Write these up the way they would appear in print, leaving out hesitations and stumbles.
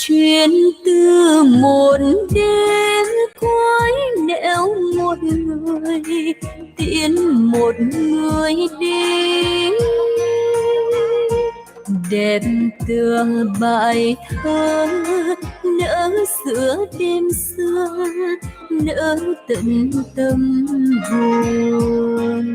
Chuyến từ một đêm cuối nẻo một người tiễn một người đi, đẹp tựa bài thơ nỡ giữa đêm sương, nỡ tận tâm hồn.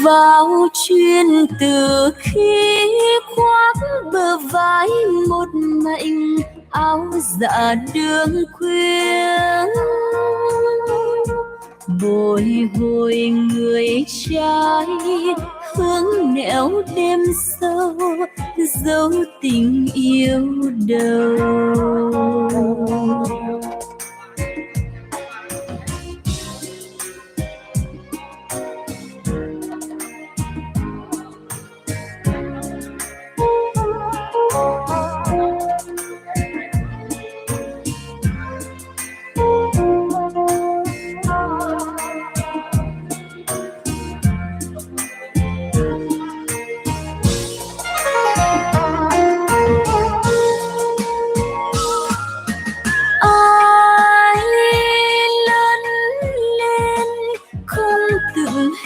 Vào chuyến từ khi khoác bờ vai một mảnh áo dạ đường khuya, bồi hồi người trai hướng nẻo đêm sâu, dấu tình yêu đầu.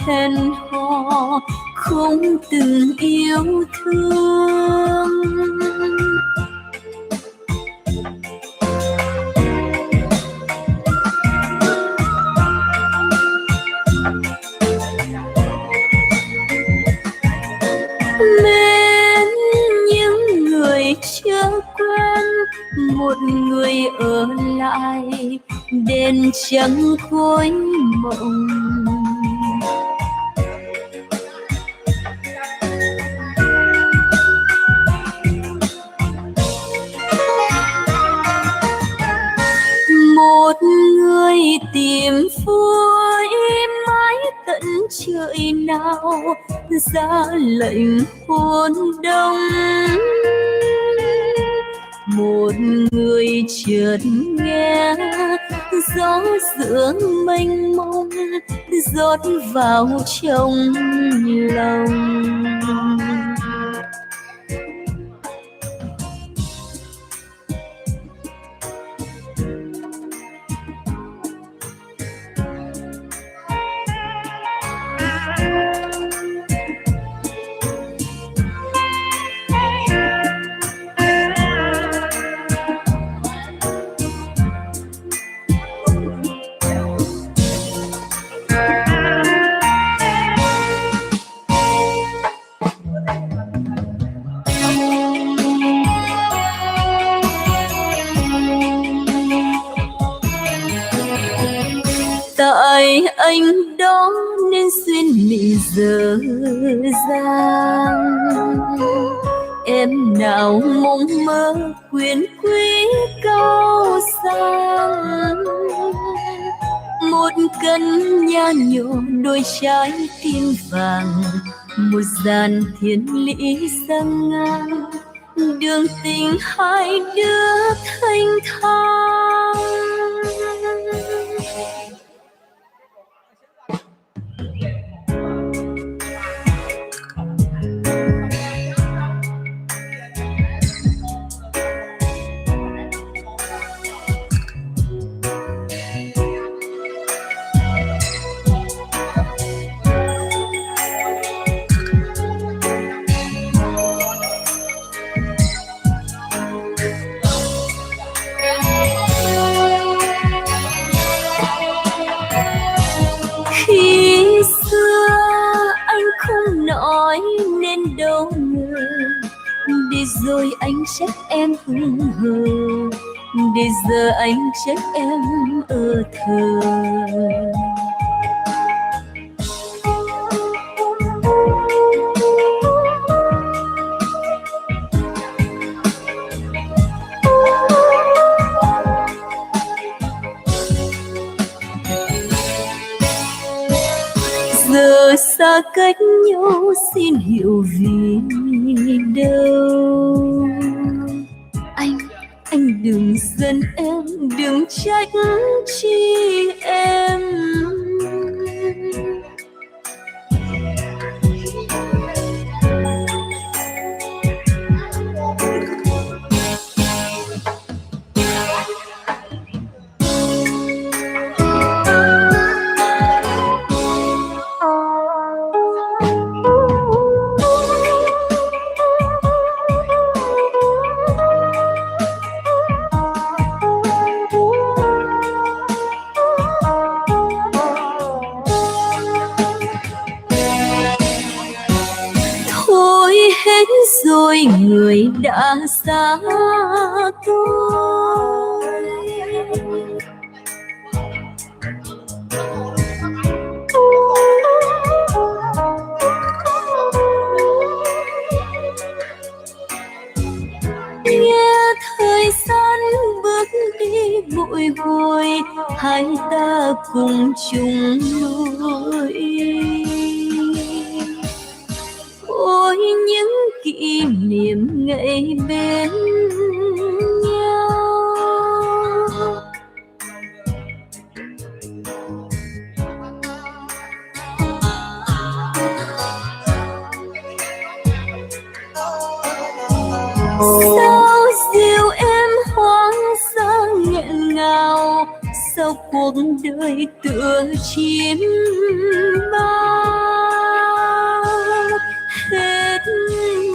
Hẹn hò không từng yêu thương, mến những người chưa quen, một người ở lại đèn trắng khối mộng. Một người tìm vui mãi tận trời nào, ra lệnh hôn đông. Một người chợt nghe gió giữa mênh mông rót vào trong lòng. anh đó nên duyên mình dở dang. Em nào mộng mơ quyền quý cao sang, một cân nha nhỏ đôi trái tim vàng, một dàn thiên lý sang ngang, đường tình hai đứa thanh thang. Khi xưa anh không nói nên đâu ngờ, để rồi anh trách em hững hờ, để giờ anh trách em ở thờ. Giờ xa cách nhau xin hiểu vì đâu. Anh đừng giận em, đừng trách chi em. Hết rồi người đã xa tôi, nghe thời gian bước đi vội vội, hai ta cùng chung lối. Ôi những kỷ niệm ngày bên nhau, sao dịu em hoang dã nghẹn ngào, sao cuộc đời tựa chim bao. Hết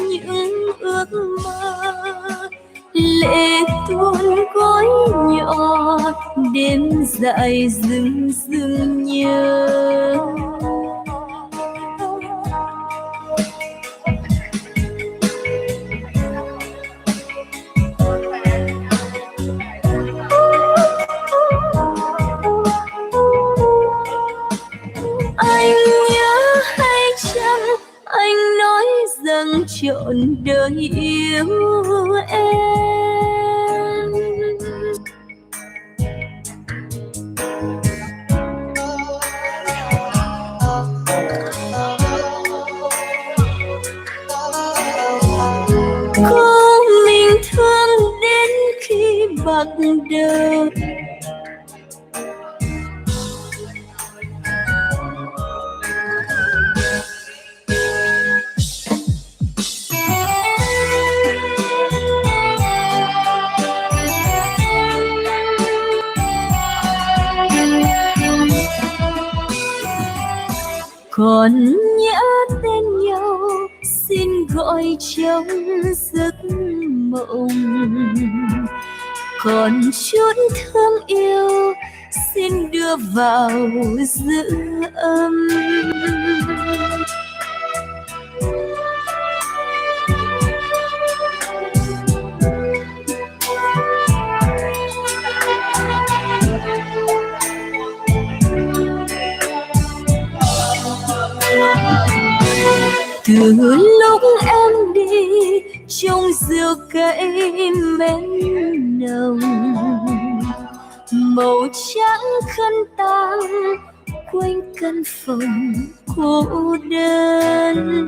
những ước mơ lệ tuôn gói nhỏ, đêm dài rừng rừng nhớ. Anh nhớ hay chăng anh nói rằng trọn đời yêu em. Có mình thương đến khi bạc đầu, còn nhớ tên nhau xin gọi trong giấc mộng, còn chút thương yêu xin đưa vào giữ âm. Từ lúc em đi trong rượu cây men nồng, màu trắng khăn tang quanh căn phòng cô đơn.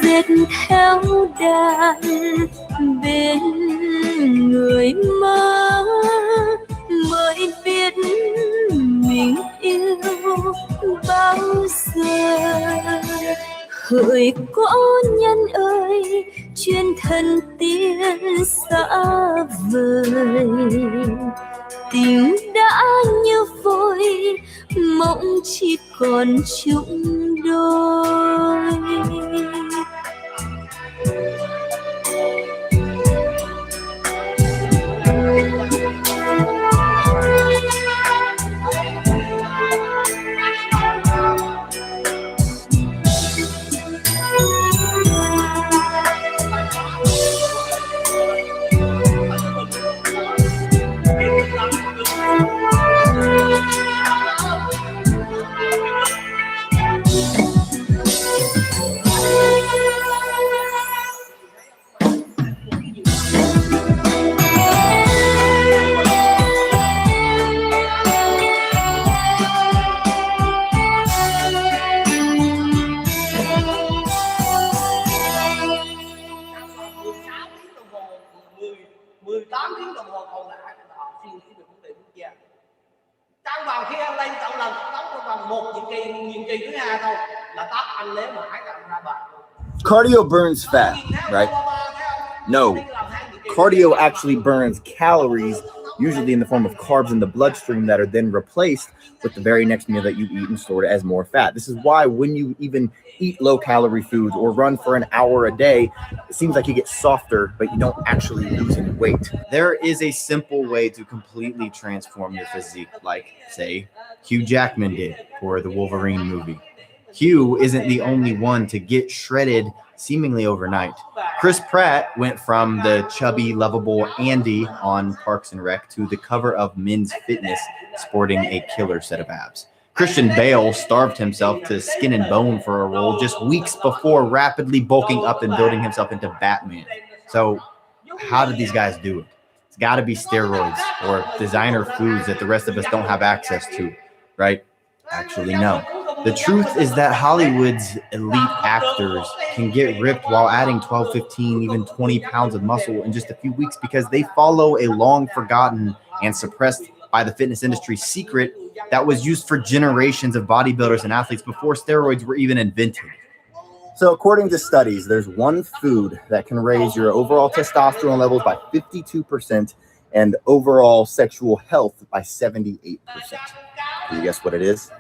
Dệt theo đàn bên người mơ mới biết mình yêu bao giờ. Hỡi có nhân ơi, chuyên thân tiên xa vời, tình đã như vội, mộng chỉ còn chung đôi. Cardio burns fat, right? No, cardio actually burns calories, usually in the form of carbs in the bloodstream that are then replaced with the very next meal that you eat and stored as more fat. This is why when you even eat low-calorie foods or run for an hour a day, it seems like you get softer, but you don't actually lose any weight. There is a simple way to completely transform your physique, like, say, Hugh Jackman did for the Wolverine movie. Hugh isn't the only one to get shredded seemingly overnight. Chris Pratt went from the chubby, lovable Andy on Parks and Rec to the cover of Men's Fitness sporting a killer set of abs. Christian Bale starved himself to skin and bone for a role just weeks before rapidly bulking up and building himself into Batman. So how did these guys do it? It's got to be steroids or designer foods that the rest of us don't have access to, right? Actually, no. The truth is that Hollywood's elite actors can get ripped while adding 12, 15, even 20 pounds of muscle in just a few weeks because they follow a long forgotten and suppressed by the fitness industry secret that was used for generations of bodybuilders and athletes before steroids were even invented. So according to studies, there's one food that can raise your overall testosterone levels by 52% and overall sexual health by 78%. Can you guess what it is?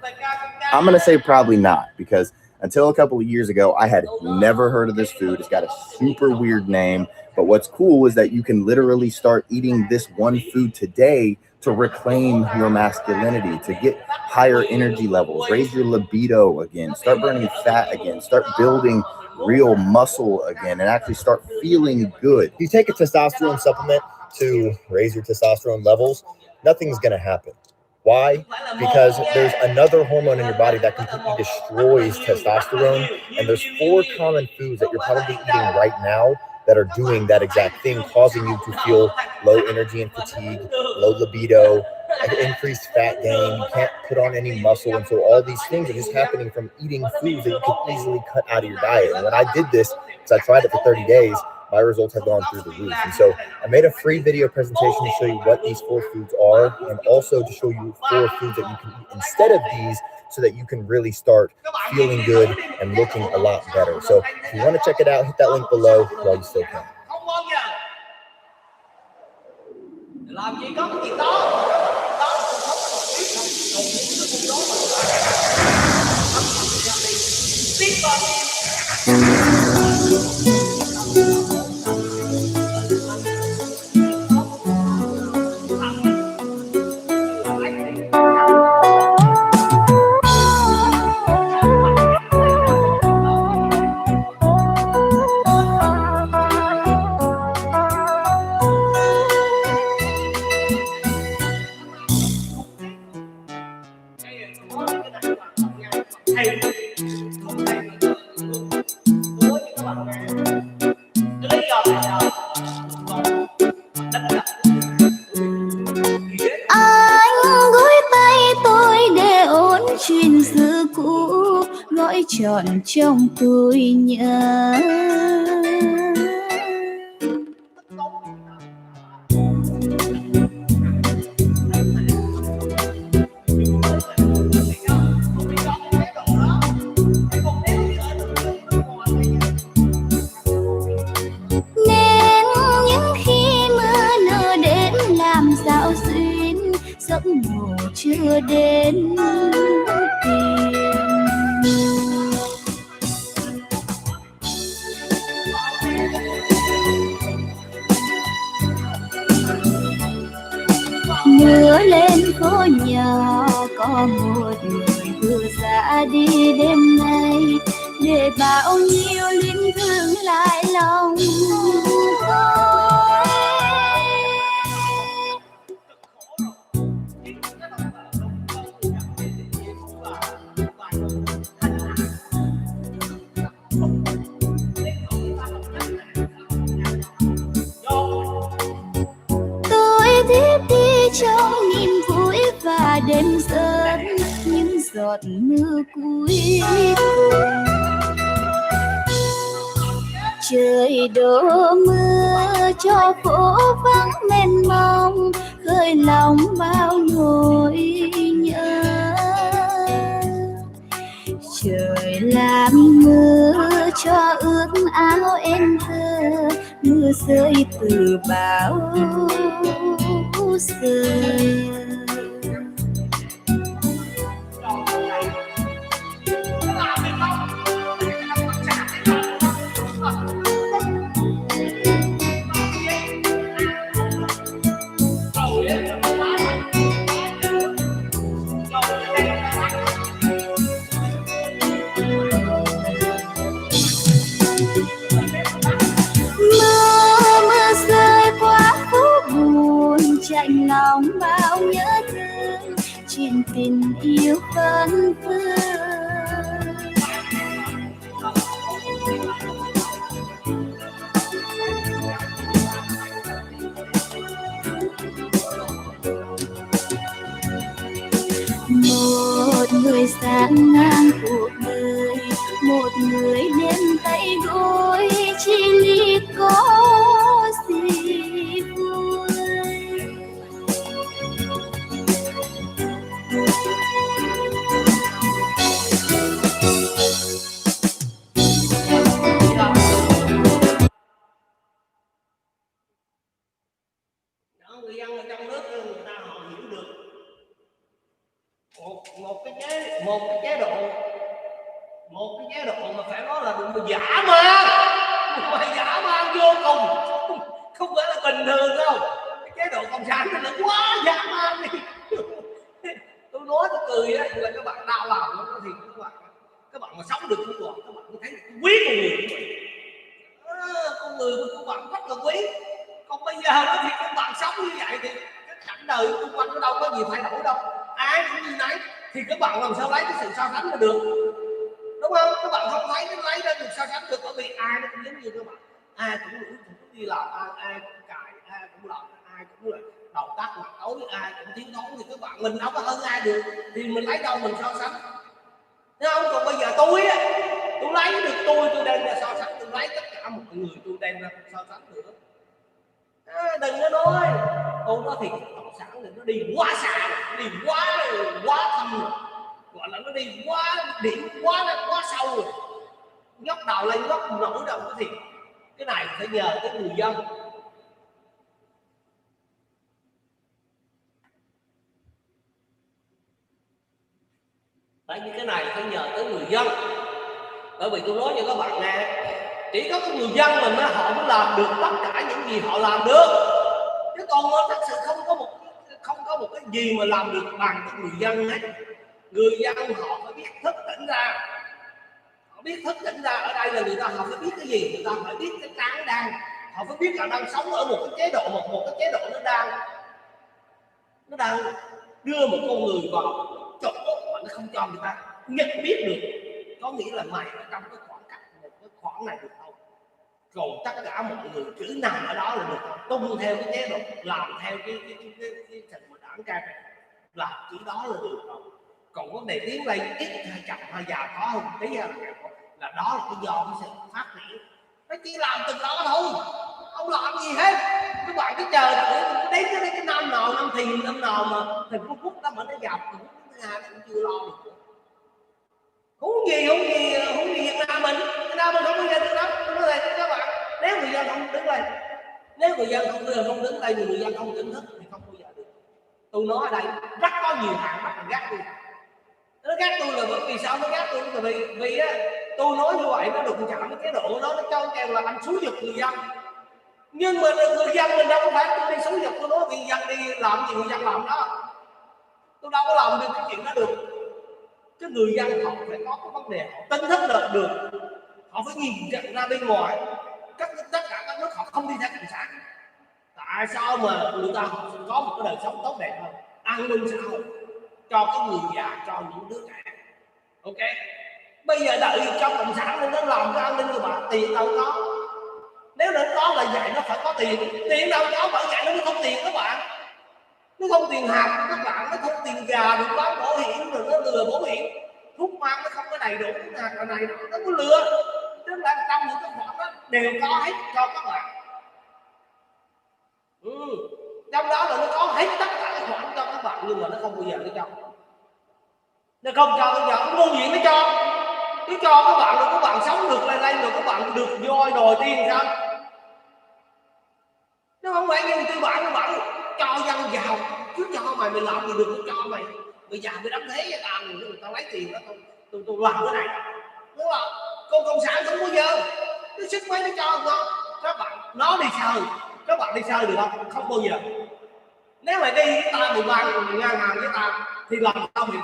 I'm going to say probably not, because until a couple of years ago, I had never heard of this food. It's got a super weird name, but what's cool is that you can literally start eating this one food today to reclaim your masculinity, to get higher energy levels, raise your libido again, start burning fat again, start building real muscle again, and actually start feeling good. If you take a testosterone supplement to raise your testosterone levels, nothing's going to happen. Why? Because there's another hormone in your body that completely destroys testosterone. And there's 4 common foods that you're probably eating right now that are doing that exact thing, causing you to feel low energy and fatigue, low libido, increased fat gain. You can't put on any muscle. And so all these things are just happening from eating foods that you could easily cut out of your diet. And when I did this, because I tried it for 30 days, my results have gone through the roof. And so I made a free video presentation to show you what these 4 foods are, and also to show you 4 foods that you can eat instead of these so that you can really start feeling good and looking a lot better. So if you want to check it out, hit that link below while you still can. Làm gì có cái gì đó. Anh gối tay tôi để ôn chuyện xưa cũ, gọi trọn trong tôi nhớ. Nên những khi mưa nửa đêm làm sao xuyên, giấc ngủ chưa đến tìm. Mưa lên phố nhỏ, có một người vừa ra đi đêm nay, để bao nhiêu linh thương lại lòng tôi. Tôi thiếp đi trong niềm vui và đêm giấc, những giọt mưa cuối cùng. Trời đổ mưa cho phố vắng mênh mông, khơi lòng bao nỗi nhớ. Trời làm mưa cho ướt áo em thơ, mưa rơi từ bao giờ. Mưa rơi qua phố buồn, chạnh lòng bao nhớ thương, chuyện tình yêu phân phương. Một người sang ngang cuộc đời, một người đêm tay đôi, chỉ ly có gì vui. Người dân ở trong nước người ta họ hiểu được một cái chế độ mà phải nói là đừng giả man, mà giả man vô cùng, không phải là bình thường đâu. Cái chế độ cộng sản nó quá giả man đi. Tôi nói tôi cười á, là các bạn đau lòng nó thì các bạn mà sống được cũng được, các bạn thấy quý con người của mình. Con người của các bạn rất là quý. Còn bây giờ đó thì các bạn sống như vậy thì cái cảnh đời xung quanh nó đâu có gì thay đổi đâu, ai cũng như nấy, thì các bạn làm sao lấy cái sự so sánh nó được, đúng không? Các bạn không thấy nó lấy ra được so sánh được, bởi vì ai nó cũng giống như các bạn, ai cũng đi làm, ai cũng cài, ai cũng làm, ai cũng là đầu tắt mặt tối, ai cũng thiếu thốn, thì các bạn mình đâu có hơn ai được, thì mình lấy đâu mình so sánh, thấy không? Còn bây giờ tôi á, tôi lấy được tôi đem ra so sánh, tôi lấy tất cả mọi người tôi đem ra so sánh được. Đừng có nói tôi nói thì cộng sản thì nó đi quá xa, đi quá thâm rồi, gọi là nó đi quá điểm quá sâu rồi, nhóc đầu lên nhóc nổi đâu. Thì cái này phải nhờ tới người dân. Tại vì cái này phải nhờ tới người dân. Bởi vì tôi nói cho các bạn nghe, chỉ có cái người dân mình á, họ mới làm được tất cả những gì họ làm được, chứ còn thật sự không có một cái gì mà làm được bằng cái người dân hết. Người dân họ phải biết thức tỉnh ra, họ biết thức tỉnh ra ở đây là người ta họ phải biết cái gì, người ta phải biết cái tráng đang, họ phải biết là đang sống ở một cái chế độ, một cái chế độ nó đang đưa một con người vào chỗ mà nó không cho người ta nhận biết được, có nghĩa là mày ở trong cái khoảng cách một cái khoảng này được không, còn tất cả mọi người cứ nằm ở đó là được, tung theo cái chế độ, làm theo cái trình mà đảng cai này, làm chỉ đó là được rồi. Còn vấn đề tiến lên ít hay chậm hay già có hơn tí là đó là cái do cái sự phát triển, nó chỉ làm từng đó thôi, không làm gì hết. Các bạn cứ chờ đến cái năm nào, năm Thìn, năm nào mà thằng Phú Quốc đó mà nó gặp thì thứ hai cũng chưa lo được. Huống gì Việt Nam mình không bao giờ được đó. Tôi nói này các bạn, nếu người dân không đứng lên, nếu người dân không đứng đây, người dân không tỉnh thức thì không bao giờ được. Tôi nói ở đây rất có nhiều hàng bắt gắt tôi, nó gắt tôi là bởi vì sao nó gắt tôi, là vì á, tôi nói như vậy nó đụng chạm cái chế độ đó, nó cho kêu là anh xúi giục người dân. Nhưng mà người dân mình đâu có phải tôi đi xúi giục, tôi nói người dân đi làm gì người dân làm đó, tôi đâu có làm được cái chuyện đó được. Cái người dân họ phải có cái vấn đề, họ tỉnh thức được, họ phải nhìn ra bên ngoài. Tất cả các nước họ không đi theo cộng sản, tại sao mà người ta có một cái đời sống tốt đẹp hơn, an ninh xã hội cho cái người già, cho những đứa trẻ. Ok, bây giờ đợi cho cộng sản nên nó làm cái an ninh của bạn, tiền đâu có. Nếu nó có là vậy nó phải có tiền đâu có, bởi vậy nó mới không tiền các bạn, nó không tiền hạt các bạn, nó không tiền gà được bán bảo hiểm, rồi nó lừa bảo hiểm, thuốc mang nó không có đầy đủ, cái này nó có lừa. Tức là trong những cái khoản đó đều có hết cho các bạn. Trong đó là nó có hết tất cả các khoản cho các bạn, nhưng mà nó không bao giờ nó cho, nó không cho bây giờ nó ngu gì nó cho, cứ cho các bạn rồi các bạn sống được lên rồi các bạn được voi đòi tiền sao? Nó không phải như tư bản, các bạn cho dân giàu cứ cho mày làm gì được, cứ cho mày giàu mày đóng thế cho tao, người ta lấy tiền đó, tôi làm cái này, đúng không? Còn cộng sản không bao giờ nó sức mấy nó cho nó. Các bạn nó đi sơi, các bạn đi sơi được không? Không bao giờ. Nếu mày đi với tao 13 ngàn hàng với tao thì làm tao bị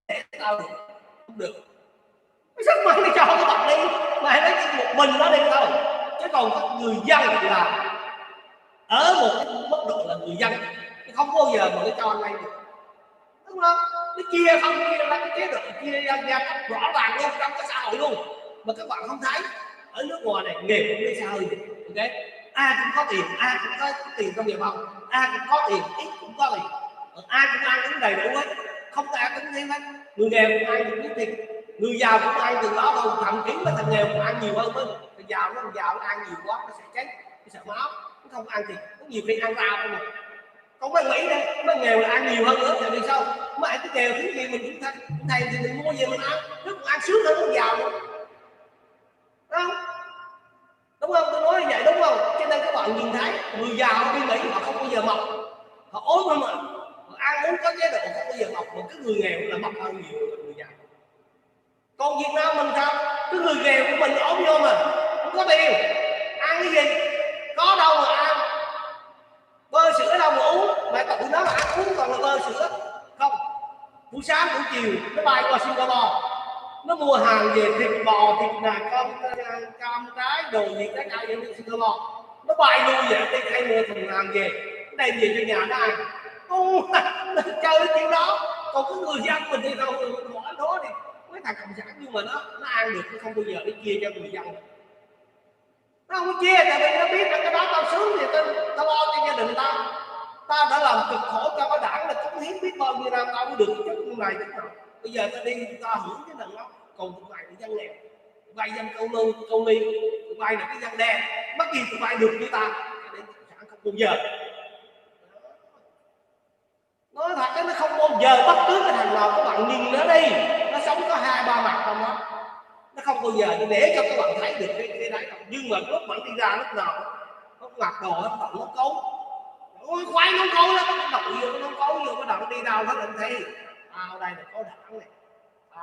để tao không được. Cái sức mạnh đi cho các bạn đi, mày lấy một mình nó đi thôi. Chứ còn các người dân là ở một cái mức độ là người dân, không bao giờ mà nó cho anh này được, đúng không? Nó chia không chia ra cái chế độ chia ra rõ ràng luôn trong cái xã hội luôn, mà các bạn không thấy. Ở nước ngoài này nghề cũng đi xa hơn, ok? Ai cũng có tiền, ai cũng có tiền trong nghề không, ai cũng có tiền, ít cũng có tiền, ai cũng ăn uống đầy đủ hết, không có ai cũng thêm hết. Người nghèo cũng ăn được tiền, người giàu cũng ăn từ đó thôi, thậm chí mấy thằng nghèo cũng ăn nhiều hơn mình. Người giàu nó ăn nhiều quá nó sẽ chết, nó sợ máu, nó không ăn thì có nhiều khi ăn rau không. Còn mấy Mỹ đây, mấy nghèo là ăn nhiều hơn nữa, tại vì sao? Mấy cái nghèo thứ gì mình cũng thầy thì mình mua về mình ăn, nó cũng ăn sướng hơn con giàu nữa, đúng không? Tôi nói như vậy đúng không? Cho nên các bạn nhìn thấy người giàu đi Mỹ họ không bao giờ mập, họ ốm không ạ, họ ăn uống có chế độ không bao giờ mập, mà cái người nghèo là mập hơn nhiều người giàu. Còn Việt Nam mình sao? Cái người nghèo của mình ốm vô mà không có tiền, ăn cái gì? Có đâu mà ăn, bơ sữa đâu mà uống, mà tụi nó là ăn uống toàn là bơ sữa không. Buổi sáng buổi chiều nó bay qua Singapore, nó mua hàng về thịt bò, thịt nạc, cam trái, đồ gì cái nào về Singapore, nó bay luôn vậy, đi thay mua thùng hàng về, đem về cho nhà nó ăn. Nó chơi cái chuyện đó. Còn cái người dân mình thì đâu hỏi đó thì mấy thằng cộng sản, nhưng mà nó ăn được, nó không bao giờ nó chia cho người dân. Nó không có chia, tại vì nó biết là cái đó tao sướng thì tao lo cho gia đình tao. Tao đã làm cực khổ cho cái đảng là cống hiến biết bao nhiêu năm, tao mới được cái chút này chút nào. Bây giờ tao đi tao hưởng cái nền đó. Còn tụi mày là dân nghèo, tụi mày dân câu ni, tụi mày là cái dân đen, bất kỳ tụi mày được như tao, cho nên cộng sản không bao giờ. Nói thật nó không bao giờ bất cứ cái thằng nào các bạn nhìn nó đi, nó sống có 2-3 mặt trong đó, nó không bao giờ để cho các bạn thấy được cái đấy đâu. Nhưng mà lúc bạn đi ra lúc nào nó mặc đồ nó tận nó cấu, ôi khoái nó cấu lắm, nó đậu vô nó cấu vô, cái đậu đi đâu nó định thi tao đây là có đảng này,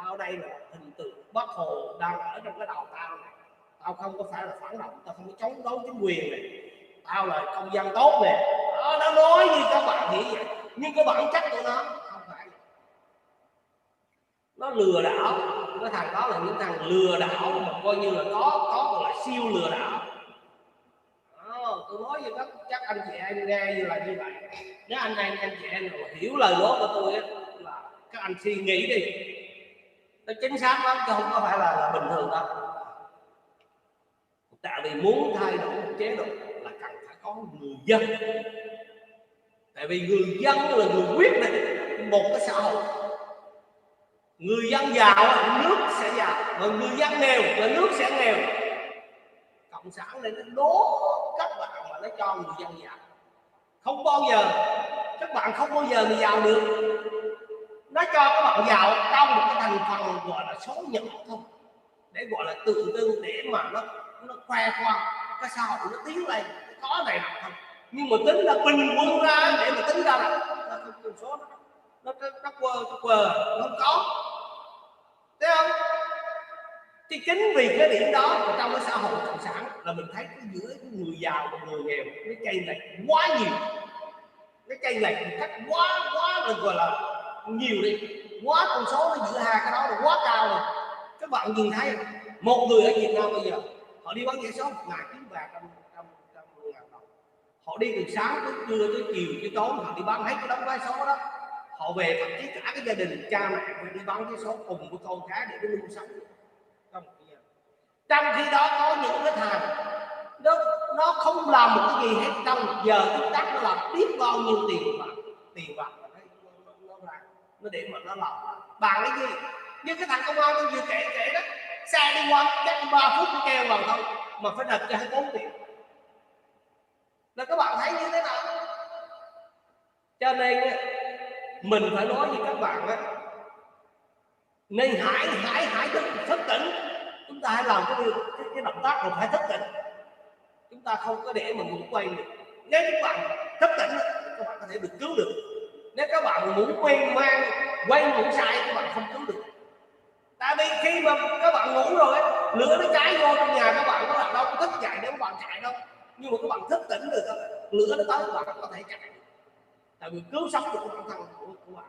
Tao đây là hình tượng Bác Hồ đang ở trong cái đầu tao này. Tao không có phải là phản động, tao không có chống đối chính quyền này, tao là công dân tốt nè. Nó nói như các bạn nghĩ vậy, nhưng cái bản chất của nó không phải. Nó lừa đảo. Cái thằng đó là những thằng lừa đảo mà coi như là có gọi là siêu lừa đảo. Tôi nói với chắc anh chị em nghe như là như vậy. Nếu anh chị em hiểu lời nói của tôi ấy, là các anh suy nghĩ đi, nó chính xác lắm chứ không có phải là bình thường đâu. Tại vì muốn thay đổi một chế độ là cần phải có người dân. Tại vì người dân là người quyết định một cái xã hội. Người dân giàu nước sẽ giàu, mà người dân nghèo là nước sẽ nghèo. Cộng sản này nó đố các bạn mà nó cho người dân giàu. Không bao giờ, các bạn không bao giờ người giàu được. Nó cho các bạn giàu trong một cái thành phần gọi là số nhỏ thôi, để gọi là tượng trưng, để mà nó khoe khoang cái xã hội nó tiến lên, có này nọ không. Nhưng mà tính là bình quân ra, để mà tính ra là con số nó quơ nó không có, thấy không? Thì chính vì cái điểm đó trong cái xã hội cộng sản là mình thấy cái giữa cái người giàu và người nghèo cái chênh lệch quá nhiều, cái chênh lệch một cách quá được gọi là nhiều đi, quá, con số nó giữa hai cái đó là quá cao rồi. Các bạn nhìn thấy một người ở Việt Nam bây giờ họ đi bán vé số một ngày kiếm bạc trăm ngàn đồng, họ đi từ sáng tới trưa tới chiều tới tối, họ đi bán hết cái đống vé số đó, họ về thậm chí cả cái gia đình cha mẹ đi bán vé số cùng với con cái để nuôi sống. Trong khi đó có những cái thằng nó không làm một cái gì hết, trong một giờ tích tắc nó làm biết bao nhiêu tiền bạc nó để mà nó làm bằng cái gì. Như cái thằng công an tôi vừa kể đó, xe đi qua chắc 3 phút nó kêu vào thôi mà phải nộp cho 24 tiền. Là các bạn thấy như thế nào? Cho nên mình phải nói với các bạn á, nên hãy thức tỉnh. Chúng ta hãy làm cái động tác là phải thức tỉnh. Chúng ta không có để mà ngủ quay được. Nếu các bạn thức tỉnh, các bạn có thể được cứu được. Nếu các bạn muốn quay ngủ sai, các bạn không cứu được. Tại vì khi mà các bạn ngủ rồi, lửa nó cháy vô trong nhà các bạn, đâu có thức chạy để các bạn chạy đâu. Nhưng mà các bạn thức tỉnh được, lửa nó tới các bạn có thể chạy. Tại vì cứu sống được bản thân của bạn.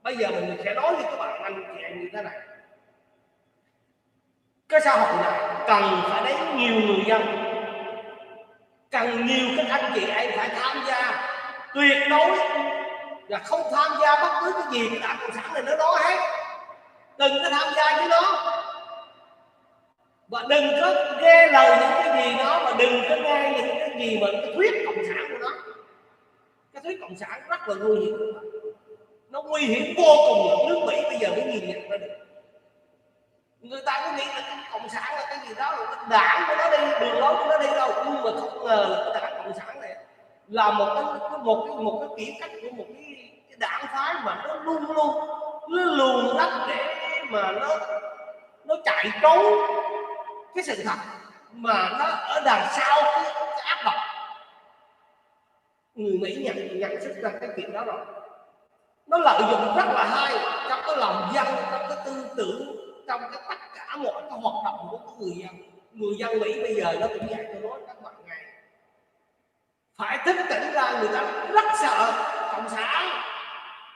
Bây giờ mình sẽ nói với các bạn anh chị em như thế này. Cái xã hội này cần phải đến nhiều người dân, cần nhiều các anh chị em phải tham gia, tuyệt đối là không tham gia bất cứ cái gì cái đảng cộng sản này nó nói hết, đừng có tham gia với nó, và đừng có nghe lời những cái gì nó, và đừng có nghe những cái gì mà cái thuyết cộng sản của nó. Cái thuyết cộng sản rất là nguy hiểm, nó nguy hiểm vô cùng. Ở nước Mỹ bây giờ mới nhìn nhận ra được. Người ta cứ nghĩ là cái cộng sản là cái gì đó, là cái đảng của nó đi, đường lối của nó đi đâu, nhưng mà không ngờ là cái đảng cộng sản này là một cái kiểu cách của một cái đảng phái mà nó luôn luồn lách để mà nó chạy trốn cái sự thật mà nó ở đằng sau cái ác độc. Người Mỹ nhận thức ra cái chuyện đó rồi, nó lợi dụng rất là hay trong cái lòng dân, trong cái tư tưởng, trong cái tất cả mọi cái hoạt động của người dân. Người dân Mỹ bây giờ nó cũng vậy. Tôi nói các bạn nghe, phải thức tỉnh ra. Người ta rất sợ cộng sản,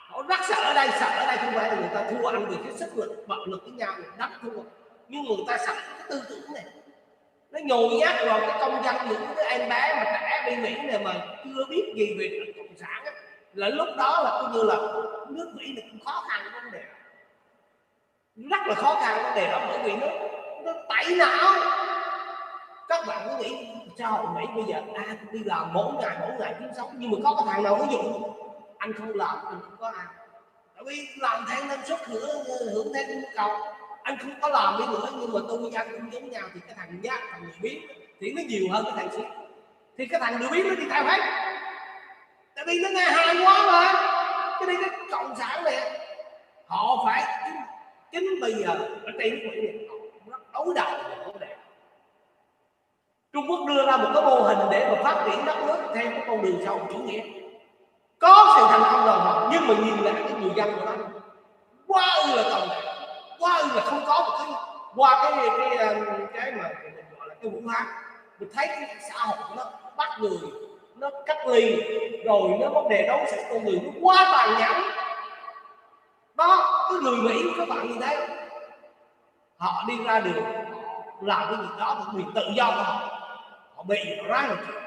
họ rất sợ ở đây. Sợ ở đây không phải là người ta thua anh vì cái sức lực bạo lực với nhau, người ta thua, nhưng người ta sợ cái tư tưởng này nó nhồi nhát vào cái công dân, những cái em bé mà trẻ bên Mỹ này mà chưa biết gì về cộng sản á, là lúc đó là coi như là nước Mỹ này cũng khó khăn vấn đề, rất là khó khăn vấn đề đó, bởi vì nó tẩy não. Các bạn cứ nghĩ xã hội Mỹ bây giờ đi làm mỗi ngày kiếm sống, nhưng mà có cái thằng nào ví dụ anh không làm anh không có ăn, tại vì làm theo năng suất hưởng theo nhu cầu. Anh không có làm đi nữa, nhưng mà tôi với anh cũng giống nhau, thì cái thằng giác, thằng người biết thì nó nhiều hơn cái thằng sĩ, thì cái thằng người biết nó đi theo hết, tại vì nó nghe hay quá mà. Cái đây cái cộng sản này họ phải chính bây giờ ở trên nước Mỹ này nó đối đầu về vấn đề. Trung Quốc đưa ra một cái mô hình để mà phát triển đất nước theo cái con đường xã hội chủ nghĩa, có sự thành công rồi họ, nhưng mà nhìn lại cái người dân của nó quá ư là tồi tệ. quá là không có một cái qua cái mà mình gọi là cái Vũ Hán, mình thấy cái xã hội nó bắt người, nó cách ly, rồi nó vấn đề đối xử con người nó quá tàn nhẫn. Đó, cái người Mỹ các bạn nhìn thấy họ đi ra đường làm cái gì đó cũng quyền tự do của họ bị họ ráng một chuyện,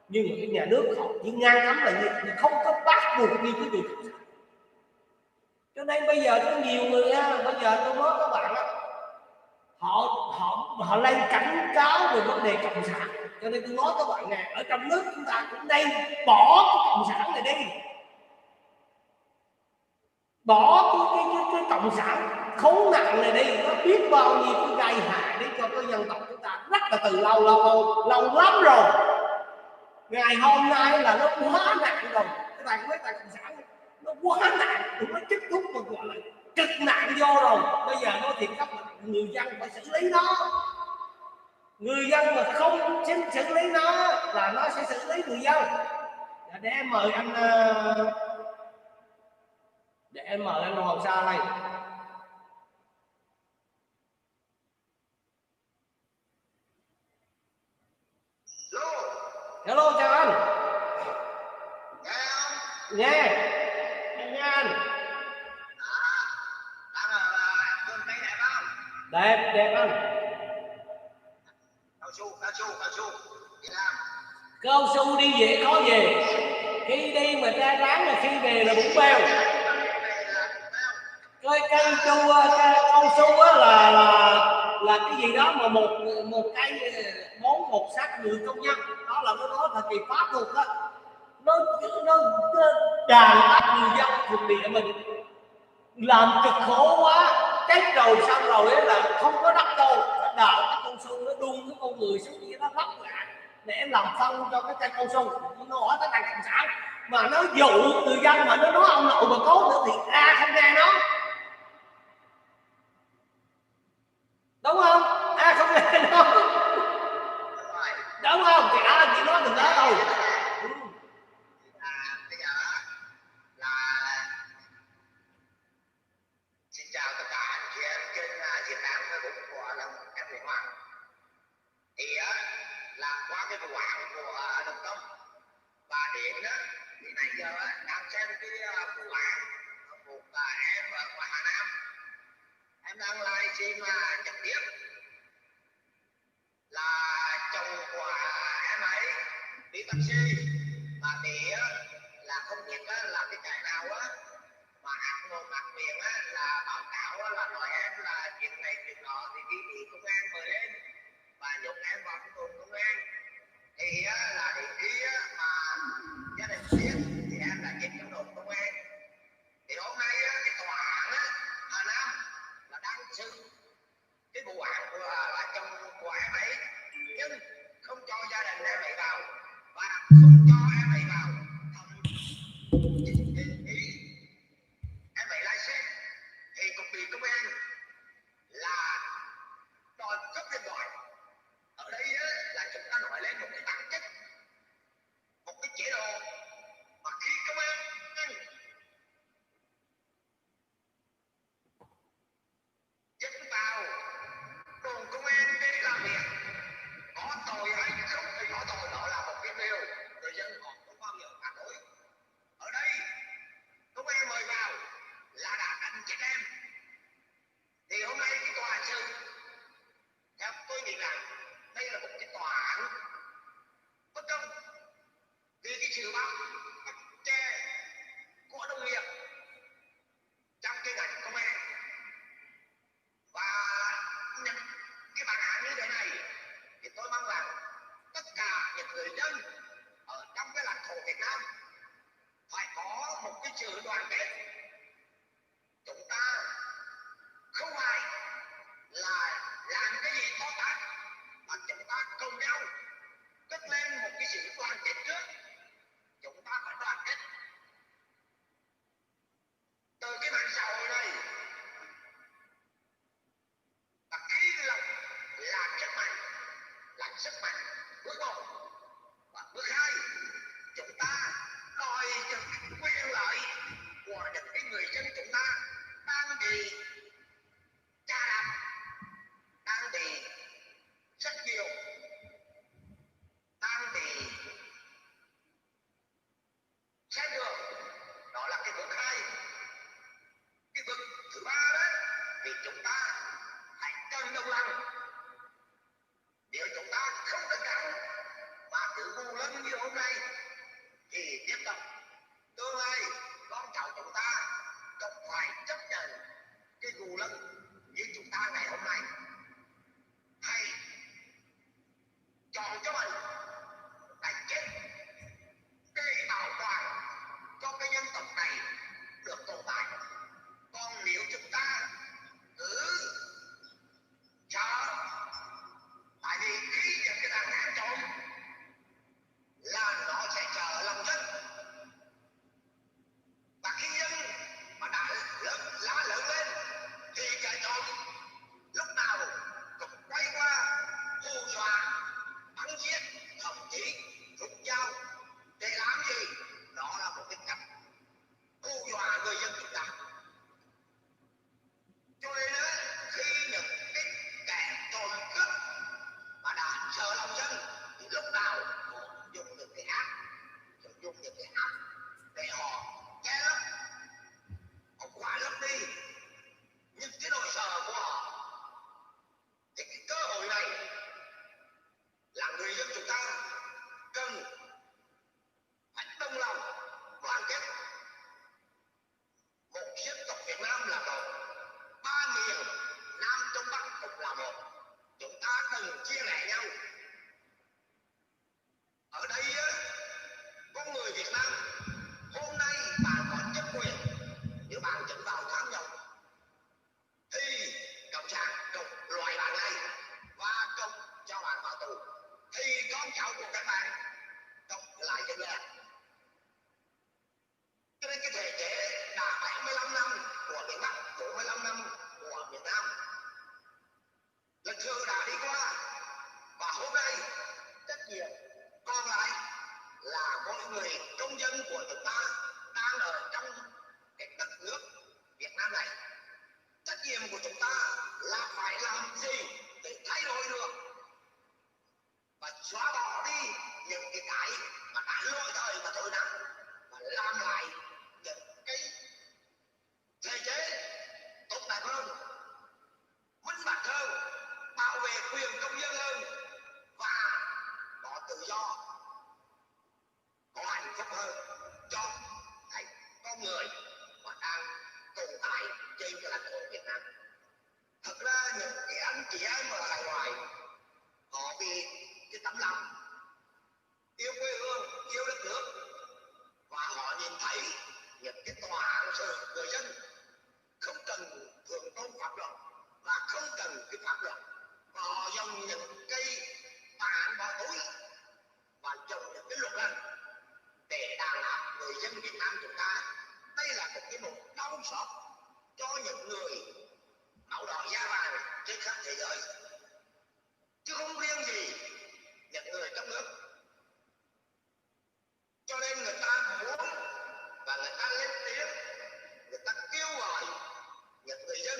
nhưng mà cái nhà nước họ chỉ ngang cấm là như không có bắt buộc như cái người cộng sản. Cho nên bây giờ có nhiều người bây giờ tôi nói các bạn họ lên cảnh cáo về vấn đề cộng sản. Cho nên tôi nói các bạn nè, ở trong nước chúng ta cũng nên bỏ cái cộng sản này đi, bỏ cái cộng sản khốn nạn này đi. Nó biết bao nhiêu cái gây hại đến cho cái dân tộc chúng ta rất là từ lâu lắm rồi. Ngày hôm nay là nó quá nặng rồi. Các bạn biết tại cộng sản nó quá nặng, nó chích thuốc mà gọi là cực nạn vô rồi. Bây giờ nói thiệt các bạn, người dân phải xử lý nó. Người dân mà không xử lý nó là nó sẽ xử lý người dân. Để em mời anh Hoàng Sa đây. Hello, chào anh. Nghe anh. Đẹp anh. Cao su đi về khó về, khi đi mà ra ráng là khi về là bụng bèo. Coi cao su á là cái gì đó mà một cái món một xác người công nhân, đó là nó nói thời kỳ Pháp luôn đó. Nó đàn áp người dân thuộc địa mình, làm cực khổ quá, chết rồi xong rồi ấy là không có đất đâu, phải đào cái cao su nó đun cái con người xuống dưới nó lắp lại để em làm phân cho cái cây cao su. Nó hỏi cái thằng cộng sản mà nó dụ người dân mà nó nói ông nội mà có nữa thì không nghe nó, đúng không? Không nghe nó, đúng không? Thì chỉ nói đừng đó thôi. Em đang livestream trực tiếp là chồng của em ấy đi taxi và để là không biết là cái cái nào mà ác mồm ác miệng là báo cáo là nói em là chuyện này chuyện đó, thì khi bị công an mời lên và nhốt em vào cái đồn công an thì là đến khi mà gia đình biết thì em đã chết trong đồn công an. Thì hôm nay cái tòa án Hà Nam là đang xử cái vụ án của là chồng của em ấy, nhưng không cho gia đình em ấy vào và không cho em ấy vào em ấy lái xe thì cũng bị công an là đòi cướp điện thoại. Ở đây là chúng ta nói lên một cái bản chất, một cái chế độ mà khi công an dẫn vào đồn công an để làm việc có tội hay không thì có tội, đó là một cái điều người dân họ không bao giờ phản đối. Ở đây công an mời vào là đã đánh chết em, thì hôm nay cái tòa hình sự theo tôi nghĩ rằng đây là một cái tòa án bất công vì cái sự bắt che của đồng nghiệp trong cái ngành công an. Và nhận cái bản án như thế này thì tôi mong rằng tất cả những người dân ở trong cái lãnh thổ Việt Nam phải có một cái sự đoàn kết. Chúng ta không phải là làm cái gì to tát mà chúng ta cùng nhau cất lên một cái sự đoàn kết trước. Chúng ta phải đoàn kết từ cái mạng xã hội này. Và khi lòng là sức mạnh bước một, và bước hai chúng ta đòi những quyền lợi của những cái người dân chúng ta đang bị cái bước 2. Cái bước thứ 3 đấy thì chúng ta hãy cần đồng lòng. Nếu chúng ta không đánh thắng mà cứ ngu lân như hôm nay thì tiếp tục tương lai con cháu chúng ta cũng phải chấp nhận cái ngu lân như chúng ta ngày hôm nay. Hãy chọn cho mình cái chết để bảo toàn cho cái dân tộc này được tồn tại. Còn nếu chúng ta cứ chờ, tại vì khi những cái đàn ăn trộm là nó sẽ chờ lòng dân, và khi dân mà đã lá lớn lên thì kẻ trộm lúc nào cũng quay qua hù dọa, bắn giết, thậm chí rút dao để làm gì? Đó là một cái cách hù dọa người dân chúng ta. Cho nên khi những cái kẻ trộm cướp mà đã sợ lòng dân thì lúc nào cũng dùng những cái ác, để họ che lấp, họ khóa lấp đi những cái nỗi sợ của họ. Thì cái cơ hội này là người dân chúng ta cần phải đồng lòng đoàn kết. Một dân tộc Việt Nam là một, 3 miền Nam Trung Bắc cũng là một. Chúng ta cần chia rẽ nhau. Ở đây con người Việt Nam hôm nay bạn có chức quyền, nếu bạn dẫn vào tham nhũng thì cộng sản cộng loại bạn này và cộng cho bạn vào tù, thì con cháu của các bạn cộng lại dân lẽ. Cho nên cái thể chế đã 75 năm của miền Bắc, 45 năm của miền Nam lịch sử đã đi qua, và hôm nay trách nhiệm còn lại là mỗi người công dân của chúng ta đang ở trong cái đất nước Việt Nam này. Trách nhiệm của chúng ta là phải làm gì để thay đổi được và xóa bỏ đi những cái mà đã lỗi thời và thôi nặng, và làm lại những cái thể chế tốt đẹp hơn, minh bạch hơn, bảo vệ quyền công dân hơn, và có tự do, có hạnh phúc hơn cho cái con người mà đang tồn tại trên cái lãnh thổ Việt Nam. Thật ra những cái anh chị em ở hải ngoại họ vì cái tấm lòng yêu quê hương, yêu đất nước, và họ nhìn thấy những cái tòa án sự người dân không cần thượng tôn pháp luật và không cần cái pháp luật, và họ dùng những cái bản án bỏ túi và dùng những cái luật lệnh để đàn áp người dân Việt Nam chúng ta. Đây là một cái mục đau xót cho những người máu đỏ da vàng trên khắp thế giới, chứ không riêng gì những người trong nước. Cho nên người ta muốn và người ta lên tiếng, người ta kêu gọi những người dân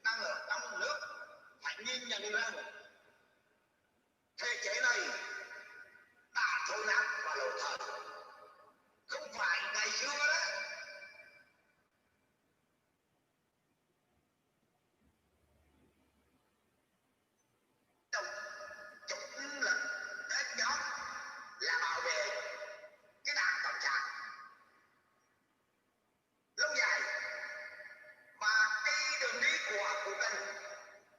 đang ở trong nước phải nhìn nhận rằng thể chế này đã thối nát và lỗi thời. Không phải ngày xưa đó chúng là hết nhóm là bảo vệ cái đảng cộng sản lâu dài, mà cái đường đi của Putin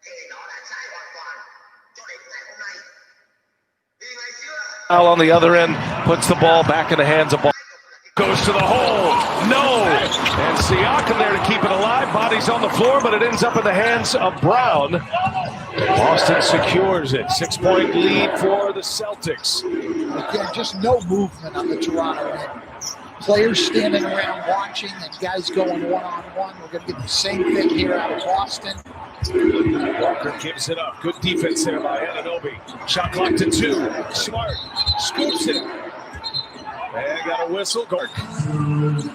thì nó đã sai hoàn toàn cho đến ngày hôm nay. Vì ngày xưa On the other end, puts the ball back in the hands of ball. Goes to the hole. No. And Siakam there to keep it alive. Body's on the floor, but it ends up in the hands of Brown. Boston secures it. 6-point lead for the Celtics. Again, just no movement on the Toronto end. Players standing around watching and guys going one-on-one. We're going to get the same thing here out of Boston. Walker gives it up. Good defense there by Anunoby. Shot clock to 2. Smart scoops it. And got a whistle.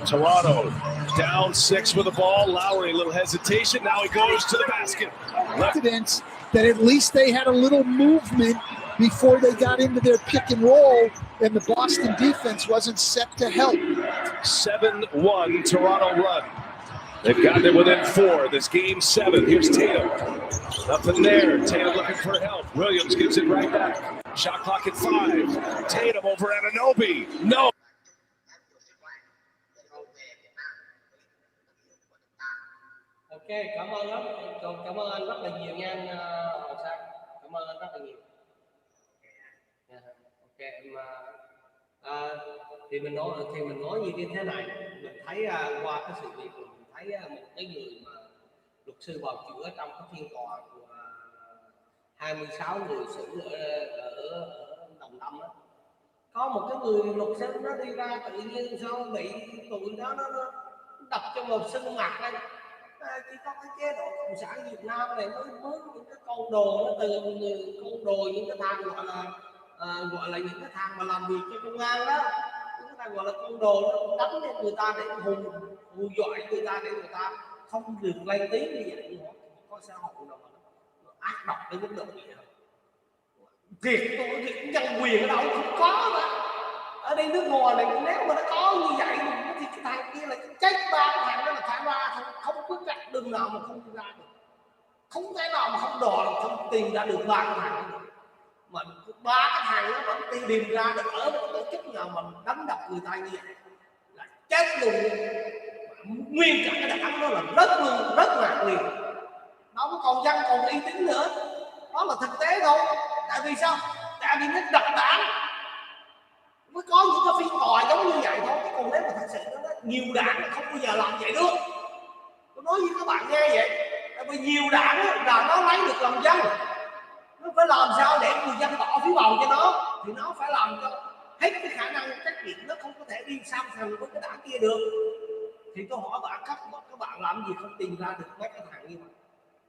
Toronto down 6 with the ball. Lowry, a little hesitation. Now he goes to the basket. Evidence that at least they had a little movement before they got into their pick and roll, and the Boston defense wasn't set to help. 7-1 Toronto run. They've gotten it within 4. This game 7. Here's Tatum. Nothing there. Tatum looking for help. Williams gives it right back. Shot clock at 5. Tatum over Anunoby. No. Ok, cảm ơn lắm. Cảm ơn anh rất là nhiều nha anh Hoàng Sang. Cảm ơn anh rất là nhiều. Ok, thì mình nói như thế này, mình thấy qua cái sự việc mình thấy một cái người mà luật sư bào chữa trong cái phiên tòa của 26 người xử ở Đồng Tâm đó, có một cái người luật sư nó đi ra tự nhiên sao bị tụi đó nó đập cho một sưng mặt lên. Chỉ có cái chế độ cộng sản Việt Nam này mới những cái con đồ, nó từ con đồ, những cái thằng gọi là những cái thằng mà làm việc cho công an đó, những cái thằng gọi là con đồ, nó đánh lên người ta để hù dọa người ta để người ta không được lên tiếng như vậy. Có xã hội nào mà nó ác độc đến mức độ vậy không? Việc nhân quyền ở đâu không có mà. Ở đây nước ngoài này nếu mà nó có như vậy thì cái thằng kia là chết, ba cái thằng đó là phải ra, không có cách đường nào mà không ra được, không thể nào mà không đòi không tìm ra được ba cái thằng đó. Mà ba cái thằng đó vẫn tìm ra được ở một tổ chức nào mà đánh đập người ta như vậy là chết luôn. Nguyên cả cái đảng đó là rất là liền, nó không còn dân còn uy tín nữa. Đó là thực tế thôi. Tại vì sao? Tại vì nó đập đảng mới có những cái phiên tòa giống như vậy thôi. Còn nếu mà thật sự nó nhiều đảng không bao giờ làm vậy được. Tôi nói với các bạn nghe vậy. Tại vì nhiều đảng là nó lấy được lòng dân, nó phải làm sao để người dân bỏ phiếu bầu cho nó, thì nó phải làm cho hết cái khả năng trách nhiệm, nó không có thể đi sang thằng với cái đảng kia được. Thì tôi hỏi các bạn làm gì không tìm ra được mấy cái thằng như vậy?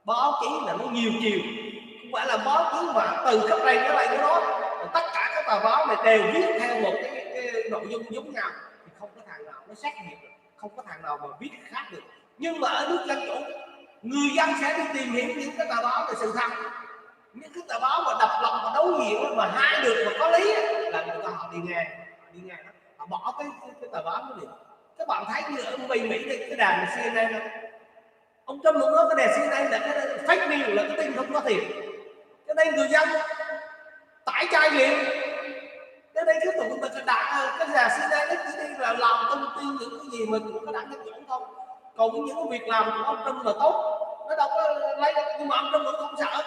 Báo chí là nó nhiều chiều, không phải là báo chí mà từ cấp này cái này đó, tất cả các tờ báo này đều viết theo một cái nội dung giống nhau, thì không có thằng nào nó xét nghiệm được, không có thằng nào mà viết khác được. Nhưng mà ở nước dân chủ, người dân sẽ đi tìm hiểu những cái tờ báo về sự thật, những cái tờ báo mà đập lòng và đấu nhiều mà hai được mà có lý là người ta họ đi nghe đó, họ bỏ cái tờ báo đó đi. Các bạn thấy như ở Mỹ đây, cái đàn CNN đó, ông Trump lúc đó cái đàn CNN là cái fake news, là cái tin không có thiệt. Cái đây người dân tải chai liền. Cái đây cái tụi mình cái nhà CNN nó chỉ đi là làm thông tin những cái gì mà của cái đảng dân chủ thôi. Còn những cái việc làm của ông Trump là tốt, nó đâu có lấy, nhưng mà ông Trump vẫn không sợ.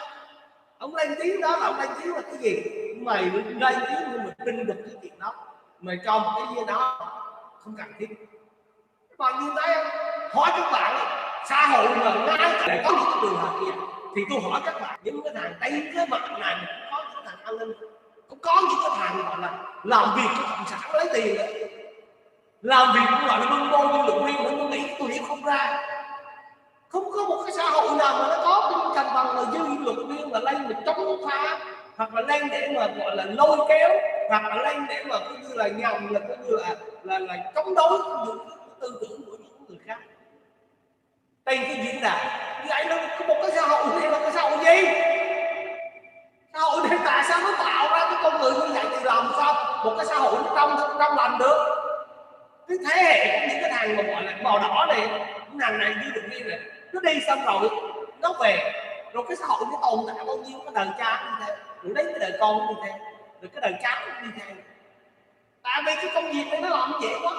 Ông lên tiếng đó là ông lên tiếng là cái gì? Mày lên tiếng nhưng mà tin được cái chuyện đó, mày cho một cái gì đó không cần thiết. Các bạn nhìn thấy không? Hỏi các bạn xã hội mà ngay để có những trường hợp gì thì tôi hỏi các bạn, những cái thằng tay cái mặt này có những thằng an ninh, cũng có những cái thằng gọi là làm việc cho cộng sản lấy tiền đấy, làm việc cũng gọi là bưng bô như lực viên, tôi nghĩ tôi hiểu không ra. Không có một cái xã hội nào mà nó có cái thành phần là dư luật viên là lên để chống phá, hoặc là lên để mà gọi là lôi kéo, hoặc là lên để mà coi như là nhằm là coi như là chống đối những tư tưởng của những người khác trên cái diễn đàn. Vậy nó có một cái xã hội này là cái xã hội gì? Xã hội này tại sao nó tạo ra cái con người như vậy thì làm sao một cái xã hội nó trong lành được? Cái thế hệ của những cái thằng mà gọi là màu đỏ này, những thằng này như được như này, nó đi xong rồi nó về, rồi cái xã hội nó tồn tại bao nhiêu cái đời cha như thế, rồi đấy cái đời con như thế, rồi cái đời cháu cũng như thế. Tại vì cái công việc này nó làm dễ quá,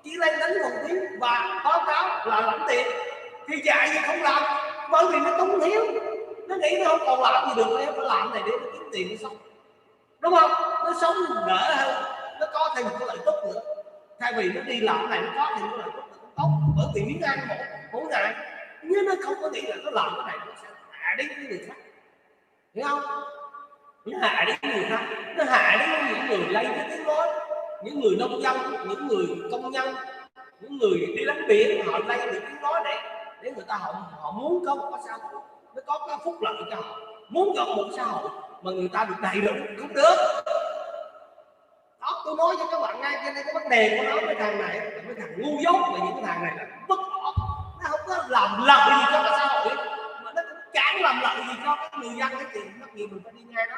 chỉ lên đánh một tiếng và báo cáo là lãnh tiền, thì dạy gì không làm, bởi vì nó túng thiếu, nó nghĩ nó không còn làm gì được, nó phải làm này để nó kiếm tiền nó sống, đúng không? Nó sống đỡ hơn, nó có thêm một cái lợi tức nữa, thay vì nó đi làm này nó có thêm một cái lợi tức nữa tốt, bởi vì miếng ăn mỗi ngày, nhưng nó không có nghĩ là nó làm cái này nó sẽ hạ đến cái người khác, hiểu không? Nó hạ đến người khác, nó hạ đến những người lấy cái tiếng nói, những người nông dân, những người công nhân, những người đi đánh biển, họ lấy được tiếng nói để người ta họ muốn có một cái xã hội nó có cái phúc lợi cho họ, muốn có một xã hội mà người ta được đầy đủ cũng được. Đó, tôi nói cho các bạn nghe, cho nên cái vấn đề của nó, cái thằng này là cái thằng ngu dốt, và những cái thằng này là bất ổn, nó không có làm lợi gì cho cái xã hội, mà nó cũng chẳng làm lợi gì cho cái người dân. Cái tiền mất gì mình phải đi nghe đó,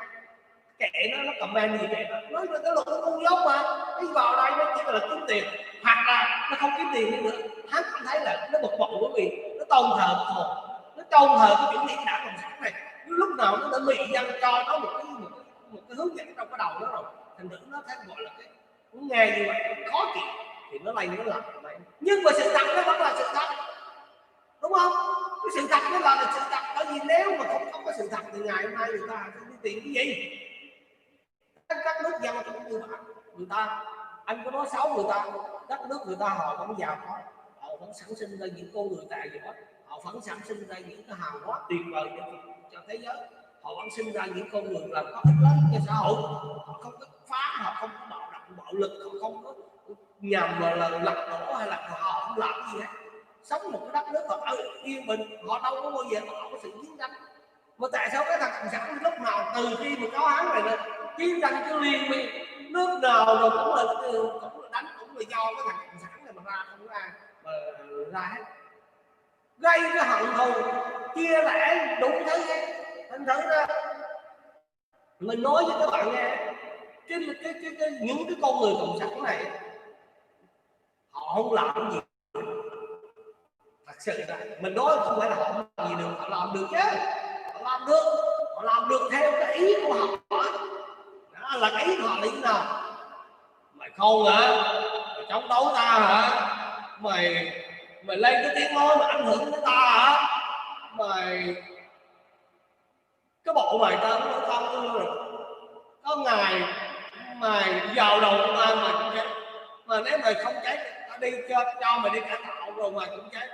kệ nó comment gì kệ nó cái luật nó ngu dốt mà, đi vào đây nó chỉ là kiếm tiền, hoặc là nó không kiếm tiền đi nữa, hắn cảm thấy là nó bực bội bởi vì nó tôn thờ nó tôn thờ cái chủ nghĩa đảng cộng sản này, lúc nào nó đã bị dân cho nó một cái hướng dẫn trong cái đầu nó rồi, thành thử nó thấy gọi là cái nghe như vậy nó khó chịu thì nó lây nó làm vậy. Nhưng mà sự thật nó vẫn là sự thật, đúng không? Cái sự thật nó là sự thật, bởi vì nếu mà không có sự thật thì ngày hôm nay người ta sẽ đi tìm cái gì? Các nước dân cũng như vậy, người ta anh có nói xấu người ta, đất nước người ta họ vẫn giàu có, họ vẫn sản sinh ra những con người tài giỏi, họ vẫn sản sinh ra những cái hàng hóa tuyệt vời cho thế giới, họ vẫn sinh ra những con người làm có ích lớn cho xã hội, họ không có phá, họ không có bạo động bạo lực, họ không có nhằm là lật đổ hay là họ không làm gì hết, sống một cái đất nước họ yên bình, họ đâu có bao giờ họ có sự chiến tranh. Mà tại sao cái thằng cộng sản lúc nào từ khi mà có án này là chiến tranh cứ liên miên, nước nào rồi cũng là đánh, cũng là do cái thằng cộng sản này mà ra, không có ai mà ra hết, gây cái hận thù chia rẽ đủ thứ hết. Thành thử ra mình nói với các bạn nghe, những cái con người cộng sản này họ không làm gì, thật sự là mình nói không phải là họ không làm gì được, họ làm được chứ, họ làm được theo cái ý của họ. Đó là cái ý của họ là như nào? Mày không hả? Mày chống đối ta hả? Mày lên cái tiếng nói mà ảnh hưởng đến ta hả? Cái bộ mày ta cũng nói con rồi, có ngày mày vào đầu công an mày cũng chết, mà nếu mày không chết ta đi cho mày đi cải tạo rồi mày cũng chết,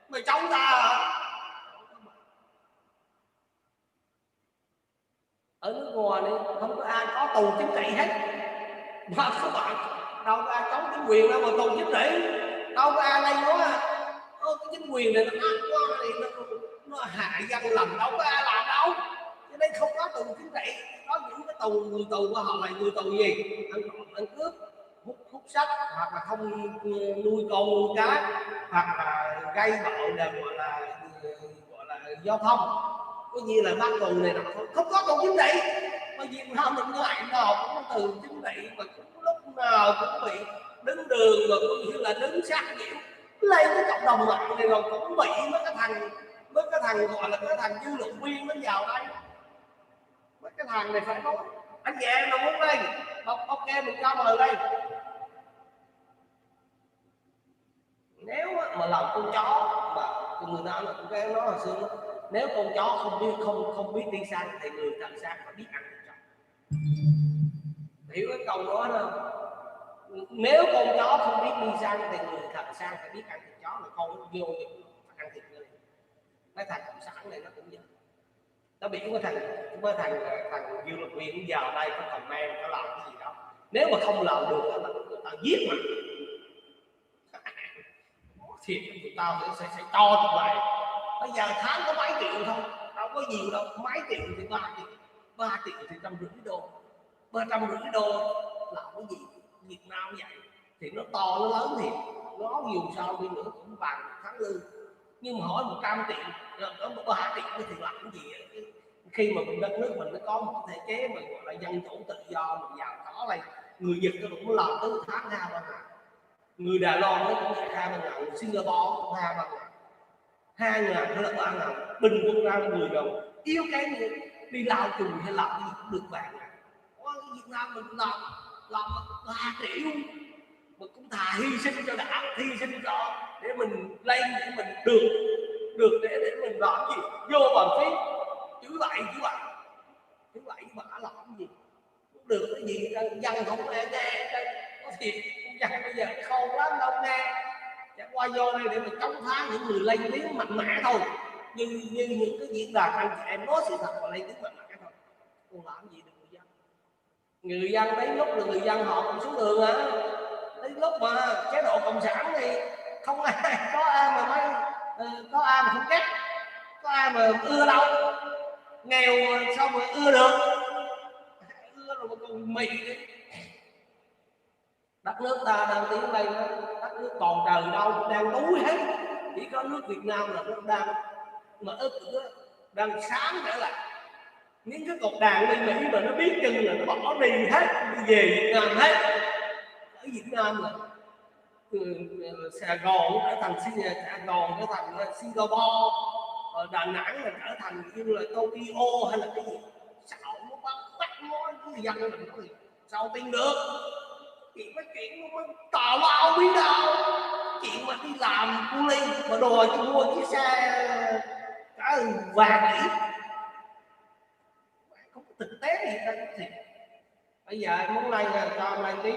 mày chống ta hả? Ở nước ngoài này không có ai có tù chính trị hết, mà các bạn đâu có ai chống chính quyền đâu mà tù chính trị, đâu có ai đây nói cái chính quyền này nó ác quá thì nó hại dân lành, đâu có ai làm đâu, cho nên không có tù chính trị. Có những cái người tù của họ là người tù gì? Ăn cướp, hút sách, hoặc là không nuôi con nuôi cái, hoặc là gây bạo để gọi là giao thông, có như là bắt tù này nọ, không có tù chính trị. Mà Việt Nam mình ngày nào cũng có tù chính trị, mà cũng lúc nào cũng bị đứng đường, mà cũng như là đứng sát nhiễu lên cái cộng đồng mạng này, rồi cũng bị mấy cái thằng gọi là cái thằng dư luận viên nó vào đây. Mấy cái thằng này phải nói anh chị em nào muốn đây, ok mình cho mời đây. Nếu mà làm con chó mà người ta nói hồi xưa đó, nếu con chó không biết đi săn thì người thợ săn phải biết ăn thịt chó. Hiểu cái câu đó không? Nếu con chó không biết đi săn thì người thợ săn phải biết ăn thịt chó, mà con vô ăn thịt người. Cái thằng cộng sản này nó cũng vậy, nó bị cái thằng dư luận viên vào đây có comment có làm cái gì đó, nếu mà không làm được người ta giết mà thì tụi tao sẽ cho tụi mày. Bây giờ tháng có mấy triệu thôi, đâu có nhiều đâu, mấy triệu thì 3 triệu thì 150 đô, 350 đô làm cái gì? Việt Nam vậy thì nó to nó lớn thì nó dù sao đi nữa cũng bằng tháng lương, nhưng mà hỏi 100 triệu ở 3 triệu thì làm cái gì? Khi mà đất nước mình nó có một thể chế mà gọi là dân chủ tự do, mình giàu có này, người Nhật nó cũng làm tới tháng 2-3 ngàn, người Đài Loan nó cũng 2-3 ngàn, Singapore cũng 2-3 ngàn, 2 ngàn hay là 3 ngàn, bình quân ra 10 đồng, yếu cái như đi lao chùm hay làm gì cũng được vài ngàn. Việt Nam mình làm 3 triệu mà cũng thà hy sinh cho đảng, hy sinh cho để mình lên, để mình được để mình làm gì vô bằng phí chứ vậy làm cái gì cũng được cái gì. Dân không nghe có thiệt dân bây giờ khôn lắm đâu nghe, chẳng qua vô đây để mình chống phá những người lên tiếng mạnh mẽ thôi, như những cái diễn đàn anh chị em nói sự thật và lên tiếng mạnh mẽ thôi, còn làm gì được người dân đến lúc là người dân họ cũng xuống đường hả? Đến lúc mà chế độ cộng sản thì không ai có ai mà không ghét, có ai mà ưa đâu, nghèo sao mà ưa được, ưa rồi mà còn mì đi. Đất nước ta đang tiến lên, đất nước còn trời đâu cũng đang đuối hết, chỉ có nước Việt Nam là nó đang mà đang sáng trở lại. những cái cột đàn bên Mỹ mà nó biết chừng là nó bỏ đi hết, đi về Việt Nam hết. Ở Việt Nam là Sài Gòn trở thành Singapore, Đà Nẵng là trở thành như là Tokyo hay là cái gì, sao nó bắt nói người dân nó làm gì sao tin được. Mấy chuyện nó tào lao biết đâu, chuyện mà đi làm cu ly mà đòi cho mua chiếc xe cả vàng tỷ, không có thực tế gì hết. Bây giờ muốn lên là cho lên tiếp.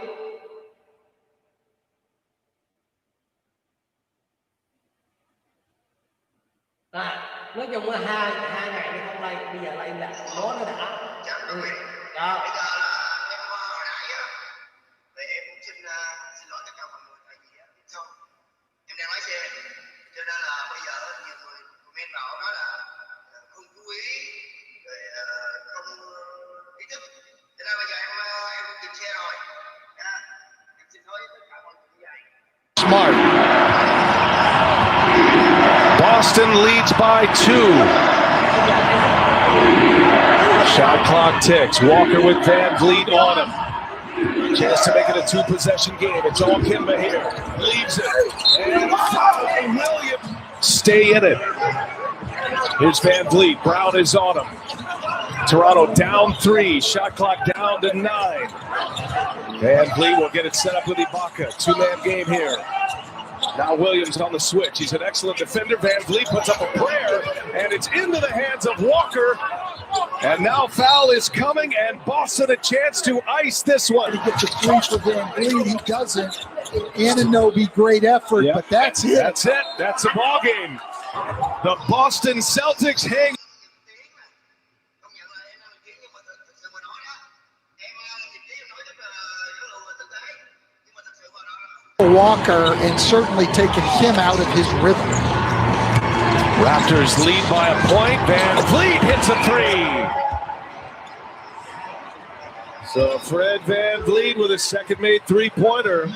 Nói chung là hai ngày nó không lên, bây giờ lên là nó đã. Bây giờ em hồi nãy á, thì em cũng xin lỗi tất cả mọi người, tại vì xong em đang lái xe, cho nên là bây giờ nhiều người comment vào nói là không chú ý, rồi không ý thức, cho nên bây giờ em dừng xe rồi. Em xin lỗi tất cả mọi người như vậy. Smart. Boston leads by 2. Shot clock ticks. Walker with Van Vliet on him. Chance to make it a 2-possession game. It's all Kimba here. Leaves it. And Williams stay in it. Here's Van Vliet. Brown is on him. Toronto down 3. Shot clock down to 9. Van Vliet will get it set up with Ibaka. 2-man game here. Now Williams on the switch. He's an excellent defender. Van Vliet puts up a prayer, and it's into the hands of Walker. And now foul is coming, and Boston a chance to ice this one. He gets a three for Van Vliet. He doesn't. Anunoby, great effort, but that's it. That's it. That's the ball game. The Boston Celtics hang. Walker and certainly taking him out of his rhythm. Raptors lead by a point. Van Vliet hits a 3. So Fred Van Vliet with a second made 3-pointer,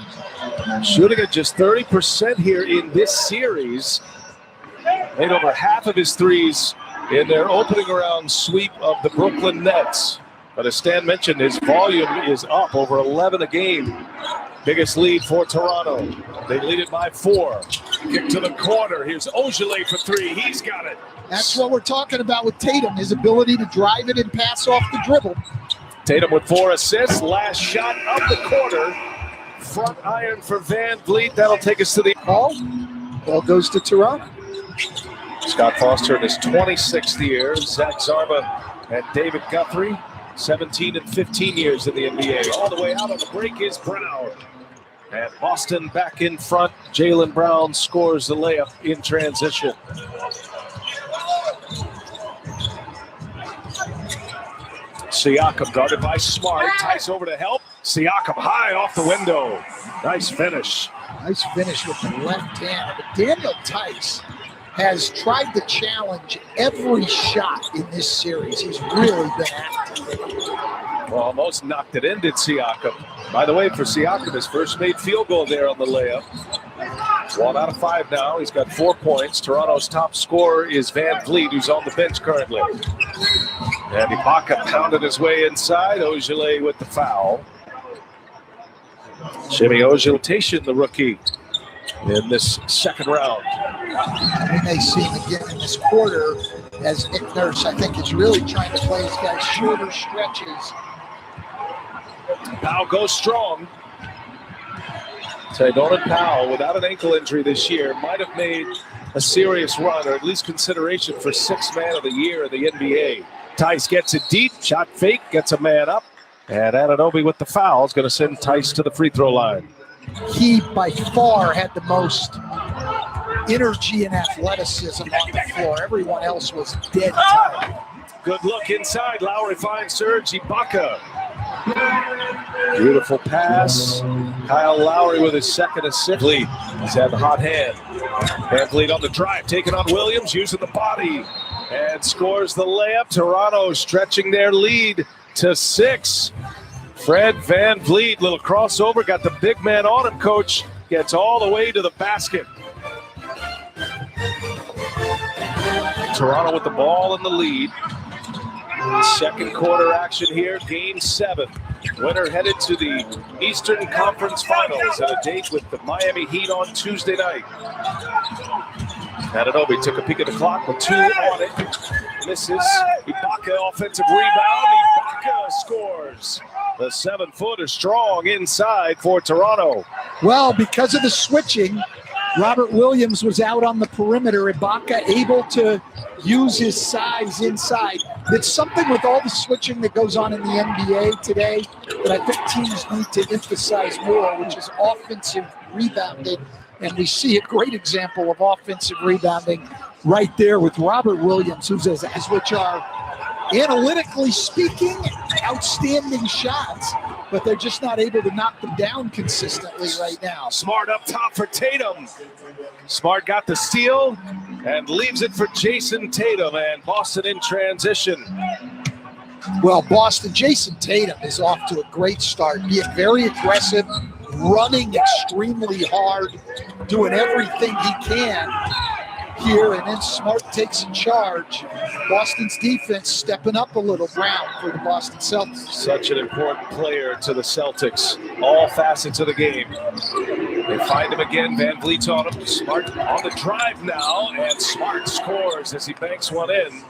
shooting at just 30% here in this series. Made over half of his threes in their opening round sweep of the Brooklyn Nets. But as Stan mentioned, his volume is up over 11 a game. Biggest lead for Toronto. They lead it by 4. Kick to the corner. Here's Ogilvy for 3. He's got it. That's what we're talking about with Tatum, his ability to drive it and pass off the dribble. Tatum with 4 assists. Last shot of the quarter. Front iron for Van Vliet. That'll take us to the ball. Ball goes to Toronto. Scott Foster in his 26th year. Zach Zarba and David Guthrie, 17 and 15 years in the NBA. All the way out on the break is Brown. And Boston back in front. Jaylen Brown scores the layup in transition. Siakam guarded by Smart. Tice over to help. Siakam high off the window. Nice finish. Nice finish with the left hand. But Daniel Tice has tried to challenge every shot in this series. He's really been active. Well, almost knocked it in, did Siakam. By the way, for Siakam, his first made field goal there on the layup. 1 out of 5 now. He's got 4 points. Toronto's top scorer is Van Vliet, who's on the bench currently. And Ibaka pounded his way inside. Ogilvy with the foul. Jimmy Ogilvy, the rookie, in this second round. We may see him again in this quarter as Nick Nurse, I think, is really trying to play his guys shorter stretches. Powell goes strong. Norman Powell, without an ankle injury this year, might have made a serious run, or at least consideration for 6th man of the year in the NBA. Tice gets it deep, shot fake, gets a man up, and Anunoby with the foul is going to send Tice to the free throw line. He, by far, had the most energy and athleticism on the floor. Everyone else was dead tired. Good look inside. Lowry finds Serge Ibaka. Beautiful pass. Kyle Lowry with his second assist. He's had the hot hand. Van Vliet on the drive, taking on Williams, using the body, and scores the layup. Toronto stretching their lead to 6. Fred Van Vliet, little crossover, got the big man on him, coach. Gets all the way to the basket. Toronto with the ball in the lead. Second quarter action here, game 7. Winner headed to the Eastern Conference Finals at a date with the Miami Heat on Tuesday night. Anunoby took a peek at the clock with 2 on it. Misses. Ibaka offensive rebound. Ibaka scores. The 7-footer strong inside for Toronto. Well, because of the switching, Robert Williams was out on the perimeter. Ibaka able to use his size inside. It's something with all the switching that goes on in the NBA today that I think teams need to emphasize more, which is offensive rebounding. And we see a great example of offensive rebounding right there with Robert Williams, who says, which are, analytically speaking, outstanding shots, but they're just not able to knock them down consistently right now. Smart up top for Tatum. Smart got the steal and leaves it for Jason Tatum, and Boston in transition. Well, Boston, Jason Tatum is off to a great start, being very aggressive, running extremely hard, doing everything he can here, and then Smart takes in charge. Boston's defense stepping up a little. Brown for the Boston Celtics. Such an important player to the Celtics, all facets of the game. They find him again, Van Vliet's on him. Smart on the drive now, and Smart scores as he banks one in.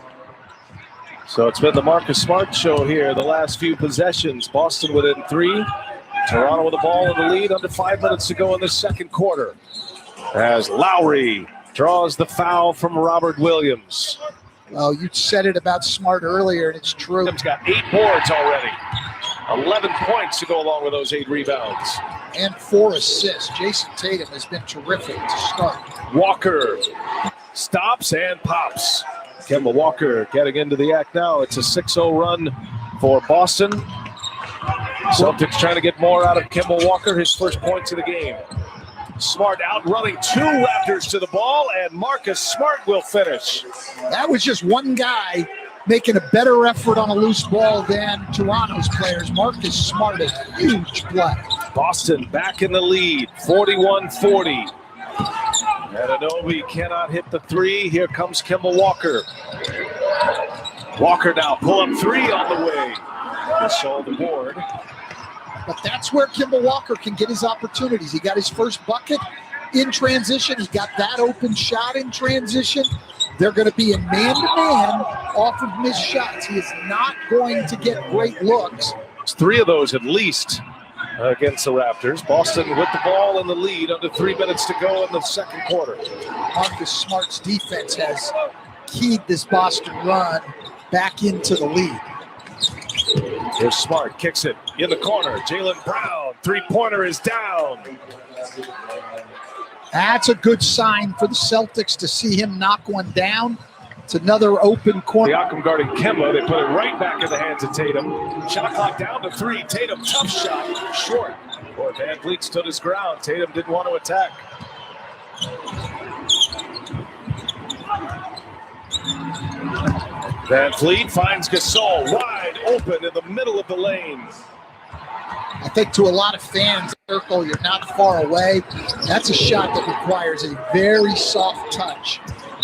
So it's been the Marcus Smart show here the last few possessions. Boston within 3. Toronto with the ball in the lead, under 5 minutes to go in the second quarter. As Lowry draws the foul from Robert Williams. Oh, you said it about Smart earlier, and it's true. Williams got 8 boards already. 11 points to go along with those 8 rebounds. And 4 assists. Jason Tatum has been terrific to start. Walker stops and pops. Kemba Walker getting into the act now. It's a 6-0 run for Boston. Celtics trying to get more out of Kemba Walker, his first points of the game. Smart outrunning 2 Raptors to the ball, and Marcus Smart will finish. That was just one guy making a better effort on a loose ball than Toronto's players. Marcus Smart, a huge play. Boston back in the lead, 41-40. Anunoby cannot hit the 3. Here comes Kemba Walker. Walker now pull up 3 on the way. Gasol the board. But that's where Kemba Walker can get his opportunities. He got his first bucket in transition. He got that open shot in transition. They're going to be in man-to-man off of missed shots. He is not going to get great looks. It's 3 of those at least against the Raptors. Boston with the ball in the lead under 3 minutes to go in the second quarter. Marcus Smart's defense has keyed this Boston run back into the lead. Here's Smart, kicks it in the corner. Jaylen Brown, 3-pointer is down. That's a good sign for the Celtics to see him knock one down. It's another open corner. Siakam guarding Kemba. They put it right back in the hands of Tatum. Shot clock down to 3. Tatum, tough shot, short. Boy, Van Vliet stood his ground. Tatum didn't want to attack. Van Vliet finds Gasol wide open in the middle of the lane. I think to a lot of fans, circle, you're not far away. That's a shot that requires a very soft touch.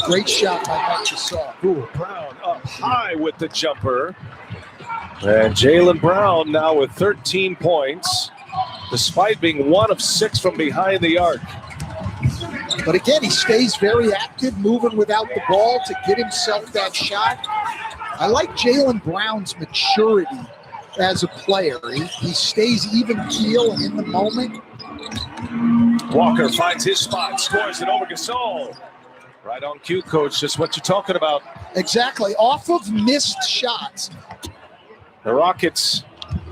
Great shot by Mike Gasol. Ooh, Brown up high with the jumper. And Jaylen Brown now with 13 points, despite being 1 of 6 from behind the arc. But again, he stays very active, moving without the ball to get himself that shot. I like Jaylen Brown's maturity as a player. He stays even keel and in the moment. Walker finds his spot, scores it over Gasol. Right on cue, Coach, just what you're talking about. Exactly, off of missed shots. The Rockets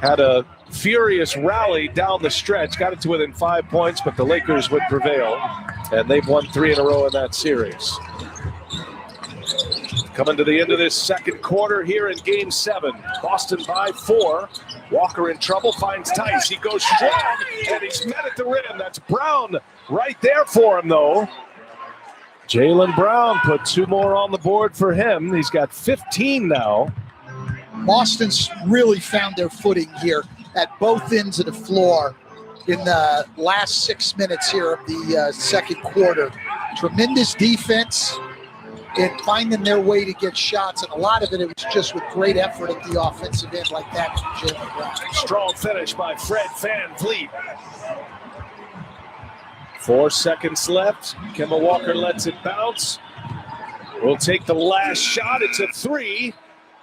had a furious rally down the stretch, got it to within 5 points, but the Lakers would prevail, and they've won 3 in a row in that series. Coming to the end of this second quarter here in Game 7. Boston by 4. Walker in trouble, finds Tice. He goes strong, and he's met at the rim. That's Brown right there for him, though. Jaylen Brown put 2 more on the board for him. He's got 15 now. Boston's really found their footing here at both ends of the floor in the last 6 minutes here of the second quarter. Tremendous defense and finding their way to get shots. And a lot of it was just with great effort at the offensive end like that from Jaylen Brown. Strong finish by Fred VanVleet. 4 seconds left. Kemba Walker lets it bounce. We'll take the last shot. It's a 3.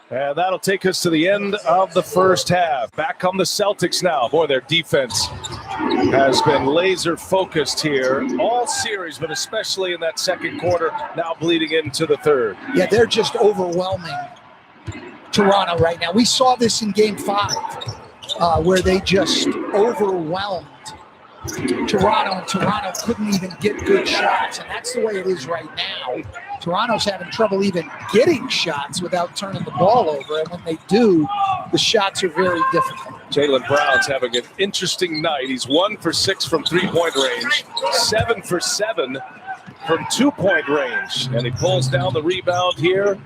And that'll take us to the end of the first half. Back on the Celtics now. Boy, their defense has been laser focused here all series, but especially in that second quarter, now bleeding into the third. Yeah, they're just overwhelming Toronto right now. We saw this in Game 5, where they just overwhelmed Toronto, and Toronto couldn't even get good shots, and that's the way it is right now. Toronto's having trouble even getting shots without turning the ball over, and when they do, the shots are very difficult. Jaylen Brown's having an interesting night. He's 1 for 6 from 3-point range, 7 for 7 from 2-point range, and he pulls down the rebound here.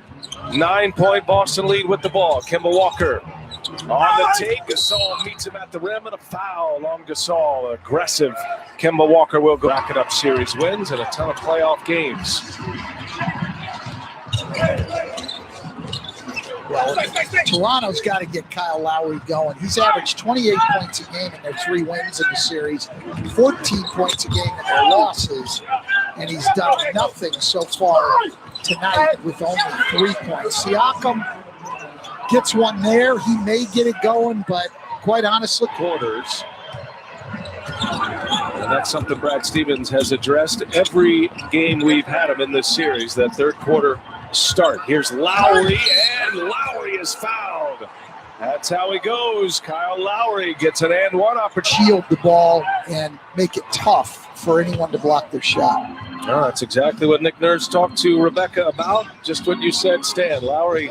9-point Boston lead with the ball. Kemba Walker on the take. Gasol meets him at the rim, and a foul on Gasol. Aggressive Kemba Walker will go back it up series wins and a ton of playoff games. Well, Toronto's got to get Kyle Lowry going. He's averaged 28 points a game in their 3 wins in the series, 14 points a game in their losses, and he's done nothing so far tonight with only 3 points. Siakam gets one there. He may get it going, but quite honestly, Quarters. And that's something Brad Stevens has addressed every game we've had him in this series, that third quarter start. Here's Lowry, and Lowry is fouled. That's how he goes. Kyle Lowry gets an and one opportunity. shield the ball and make it tough for anyone to block their shot. Oh, that's exactly what Nick Nurse talked to Rebecca about. Just what you said, Stan. Lowry,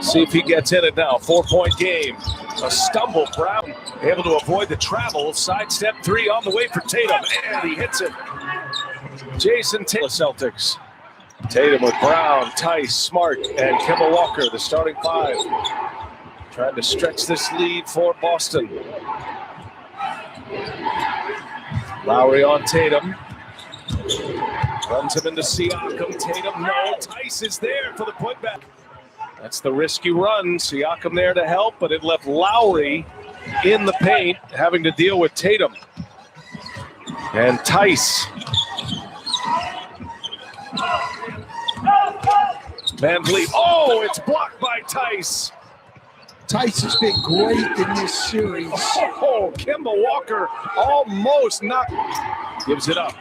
see if he gets in it now. 4-point game. A stumble. Brown able to avoid the travel. Sidestep 3 on the way for Tatum, and he hits it. Jason Tatum, Celtics. Tatum with Brown, Tice, Smart, and Kemba Walker, the starting 5. Trying to stretch this lead for Boston. Lowry on Tatum. Runs him into Siakam. Tatum, no. Tice is there for the putback. That's the risky run. Siakam there to help, but it left Lowry in the paint, having to deal with Tatum. And Tice. VanVleet. Oh, it's blocked by Tice. Tice has been great in this series. Oh, Kemba Walker almost knocked. Gives it up.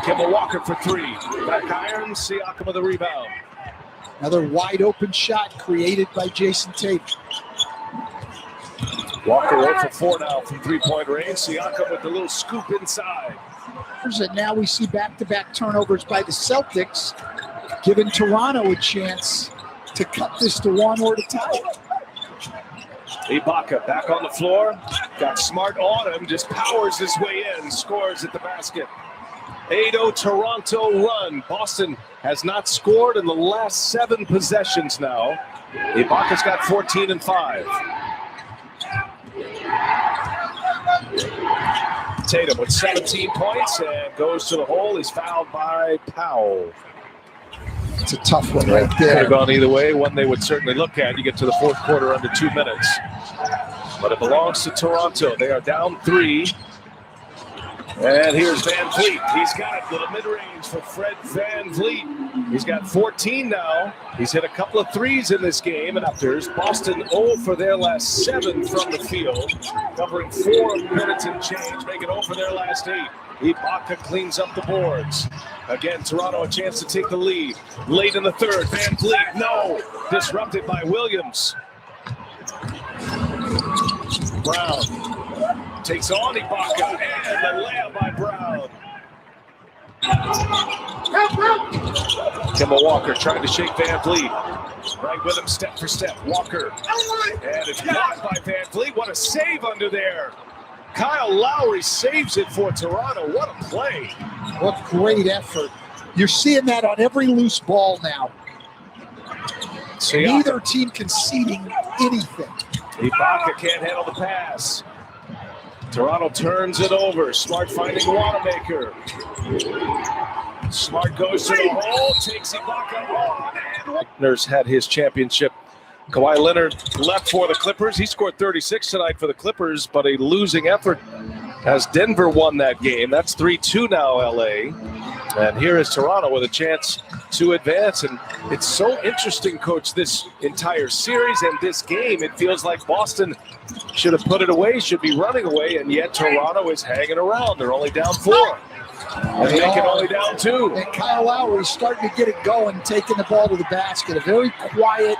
Kemba Walker for 3. Back iron. Siakam with the rebound. Another wide open shot created by Jason Tatum. Walker 0 for 4 now from 3-point range. Siakam with the little scoop inside. And now we see back-to-back turnovers by the Celtics, giving Toronto a chance to cut this to 1 or to tie it. Ibaka back on the floor. Got Smart on him. Just powers his way in. Scores at the basket. 8-0 Toronto run. Boston has not scored in the last 7 possessions now. Ibaka's got 14 and 5. Tatum with 17 points and goes to the hole. He's fouled by Powell. It's a tough one right Could there. have gone either way. One they would certainly look at. You get to the fourth quarter under 2 minutes. But it belongs to Toronto. They are down 3. And here's VanVleet. He's got it. Little mid-range for Fred VanVleet. He's got 14 now. He's hit a couple of threes in this game. And after Boston 0 for their last 7 from the field, covering 4 minutes and change, making 0 for their last 8. Ibaka cleans up the boards. Again, Toronto a chance to take the lead. Late in the third, VanVleet, no. Disrupted by Williams. Brown takes on Ibaka, and the layup by Brown. Kemba Walker trying to shake VanVleet. Right with him, step for step. Walker, and it's blocked by VanVleet. What a save under there. Kyle Lowry saves it for Toronto. What a play. What great effort. You're seeing that on every loose ball now. Neither team conceding anything. Ibaka can't handle the pass. Toronto turns it over. Smart finding Wanamaker. Smart goes to the hole, takes Ibaka on, and Wagner's had his championship. Kawhi Leonard left for the Clippers. He scored 36 tonight for the Clippers, but a losing effort as Denver won that game. That's 3-2 now, LA. And here is Toronto with a chance to advance. And it's so interesting, Coach, this entire series and this game. It feels like Boston should have put it away, should be running away, and yet Toronto is hanging around. They're only down 4. And they can only down 2. And Kyle Lowry's starting to get it going, taking the ball to the basket. A very quiet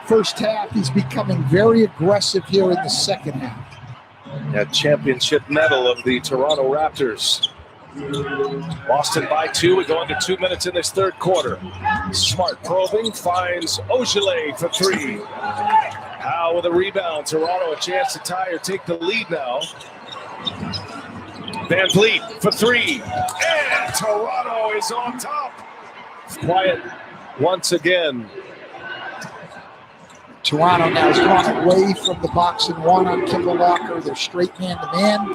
first half. He's becoming very aggressive here in the second half. That championship medal of the Toronto Raptors. Boston by 2. We go into 2 minutes in this third quarter. Smart probing, finds Ogilvy for 3. Howe with a rebound. Toronto a chance to tie or take the lead now. Van Vliet for 3. And Toronto is on top. Quiet once again. Toronto now has gone away from the box and one on Kemba Walker. They're straight man-to-man.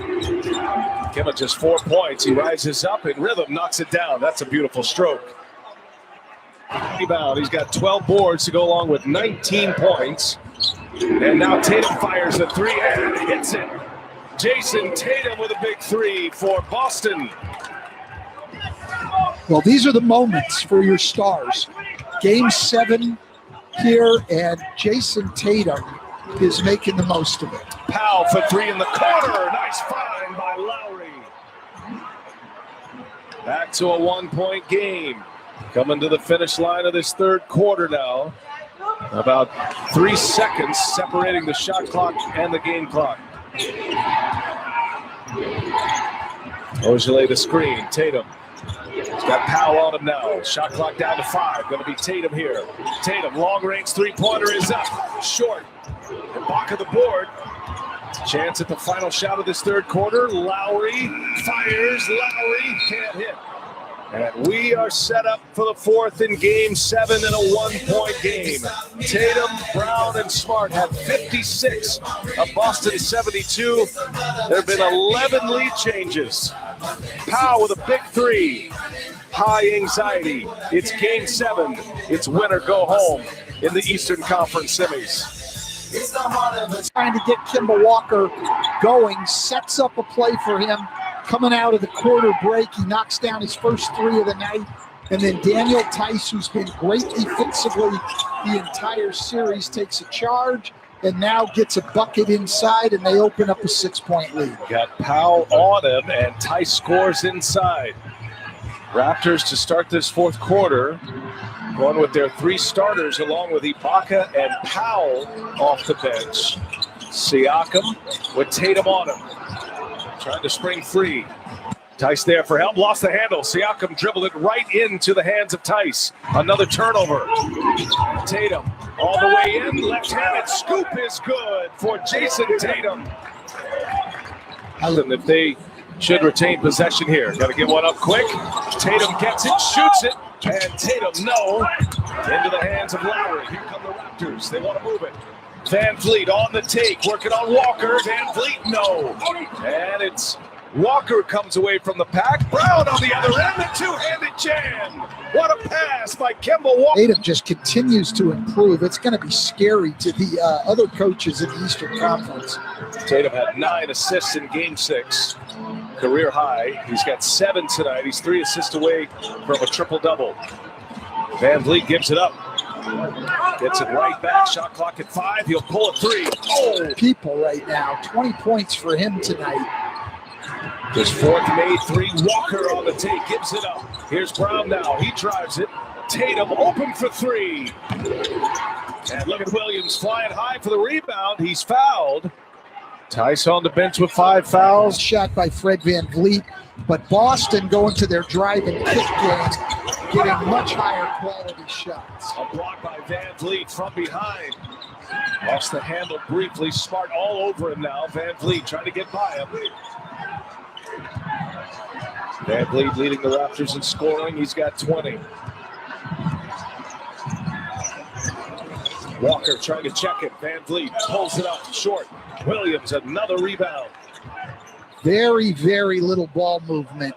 Kemba just 4 points. He rises up in rhythm, knocks it down. That's a beautiful stroke. Rebound. He's got 12 boards to go along with 19 points. And now Tatum fires a 3 and hits it. Jason Tatum with a big 3 for Boston. Well, these are the moments for your stars. Game 7 here, and Jason Tatum is making the most of it. Powell for 3 in the corner. Nice find by Lowry. Back to a 1-point game. Coming to the finish line of this third quarter now. About 3 seconds separating the shot clock and the game clock. Ogilvy the screen. Tatum. He's got Powell on him now. Shot clock down to 5. Going to be Tatum here. Tatum, long-range three-pointer is up. Short. Ibaka the board. Chance at the final shot of this third quarter. Lowry fires. Lowry can't hit. And we are set up for the fourth in game 7 in a 1-point game. Tatum, Brown, and Smart have 56 of Boston's 72. There have been 11 lead changes. Powell with a big 3. High anxiety. It's game 7. It's win or go home in the Eastern Conference semis. Trying to get Kemba Walker going, sets up a play for him. Coming out of the quarter break, he knocks down his first 3 of the night. And then Daniel Tice, who's been great defensively the entire series, takes a charge and now gets a bucket inside, and they open up a 6-point lead. Got Powell on him, and Tice scores inside. Raptors to start this fourth quarter, going with their 3 starters along with Ibaka and Powell off the bench. Siakam with Tatum on him. Trying to spring free. Tice there for help, lost the handle. Siakam dribbled it right into the hands of Tice. Another turnover. Tatum all the way in, left-handed scoop is good for Jason Tatum. If they should retain possession here. Got to get one up quick. Tatum gets it, shoots it, and Tatum, no. Into the hands of Lowry. Here come the Raptors. They want to move it. Van Vliet on the take, working on Walker. Van Vliet, no. And it's Walker comes away from the pack. Brown on the other end, the two-handed jam. What a pass by Kemba Walker. Tatum just continues to improve. It's going to be scary to the other coaches in the Eastern Conference. Tatum had 9 assists in Game 6, career high. He's got 7 tonight. He's 3 assists away from a triple-double. Van Vliet gives it up. Gets it right back. Shot clock at 5. He'll pull a 3. Oh! People right now. 20 points for him tonight. His 4th made 3. Walker on the take. Gives it up. Here's Brown now. He drives it. Tatum open for 3. And look at Williams flying high for the rebound. He's fouled. Tice on the bench with 5 fouls. Shot by Fred Van Vliet. But Boston going to their drive and kick game, getting much higher quality shots. A block by Van Vliet from behind. Lost the handle briefly. Smart all over him now. Van Vliet trying to get by him. Van Vliet leading the Raptors in scoring. He's got 20. Walker trying to check it. Van Vliet pulls it up short. Williams, another rebound. Very, very little ball movement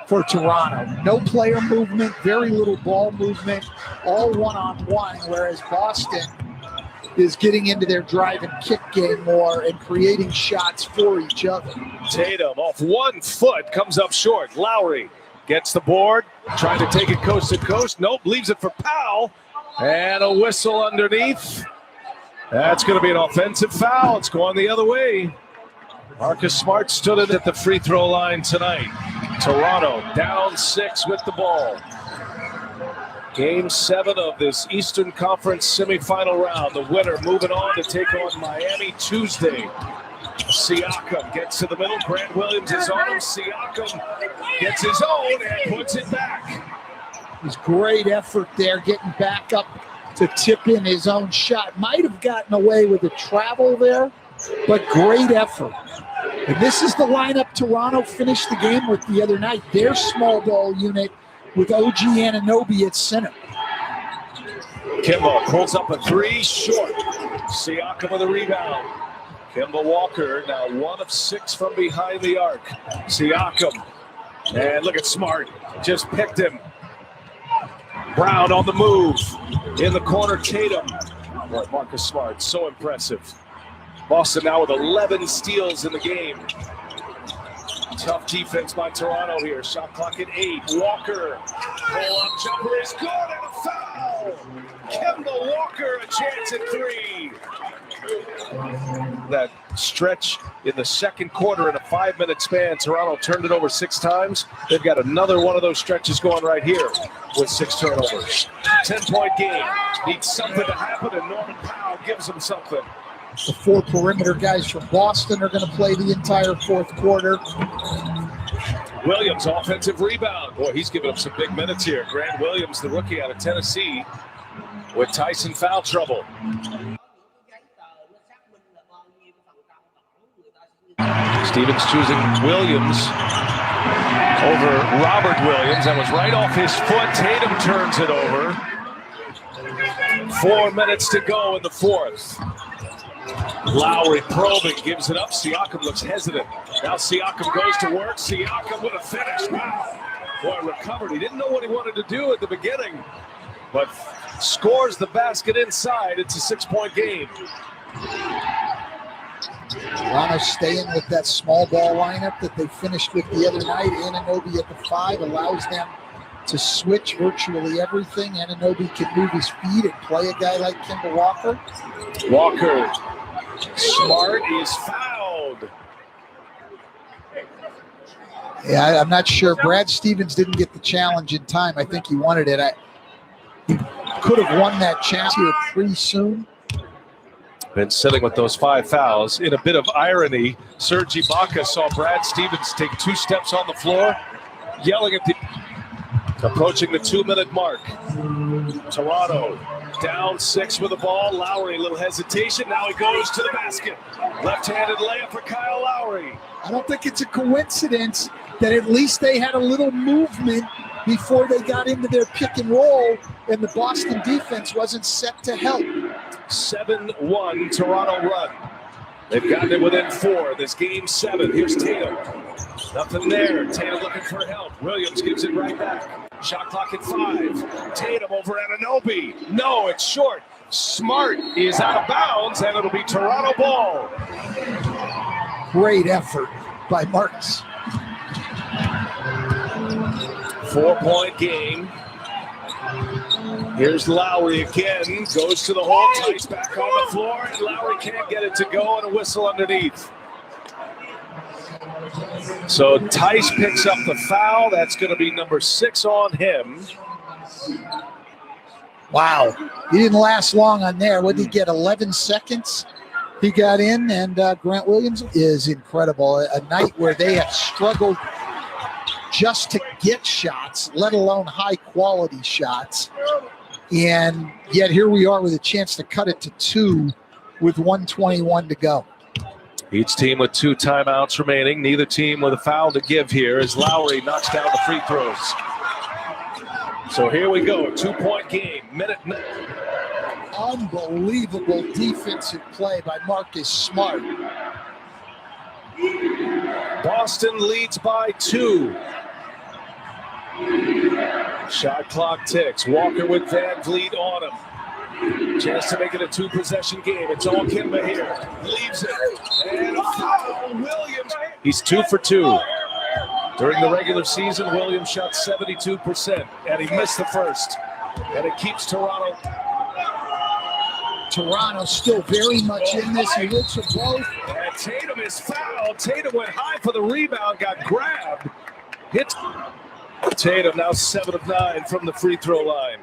for Toronto. No player movement, very little ball movement, all one-on-one, whereas Boston is getting into their drive and kick game more and creating shots for each other. Tatum off 1 foot, comes up short. Lowry gets the board, trying to take it coast to coast. Nope, leaves it for Powell. And a whistle underneath. That's going to be an offensive foul. It's going the other way. Marcus Smart stood it at the free throw line tonight. Toronto down 6 with the ball. Game 7 of this Eastern Conference semifinal round. The winner moving on to take on Miami Tuesday. Siakam gets to the middle. Grant Williams is on him. Siakam gets his own and puts it back. It was great effort there, getting back up to tip in his own shot. Might have gotten away with the travel there, but great effort. And this is the lineup Toronto finished the game with the other night. Their small ball unit with OG Anunoby at center. Kimba pulls up a 3, short. Siakam with a rebound. Kimba Walker now 1 of 6 from behind the arc. Siakam, and look at Smart, just picked him. Brown on the move. In the corner, Tatum. Boy, Marcus Smart, so impressive. Boston now with 11 steals in the game. Tough defense by Toronto here. Shot clock at 8. Walker, pull-up jumper is good and a foul. Kemba Walker, a chance at 3. That stretch in the second quarter in a 5-minute span, Toronto turned it over 6 times. They've got another one of those stretches going right here with 6 turnovers. 10-point game. Needs something to happen, and Norman Powell gives them something. The 4 perimeter guys from Boston are going to play the entire fourth quarter. Williams, offensive rebound. Boy, he's giving up some big minutes here. Grant Williams, the rookie out of Tennessee, with Tyson foul trouble. Stevens choosing Williams over Robert Williams. That was right off his foot. Tatum turns it over. 4 minutes to go in the fourth. Lowry probing, gives it up. Siakam looks hesitant. Now Siakam goes to work. Siakam with a finish. Wow. Boy, recovered. He didn't know what he wanted to do at the beginning, but scores the basket inside. It's a 6-point game. Toronto staying with that small ball lineup that they finished with the other night. Anunoby at the 5 allows them to switch virtually everything. Anunoby can move his feet and play a guy like Kemba Walker. Walker, Smart is fouled. Yeah, I'm not sure. Brad Stevens didn't get the challenge in time. I think he wanted it. He could have won that chance here pretty soon. Been sitting with those 5 fouls. In a bit of irony, Serge Ibaka saw Brad Stevens take 2 steps on the floor, yelling at the... Approaching the 2-minute mark. Toronto down 6 with the ball. Lowry, a little hesitation. Now he goes to the basket. Left-handed layup for Kyle Lowry. I don't think it's a coincidence that at least they had a little movement before they got into their pick and roll, and the Boston defense wasn't set to help. 7-1 Toronto run. They've gotten it within 4. This game 7. Here's Tatum. Nothing there. Tatum looking for help. Williams gives it right back. Shot clock at 5. Tatum over Anunoby. No, it's short. Smart is out of bounds, and it'll be Toronto ball. Great effort by Marcus. 4-point game. Here's Lowry again. Goes to the hole. Tice back on the floor, and Lowry can't get it to go, and a whistle underneath. So Tice picks up the foul. That's going to be number 6 on him. Wow. He didn't last long on there. What did he get, 11 seconds? He got in, and Grant Williams is incredible. A night where they have struggled just to get shots, let alone high-quality shots. And yet here we are with a chance to cut it to 2 with 1:21 to go. Each team with 2 timeouts remaining. Neither team with a foul to give here as Lowry knocks down the free throws. So here we go, 2-point game. Minute. Unbelievable defensive play by Marcus Smart. Boston leads by 2. Shot clock ticks. Walker with Van Vliet on him. Chance to make it a 2-possession game. It's all Kimba here. Leaves it. And a foul. Williams. He's 2 for 2. During the regular season, Williams shot 72%, and he missed the first. And it keeps Toronto. Toronto still very much in this. He looks for both. And Tatum is fouled. Tatum went high for the rebound, got grabbed. Hits. Tatum now 7 of 9 from the free throw line.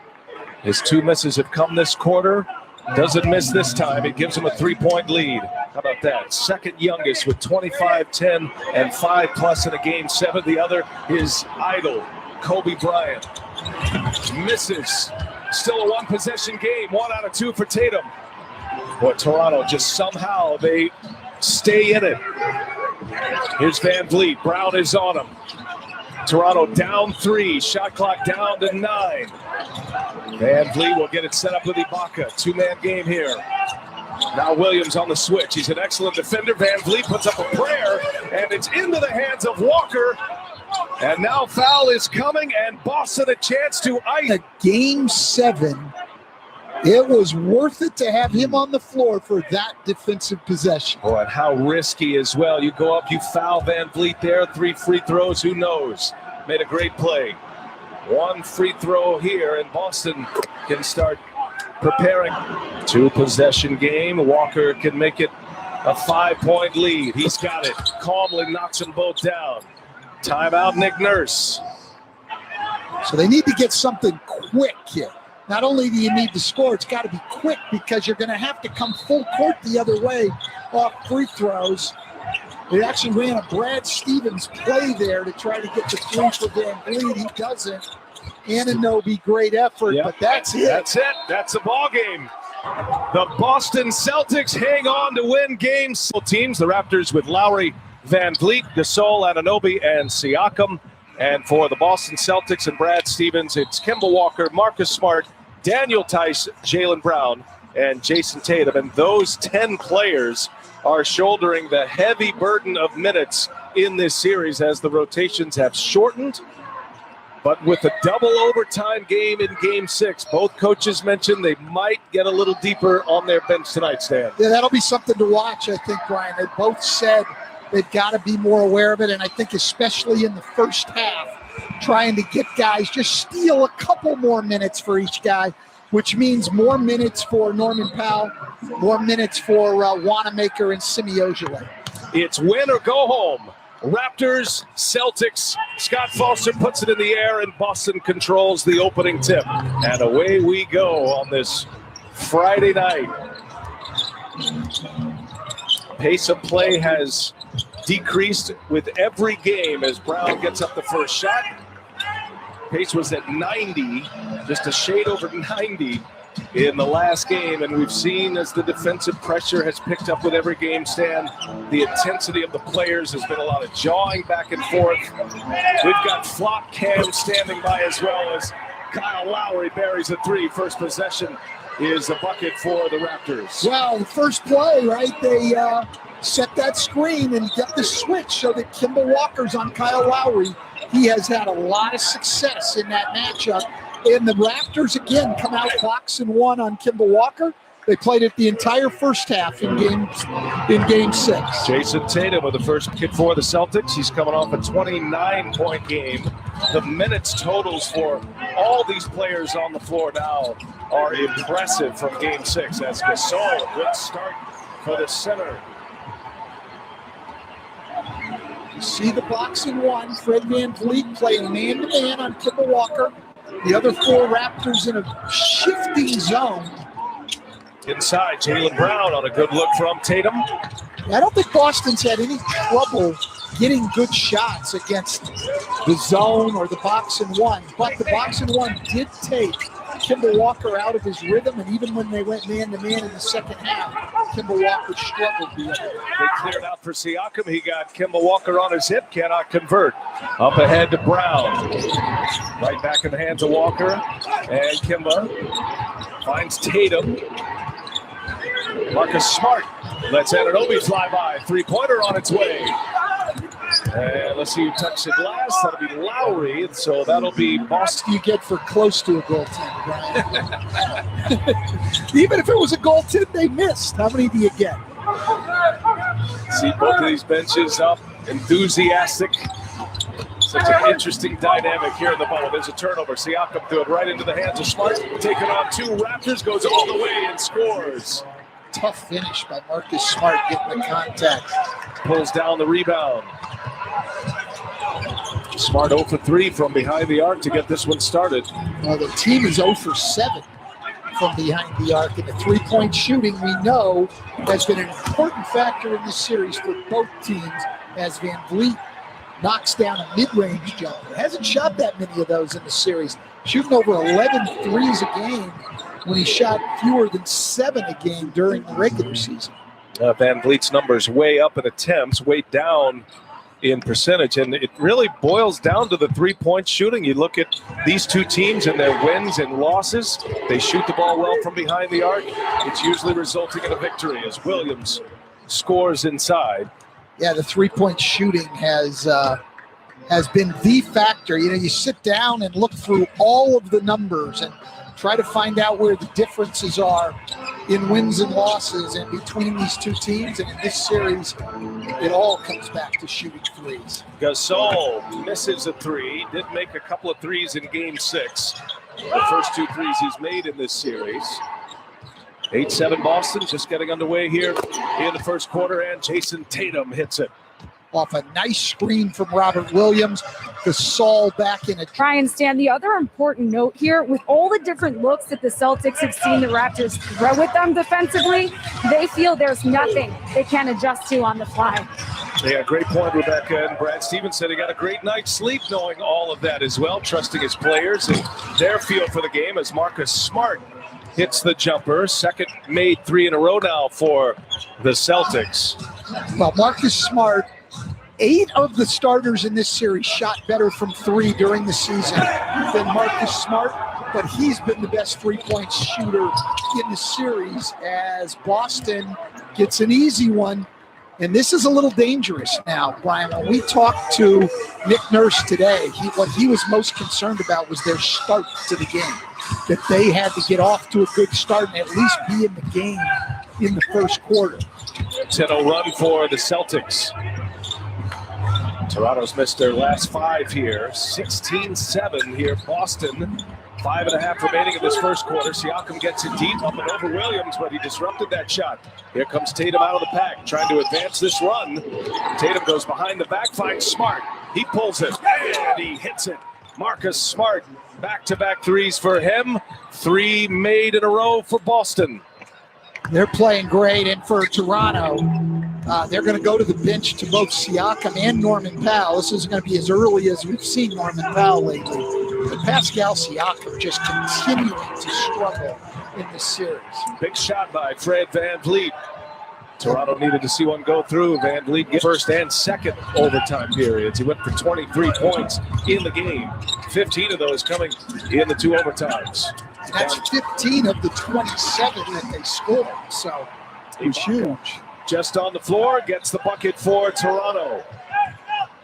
His 2 misses have come this quarter. Doesn't miss this time. It gives him a 3-point lead. How about that? Second youngest with 25, 10, and 5+ in a game 7. The other, his idol, Kobe Bryant. Misses. Still a 1-possession game. 1 out of 2 for Tatum. Boy, Toronto just somehow they stay in it. Here's Van Vliet. Brown is on him. Toronto down 3. Shot clock down to 9. Van Vliet will get it set up with Ibaka. 2-man game here. Now Williams on the switch. He's an excellent defender. Van Vliet puts up a prayer, and it's into the hands of Walker. And now foul is coming, and Boston a chance to ice. At game 7, it was worth it to have him on the floor for that defensive possession. Boy, and how risky as well. You go up, you foul Van Vliet there. 3 free throws, who knows? Made a great play. 1 free throw here, and Boston can start preparing. 2-possession game. Walker can make it a 5-point lead. He's got it. Calmly knocks them both down. Timeout, Nick Nurse. So they need to get something quick here. Not only do you need to score, it's got to be quick because you're going to have to come full court the other way off free throws. They actually ran a Brad Stevens play there to try to get the 3 for Van Vliet. He doesn't. Anunoby, great effort, but that's it. That's it. That's the ball game. The Boston Celtics hang on to win games. Teams, the Raptors with Lowry, Van Vliet, Gasol, Anunoby, and Siakam. And for the Boston Celtics and Brad Stevens, it's Kemba Walker, Marcus Smart, Daniel Tice, Jaylen Brown, and Jason Tatum. And those 10 players are shouldering the heavy burden of minutes in this series as the rotations have shortened. But with a double overtime game in Game 6, both coaches mentioned they might get a little deeper on their bench tonight, Stan. Yeah, that'll be something to watch, I think, Brian. They both said they've got to be more aware of it, and I think especially in the first half, trying to get guys, just steal a couple more minutes for each guy, which means more minutes for Norman Powell, more minutes for Wanamaker and Semi Ojeleye. It's win or go home. Raptors, Celtics. Scott Foster puts it in the air, and Boston controls the opening tip. And away we go on this Friday night. Pace of play has decreased with every game as Brown gets up the first shot. Pace was at 90, just a shade over 90 in the last game, and we've seen as the defensive pressure has picked up with every game, Stan, the intensity of the players has been a lot of jawing back and forth. We've got Flop Cam standing by as well as Kyle Lowry buries a 3. First possession is a bucket for the Raptors. Well, the first play, right, they set that screen and get the switch so that Kemba Walker's on Kyle Lowry. He has had a lot of success in that matchup. And the Raptors, again, come out box and 1 on Kemba Walker. They played it the entire first half in game 6. Jason Tatum with the first kick for the Celtics. He's coming off a 29-point game. The minutes totals for all these players on the floor now are impressive from game 6 as Gasol, good start for the center. You see the box and 1. Fred Van Vliet playing man-to-man on Kemba Walker. The other 4 Raptors in a shifting zone. Inside, Jaylen Brown on a good look from Tatum. I don't think Boston's had any trouble getting good shots against the zone or the box and 1. But the box and 1 did take Kemba Walker out of his rhythm, and even when they went man-to-man in the second half, Kemba Walker struggled. They cleared out for Siakam. He got Kemba Walker on his hip, cannot convert. Up ahead to Brown. Right back in the hands of Walker. And Kemba finds Tatum. Marcus Smart lets Anunoby fly by. 3-pointer on its way. And let's see who touched it last. That'll be Lowry. So that'll be Boston. You get for close to a goaltend, Brian. Even if it was a goaltend they missed, how many do you get? See both of these benches up, enthusiastic. Such an interesting dynamic here in the bubble. There's a turnover. Siakam threw it right into the hands of Smart. Taking on 2 Raptors, goes all the way and scores. Tough finish by Marcus Smart getting the contact. Pulls down the rebound. Smart 0 for 3 from behind the arc to get this one started. Well, the team is 0 for 7 from behind the arc. And the three-point shooting, we know, has been an important factor in this series for both teams as Van Vliet knocks down a mid-range jumper. Hasn't shot that many of those in the series. Shooting over 11 threes a game when he shot fewer than 7 a game during the regular season. Van Vliet's numbers way up in attempts, way down in percentage, and it really boils down to the three-point shooting. You look at these two teams and their wins and losses. They shoot the ball well from behind the arc. It's usually resulting in a victory as Williams scores inside. Yeah, the three-point shooting has been the factor. You know, you sit down and look through all of the numbers and try to find out where the differences are in wins and losses and between these two teams. And in this series, it all comes back to shooting threes. Gasol misses a 3, did make a couple of threes in game 6. The first 2 threes he's made in this series. 8-7 Boston, just getting underway here in the first quarter, and Jason Tatum hits it. Off a nice screen from Robert Williams. Gasol back in it. Brian, Stan, the other important note here, with all the different looks that the Celtics have seen the Raptors throw at them defensively, they feel there's nothing they can adjust to on the fly. Yeah, great point, Rebecca. And Brad Stevens said he got a great night's sleep knowing all of that as well, trusting his players and their feel for the game as Marcus Smart hits the jumper. Second made 3 in a row now for the Celtics. Well, Marcus Smart, 8 of the starters in this series shot better from 3 during the season than Marcus Smart, but he's been the best three-point shooter in the series as Boston gets an easy one. And this is a little dangerous now, Brian. When we talked to Nick Nurse today, what he was most concerned about was their start to the game, that they had to get off to a good start and at least be in the game in the first quarter. 10-0 run for the Celtics. Toronto's missed their last 5 here. 16-7 here, Boston. 5.5 remaining in this first quarter. Siakam gets it deep up and over Williams, but he disrupted that shot. Here comes Tatum out of the pack, trying to advance this run. Tatum goes behind the back, finds Smart. He pulls it, and he hits it. Marcus Smart, back-to-back threes for him. 3 made in a row for Boston. They're playing great, and for Toronto, they're going to go to the bench to both Siakam and Norman Powell. This is going to be as early as we've seen Norman Powell lately. But Pascal Siakam just continuing to struggle in this series. Big shot by Fred Van Vliet. Toronto needed to see one go through. Van Vliet get first and second overtime periods. He went for 23 points in the game. 15 of those coming in the 2 overtimes. That's 15 of the 27 that they scored, so it was huge. Just on the floor, gets the bucket for Toronto.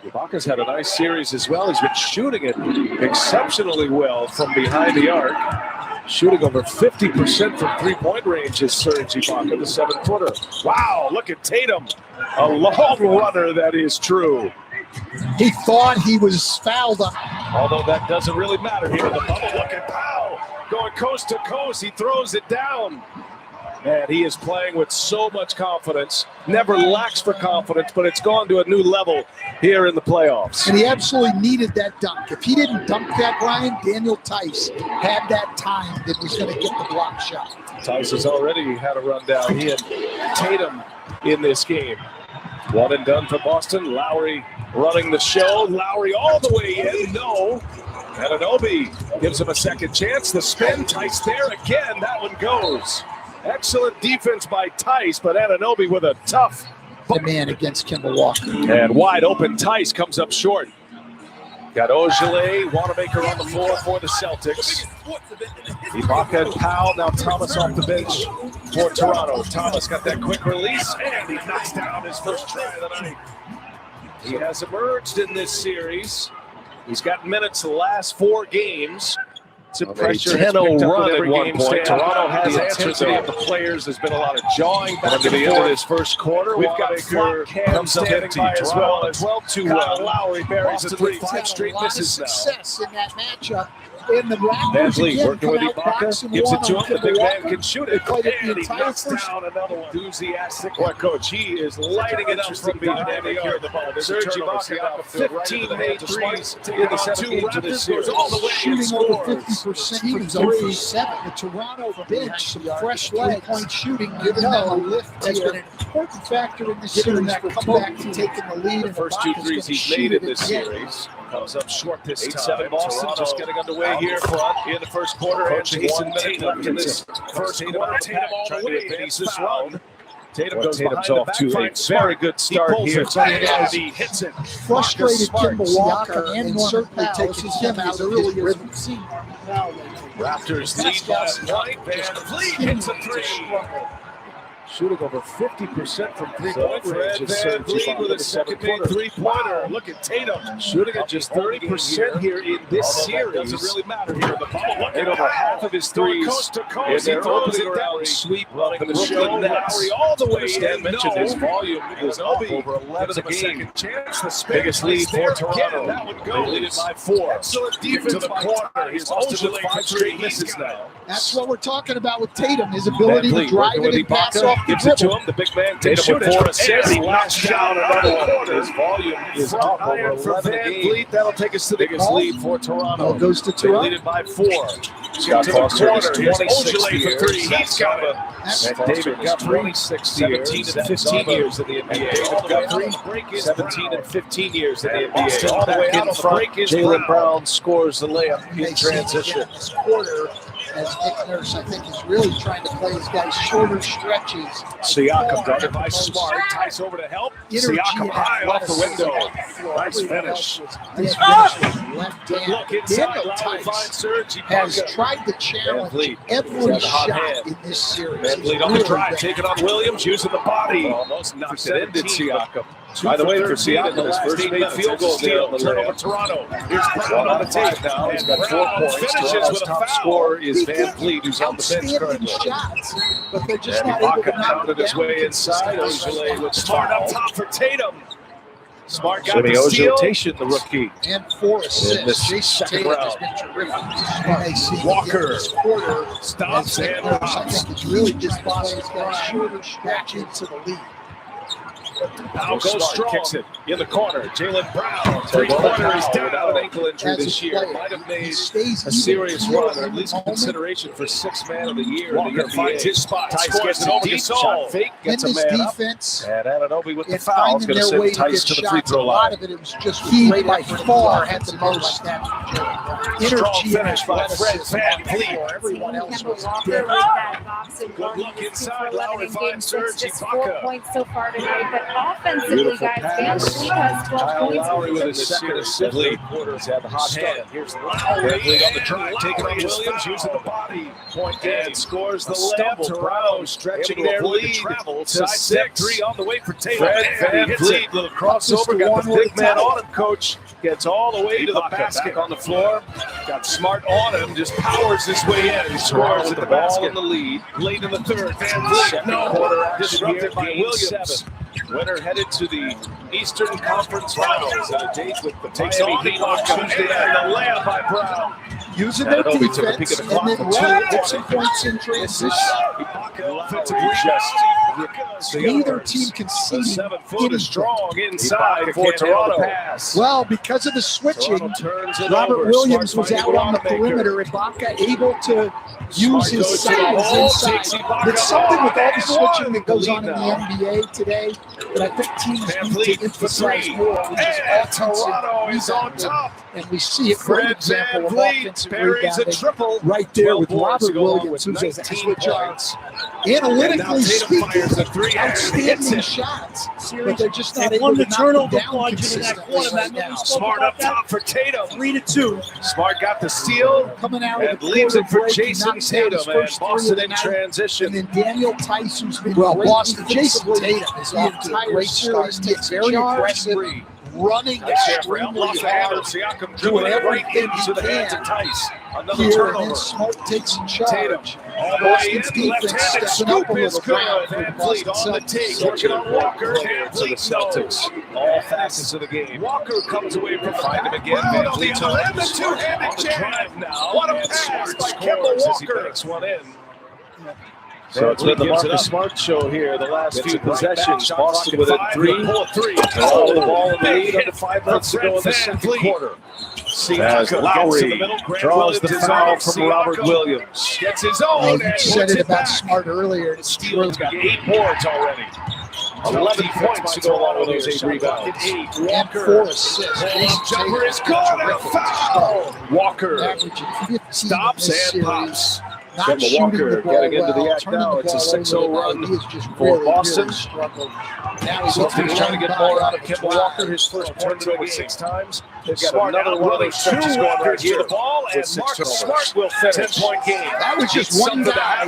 Ibaka's had a nice series as well. He's been shooting it exceptionally well from behind the arc. Shooting over 50% from three-point range is Serge Ibaka, the 7-footer. Wow, look at Tatum. A long runner, that is true. He thought he was fouled on. Although that doesn't really matter here in the bubble. Look at Powell going coast to coast. He throws it down. And he is playing with so much confidence. Never lacks for confidence, but it's gone to a new level here in the playoffs. And he absolutely needed that dunk. If he didn't dunk that, Brian, Daniel Tice had that time that was going to get the block shot. Tice has already had a run down. He had Tatum in this game. 1 and done for Boston. Lowry running the show. Lowry all the way in. No. Anunoby gives him a second chance. The spin. Tice there again. That one goes. Excellent defense by Tice, but Anunoby with a tough man against Kemba Walker. And wide open, Tice comes up short. Got Ogilvy, Wanamaker on the floor for the Celtics. Ibaka and Powell, now Thomas off the bench for Toronto. Thomas got that quick release, and he knocks down his first try of the night. He has emerged in this series. He's got minutes the last 4 games. It's a pressure 10-0 run at one point. Toronto has the intensity of the players. There's been a lot of jawing back to the end of this first quarter. We've got Flack comes standing by as well. 12-2 run. Lowry buries a 3. 5 straight misses now. Success in that matchup. In the Van Vliet working with Ibaka, gives it to him. The big man can shoot it. And he knocks down another one. Enthusiastic. Boy, coach, he is lighting it up from behind the arc. Serge Ibaka got 15 made threes in the 7 games of this series. All the way shooting over 50%. He was 0 for 7. The Toronto bench, some fresh three-point shooting, giving them a lift. That's been an important factor in this series. That comeback to taking the lead. The first 2 threes he's made in this series. Comes up short this time. 8-7 Boston just getting underway here in the first quarter. And Jason minute left in this first quarter. Tatum all the way. Advance this round. Tatum goes behind the back. Finds very good start here. He hits it. Frustrated Kemba Walker and certainly taking him out of his rhythm. Raptors lead by 1 point. Van Vliet hits a 3. Shooting over 50% from 3-point range. Van Vliet with a second-made 3-pointer. Look at Tatum shooting at just 30% here in this series. Doesn't really matter here. The ball hit over half of his threes. Coast to coast, he throws it down. Sweep running the Brooklyn Nets. All the way. Stan mentioned his volume is up over 11 a game. Biggest lead for Toronto. That would go. They lead it by 4. Excellent defense to the corner. He's also 5 straight misses now. That's what we're talking about with Tatum. His ability to drive it and pass off. Gives it to him. The big man can shoot it. 4 assists. He knocks down another one. His volume is up over 11 a game. That'll take us to the biggest lead for Toronto. Goes to Toronto. They lead it by 4. Scott Foster is 26 years. For 3. He's got it. David Guthrie, 17 and 15 years in the NBA. David Guthrie, 17 and 15 years in the NBA. All the way out in front. Jaylen Brown scores the layup in transition. This quarter, as Nick Nurse, I think, is really trying to play his guys shorter stretches. Siakam guarded by Smart. Tice over to help. Siakam high off the window. Nice finish. Nice finish with left Good hand. look inside. Daniel Lowry finds Tice Serge has Ibaka. tried to challenge every He's got a hot shot hand. in this series. Van Vliet on the drive, taking on Williams, using the body. Almost knocked it into Siakam. By the way, for Seattle, his first made field goal steal. Turnover Toronto. Here's Brown on the tape now. He's got 4 points. Finishes with a top scorer is Van Vliet, who's on the bench currently. Shots, but they're just And not able to Ibaka knock pounded it his down. way inside. Ojale with Smart up top for Tatum. Smart got the steal. The rookie. And 4 assists. In this Jason second Tatum round. has been terrific. And they see Walker this quarter stops as Nick and Nurse, I pops. think it's really just bossing these guys shorter stretch into the lead. Now goes strong. Kicks it in the corner. Jaylen Brown. 3-pointer is down. Without an ankle injury this year. Might have made a serious run, or at least consideration for 6th man of the year. Walker finds his spot. Tice gets it over the shot fake. Gets a man up. And Anunoby with the foul is going to send Tice to the free throw A lot line. of it was just he by far had the most Strong finish by Fred Van Vliet. Everyone else was Walker like that box and Good one. look He was 2 for inside. 11 Lowry in finds game Serge 6, just 4 Ibaka. points so far tonight. But offensively, Beautiful guys, Van pass. Vliet has 12 Kyle points. Lowry with his second assist. He's had the hot hand. Here's Lowry on the drive, taking on Williams, using the body. Point and scores the layup. Toronto stretching their lead to 6. On the way for Tatum. Fred Van Vliet, little crossover, got the big man on him, coach. Gets all the way to the basket on the floor. Got Smart on him, just powers his way in. He scores at the basket in the lead. Late in the third, Van Vliet, no, disrupted by Williams. Winner headed to the Eastern Conference Finals at a date with the Miami Heat on Tuesday night. And the layup by Brown. using their Anunoby took a peek defense at the and then clock for running 2. get some points in transition. Just Neither team conceding 7-footer anything. strong inside for Toronto. Well, because of the switching, Turns it Robert over. Williams Smart was out on the perimeter. Ibaka able to use his goes to the hole, size takes inside. Ibaka It's something with all the and switching that goes lead on in the now. NBA today that I think teams Van need Vliet to for emphasize 3. more, which is And offensive Toronto is on rebounding. top. And we see a great Fred example Van of Vliet offensive buries a rebounding triple. right there 12 with boards Robert to go along Williams, with who's a 19 points. analytically Tatum fires speaking, the 3 and hits outstanding it. shots, but they're just not They able won to the knock turnover them down quadrant in that consistently quarter, right man. now. Smart up top for Tatum. 3-2. Smart got the steal Coming out and of the leaves it for break, he Jason knocks down his Tatum. And first three Boston of the in night. transition. And then Daniel Tice, who's been great Boston, Jason defensively Tatum is the off to a entire great series, start. takes very aggressive, running extremely hard, doing everything he can here, and then Smart takes in charge. Boston's defense stepping up a little now for the Boston Celtics. Walker to the Celtics. All facets of the game. Walker comes away from find him again. Van Vliet on the two-handed drive now. What a pass by Kemba Walker. He banks one in. So it's been the Marcus Smart show here. The last few possessions, Boston within three. All the ball in the lead under 5 minutes to go in the second quarter. As Lowry draws the foul from Robert Williams. Gets his own. You said it about Smart earlier. Steele's got 8 boards already. 11 points to go along with those 8 rebounds. And 4 assists. Jumper is good. A foul. Walker stops and pops. Kemba Walker getting into the act now. It's a 6-0 run for Boston. Celtics trying to get more out of Kemba Walker. His first turnover 6 times. They've got another one of those stretches going right here. The ball and Marcus Smart will finish. 10-point game. That was just one guy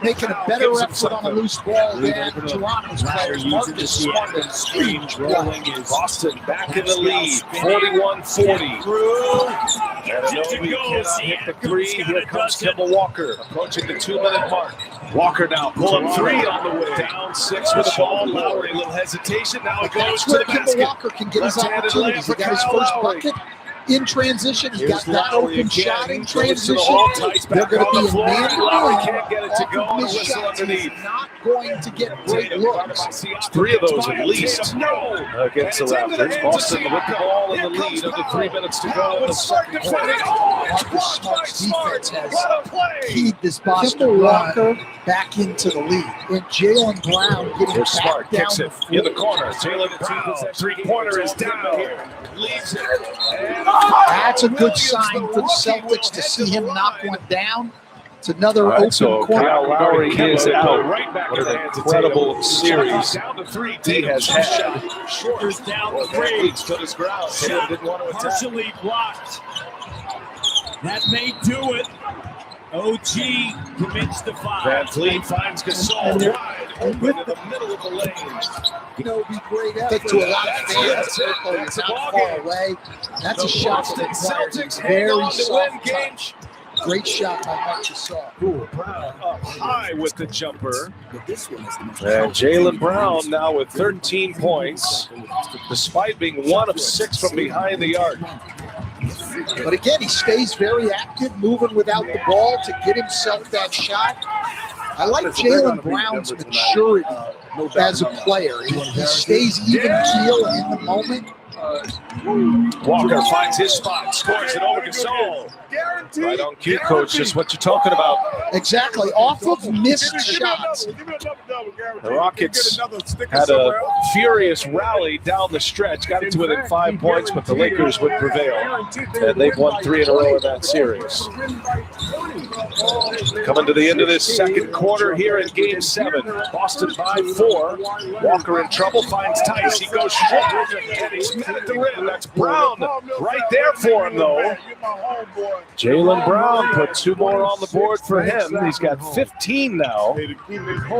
making a better effort on a loose ball than Toronto's players. Marcus Smart and huge rolling is Boston back in the lead. 41-40. And Anunoby cannot hit the 3. Here comes Kemba Walker approaching the 2-minute mark. Walker now pulling 3 on the way. Down 6 with the ball. Lowry, a little hesitation. Now it goes to the basket. Kemba Walker can get his opportunities. He got his first bucket in transition. He got that open shot in transition. They're going to be in man. Lowry can't get it to go. And a whistle underneath. Not going to get great looks. 3 of those at least against the Raptors. Boston with the ball in the lead under 3 minutes to go in the second quarter. Marcus Smart's defense has keyed this Boston Walker back into the lead. And Jaylen Brown getting Smart back kicks down it in the corner. Jaylen Brown, 3-pointer is down here. Leaves it. That's a good sign for the Celtics to see him knock one down. It's another open corner. Kyle Lowry is out. What an incredible series he has had. Shoulders down the range. Stood his ground. Taylor didn't want to attack. Partially blocked. That may do it. OG commits the foul. Van Vliet finds Gasol wide open in the middle of the lane. Be great effort to a lot of fans. It's not far away. That's a shot that Celtics very hang on to win soft game. touch. Great shot by Marcus Gasol. Brown up high with the jumper. And Jaylen Brown now with 13 points, despite being 1 of 6 from behind the arc. But again, he stays very active, moving without the ball to get himself that shot. I like Jaylen Brown's maturity as a player. He stays even keel in the moment. Walker finds his spot, scores it over Gasol. Right on cue, coach, just what you're talking about. Exactly, off of missed shots. The Rockets had a furious rally down the stretch, got it to within 5 points, but the Lakers would prevail. And they've won 3 in a row in that series. Coming to the end of this second quarter here in Game 7. Boston by 4. Walker in trouble, finds Tice. He goes short, and he's met at the rim. That's Brown right there for him, though. Jaylen Brown put 2 more on the board for him. He's got 15 now.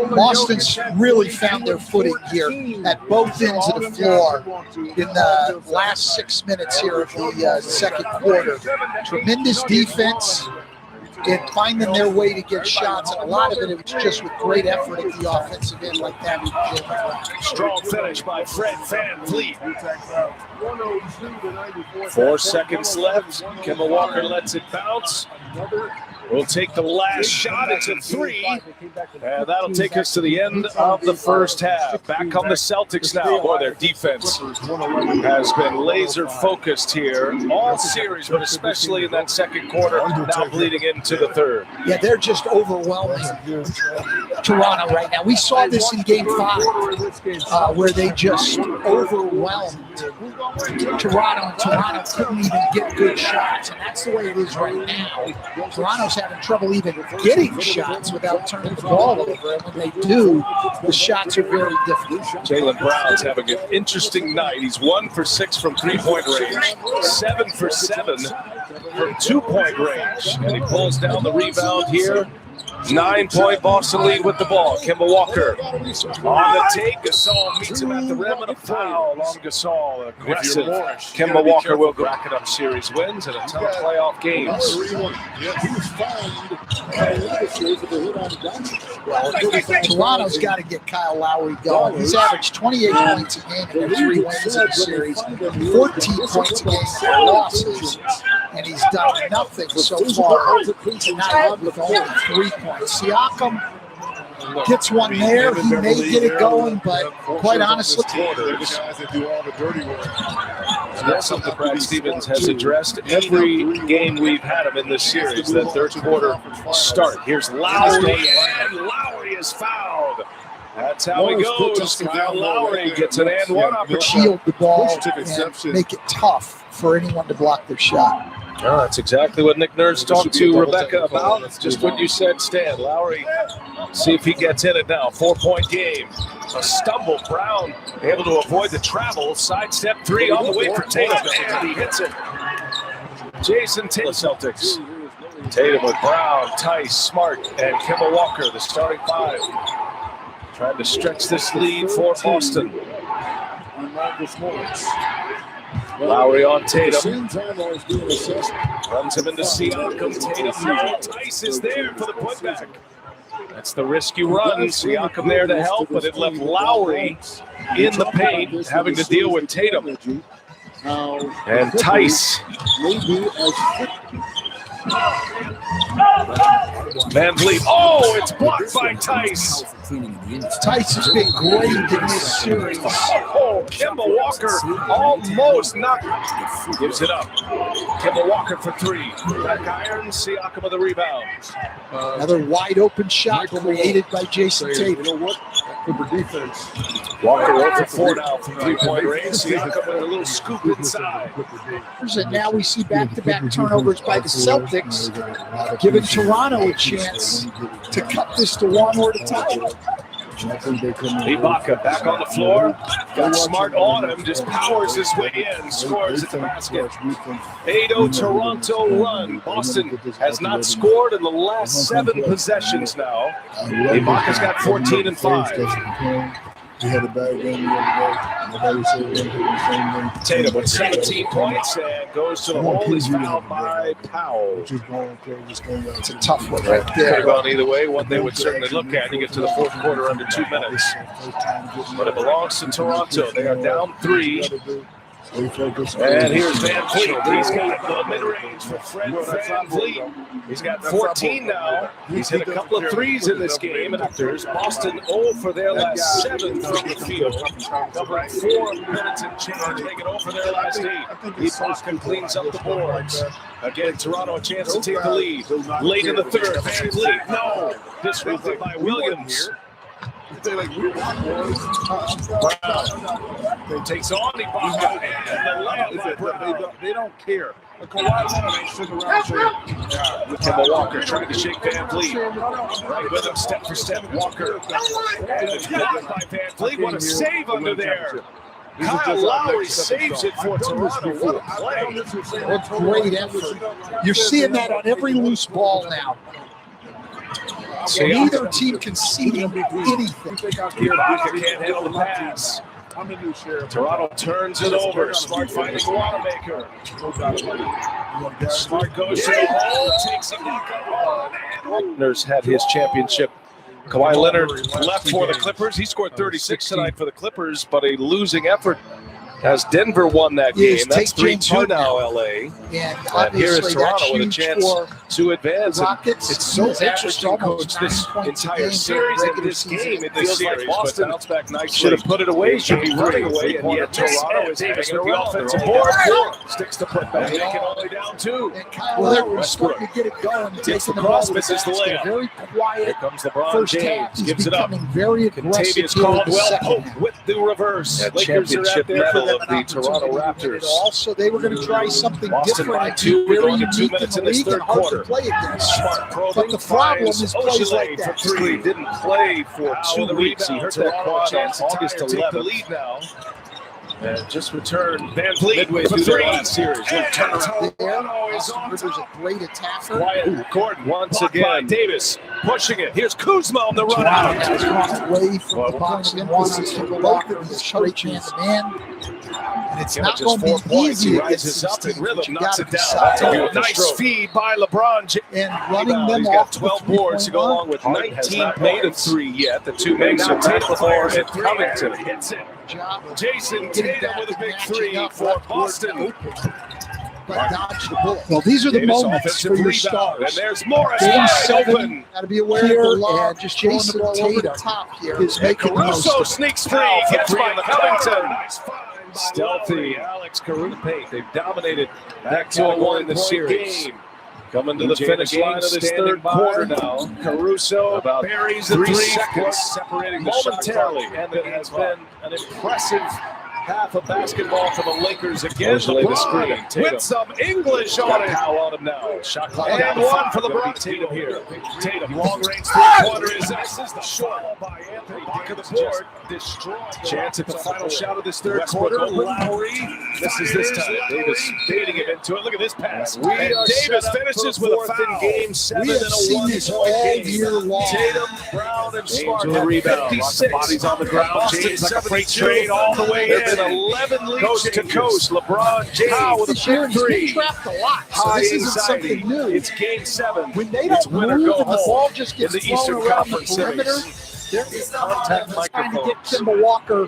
Boston's really found their footing here at both ends of the floor in the last 6 minutes here of the second quarter. Tremendous defense in finding their way to get shots, and a lot of it was just with great effort at the offensive end like that. Strong finish by Fred Van Vliet. 4 seconds left. Kemba Walker lets it bounce. We'll take the last shot. It's a 3. And that'll take us to the end of the first half. Back on the Celtics now. Boy, their defense has been laser focused here all series, but especially in that second quarter, now bleeding into the third. Yeah, they're just overwhelming Toronto right now. We saw this in Game 5 where they just overwhelmed Toronto, and Toronto couldn't even get good shots, and that's the way it is right now. Toronto's having trouble even getting shots without turning the ball over, and when they do, the shots are very difficult. Jaylen Brown's having an interesting night. He's 1 for 6 from 3-point range, 7 for 7 from 2-point range, and he pulls down the rebound here 9-point Boston lead with the ball. Kemba Walker on the take. Gasol meets him at the rim and a foul on Gasol. Aggressive. Kemba Walker will rack it up series wins and a ton of playoff games. Toronto's got to get Kyle Lowry going. He's averaged 28 points a game in their 3 wins in the series, 14 points a game in their losses, and he's done nothing so far tonight with only 3 points. Siakam gets one there. He may get it going, but quite honestly, that's something Brad Stevens has addressed every game we've had him in this series. That third quarter start. Here's Lowry, and Lowry is fouled. That's how it goes. Kyle Lowry gets an and one opportunity. Shield the ball and make it tough for anyone to block their shot. Oh, that's exactly what Nick Nurse talked to Rebecca about. Just what you said, Stan. Lowry, see if he gets in it now. 4-point game. A stumble. Brown able to avoid the travel. Sidestep 3 on the way for Tatum. And he hits it. Jason Tatum, Celtics. Tatum with Brown, Tice, Smart, and Kemba Walker, the starting 5. Trying to stretch this lead for Boston. Lowry on Tatum. Runs him into Siakam. Tatum. Tice is there for the putback. That's the rescue run. Siakam there to help, but it left Lowry in the paint, having to deal with Tatum. And Tice. Van Vliet. Oh, it's blocked by Tice. Tice has been great in this series. Oh, Kemba Walker almost knocked. Gives it up. Kemba Walker for 3. Back iron. Siakam with the rebound. Another wide open shot created by Jason Tatum. You know what? For defense. Walker over 4 now from 3-point range. Siakam with a little scoop inside. And now we see back-to-back turnovers by the Celtics, giving Toronto a chance to cut this to 1 or to tie it. Ibaka back on the floor. Got Smart on him. Just powers his way in. Scores at the basket. 8-0 Toronto run. Boston has not scored in the last 7 possessions now. Ibaka's got 14 and 5. He had a bad game the other day. Nobody said anything the same thing. Tatum with 17 points and goes to the hole. He's fouled by Powell. It's a tough one right Could there. have gone either way. One they would certainly look at. You get to the fourth quarter under 2 minutes. But it belongs to Toronto. They are down 3. And here's Van Vliet. He's got the mid-range for Fred Van Vliet. He's got 14 now. He's hit a couple of threes in this game. And there's Boston 0 for their last 7 from the field. Covering 4 minutes and change. They get 0 for their last 8. Ibaka cleans up the boards. Again, Toronto a chance to take the lead. Late in the third, Van Vliet. No. Disrupted by Williams. Brown takes on Ibaka and the layup by Brown. They don't care. Kawhi Leonard ain't sitting around saying, Kemba Walker trying to shake Van Vliet. Right with him, step for step. Walker. And it's blocked by Van Vliet. What a save under there. Kyle Lowry saves it for Toronto. What a play. What great effort. You're seeing that on every loose ball now. So neither team conceding anything. Ibaka can't handle the pass. Toronto turns it over. Smart finding Wanamaker. Smart goes to the hole, takes Ibaka. Nurse had his championship. Kawhi Leonard left for the Clippers. He scored 36 tonight for the Clippers, but a losing effort as Denver won that game. That's 3-2 now, LA. And here is Toronto with a chance to advance. It's so interesting, Coach, this entire series and this game. It feels like Boston should have put it away, should be running away, and yet Toronto is hanging with the offensive board. Sticks the putback, make it only down 2. Well, they're starting to get it going. Gets the cross, misses the layup. Very quiet. Here comes LeBron James, gives it up. Very aggressive. Contavious Caldwell with the reverse. Lakers are out there for of the Toronto Raptors. Also, they were going to try something Boston different. by 2. We're going to 2 minutes in this third quarter. Smart probing. But the problem is plays like that. For 3. Didn't play for 2 weeks. He hurt that quad on August 11th. The lead now. And just returned Van Vliet midway through the last series. Austin Rivers, a great attacker. Quiet Gordon once again. Davis pushing it. Here's Kuzma on the run Toronto out. has gone away from the box emphasis to both of these coaches. And it's not going to be easy against Rises these up in teams, rhythm, but you knocks got it to down. decide. Nice feed by LeBron. And running them He's off got 12 boards to go along with 19 made of 3 yet. The 2 makes are Tatum fires at Covington. Hits it. Jason Tatum with a big 3 for Boston. But dodge the bullet. Well, these are the Davis moments for your stars. And there's Morris Game wide 7, open. got to be aware of the law. And just Jason Tatum top here is making the most Caruso of it. sneaks free. Gets by Covington. Stealthy Alex Caruso. They've dominated that 2-1 in the series. Coming to the finish line of this third quarter now. Caruso buries the 3 seconds separating momentarily, and it has been an impressive half of basketball for the Lakers again. LeBron with some English on it. Powell on him now. Shot clock and down 1 for LeBron. Tatum here. Tatum long range 3-pointers. This is the shot by Anthony. Back of the board. Destroyed. Chance at the final shot of this third quarter. Lowry misses this time. Davis baiting him into it. Look at this pass. And Davis finishes with a foul. Game 7 We and have a seen this 1-point all game. year long. Tatum, Brown, and Smart have rebound. Lots of bodies on the ground. James like a freight train all the way in. 11 lead coast to coast. LeBron James with a This year big he's been 3. trapped a lot, so High this isn't anxiety. something new. It's game 7. When they It's don't win or move go and the home ball just in gets the thrown Eastern around the Conference perimeter, Series. they're Contact trying to get microphones. Kemba Walker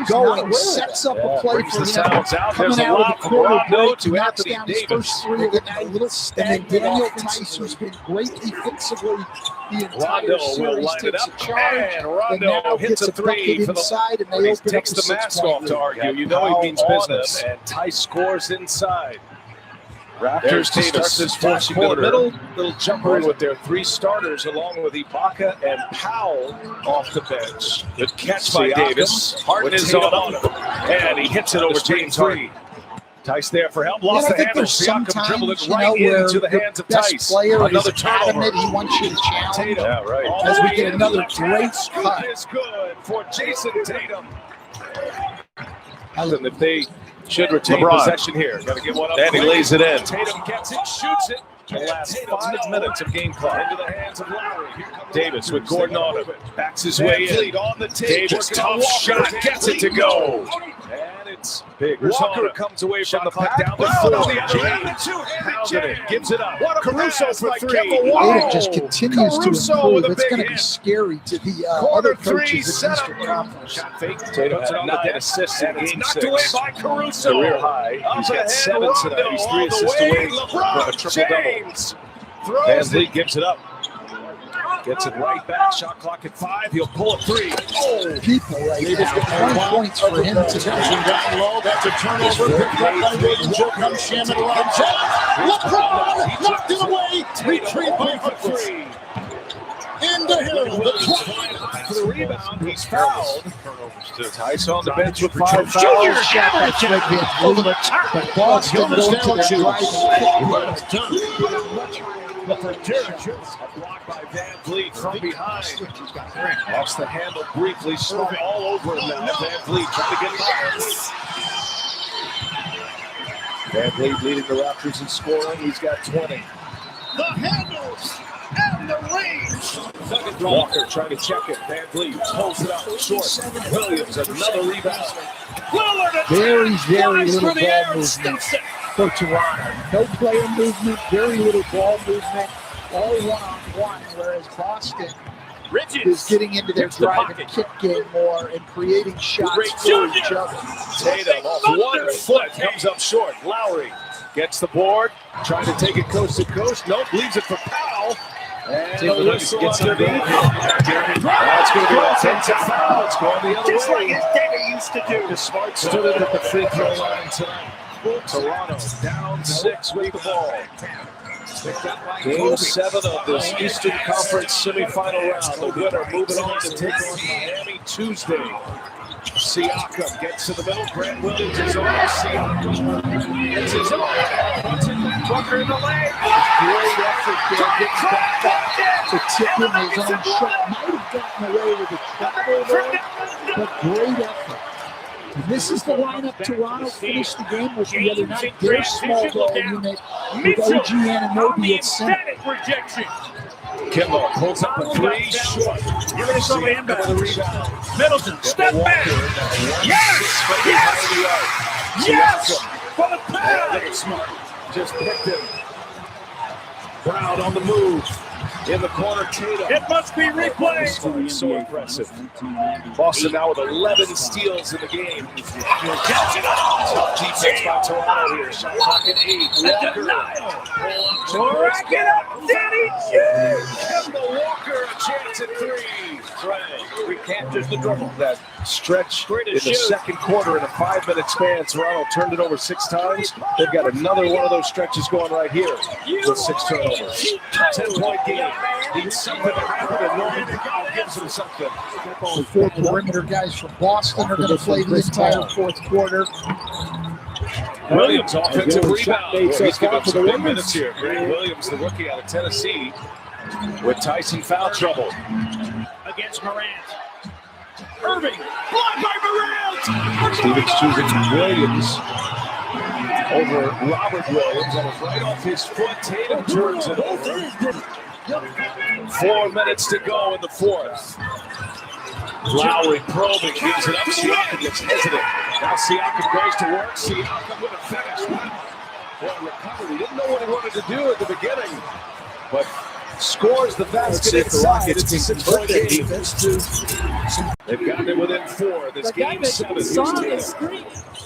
going, sets up a play Brings for the him. sounds out. There's Coming a out lot of the of quarter Rondo break, to knocks Anthony down his Davis. first 3 of the night. And then Daniel Tice, who's been great defensively the entire Rondo will series, line it takes a up, charge and and Rondo now hits gets a a bucket 3 for the inside, and they He open takes up the a mask 6-point off to lead. argue. You know he means business. And Tice scores inside. Raptors to start this fourth quarter. Little jumper in with their 3 starters, along with Ibaka and Powell off the bench. Good catch by Davis. Harden is on him, and he hits it over James Harden. Tice there for help. Lost the handle. Siakam dribbled it right into the hands of Tice. Another turnover. He wants you to challenge. Tatum. Yeah, right. As we get another great cut. Is good for Jason Tatum. And if they should retain possession here, got to get one up. And he lays it in. Tatum gets it, shoots it. The last 5 minutes of game clock into the hands of Lowry. Davis with Gordon on him. Backs his way in. On the Davis, tough shot, gets it to go. And it's big. Walker comes away from the pack down the floor. Pounding it, gives it up. Caruso for 3. Tatum just continues to improve. It's going to be hit. scary to the Quarter other 3 coaches in the set Eastern up. Conference. Shot fake. Tatum had 9 assists in game 6. away by Caruso. Career high. He's got 7 tonight. He's 3 assists away from a triple-double. Van Vliet gives it up. Gets it right back. Shot clock at 5. He'll pull a 3. Oh, People right now. 20 points for him today. Down low, that's a turnover. Picked up by Williams. Here comes Shannon around. LeBron knocked it away. Retrieved by Hutchins. Into Hill. for the rebound. He's fouled. Tice on the bench with 5 fouls. Junior shot that's right there over the top. But Boston going to the drive. A block by Van Vliet from behind. Lost the handle briefly, slipping all over him now. Van Vliet trying to get by. Van Vliet leading the Raptors in scoring. He's got 20. The handles and the range. Walker trying to check it. Van Vliet pulls it up short. Williams another rebound. Very, very little ball movement for Toronto. No player movement, very little ball movement, all one-on-one, whereas Boston is getting into their drive and kick game more and creating shots for each other. Tatum off 1 foot comes up short. Lowry gets the board, trying to take it coast to coast. Nope, leaves it for Powell. And the whistle gets underneath. Now it's going to be an offensive foul. It's going the other way. Just like his daddy used to do. Smart stood it at the free throw line tonight. Toronto down 6 with the ball. Game 7 of this Eastern Conference semifinal round. The winner moving on to take on Miami Tuesday. Siakam gets to the middle. Grant Williams is on. Siakam gets his own. Booker in the leg. Great effort there, gets back up to tip in his own shot. Might have gotten away with a travel there, but great effort. And this is the lineup Toronto finished the game with the other night. Their small ball unit with OG Anunoby at center. Kimball pulls up a three, short. Give it to somebody inbound. The rebound. Middleton, step back. Yes! Yes! Yes! For the pass! Smart just picked him. Brown on the move. In the corner, Tatum. It must be replayed. So impressive. Boston now with 11 steals in the game. Tough defense by Toronto here. Shot clock at 8. Walker. Rack it up, Danny G. Kemba Walker, a chance at 3. Right. We can't just the dribble. That stretch in the second quarter in a 5-minute span. Toronto turned it over 6 times. They've got another one of those stretches going right here with 6 turnovers. 10-point game. Needs something to happen, and Norman gives them something. The 4 perimeter guys from Boston are going to play the entire fourth quarter. Williams, offensive rebound. He's given some big minutes here. Greg Williams, the rookie out of Tennessee, with Tyson foul trouble. Against Morant. Irving, blocked by Morant. Stevens choosing Williams over Robert Williams, and it's right off his foot. Tatum turns it over. 4 minutes to go in the fourth. Lowry probing, gives it up. Siakam gets hesitant. Now Siakam goes to work. Siakam with a finish. Well, recovered. He didn't know what he wanted to do at the beginning, but scores the basket inside. It's a 6-point game. They've gotten it within 4. This game 7.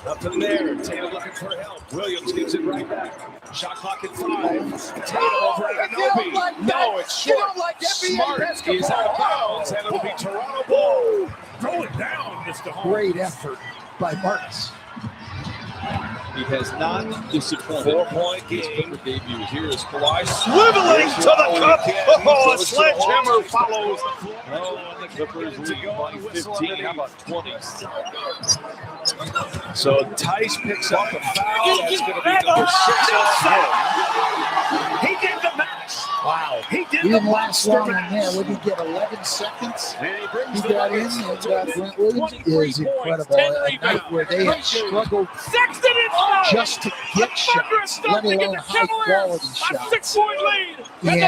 Up in there. Tatum looking for help. Williams gives it right back. Shot clock at 5. Tatum over Anunoby. No, it's short. Smart is out of bounds, and it'll be Toronto ball. Throw it down, Mr. Holmes. Great effort by Marks. He has not disappointed. 4-point game. Debut. Here is Kawhi Swiveling to the cup. Oh, a sledgehammer follows. Oh, and the Clippers lead by 15. How about 20? So Tice picks up a foul. That's going to be number 6 on him. He did the match. Wow. He didn't last long in there. What did he get, 11 seconds? He got in, and Grant Williams is incredible. A night where they have struggled just to get shots, let alone high-quality shots. And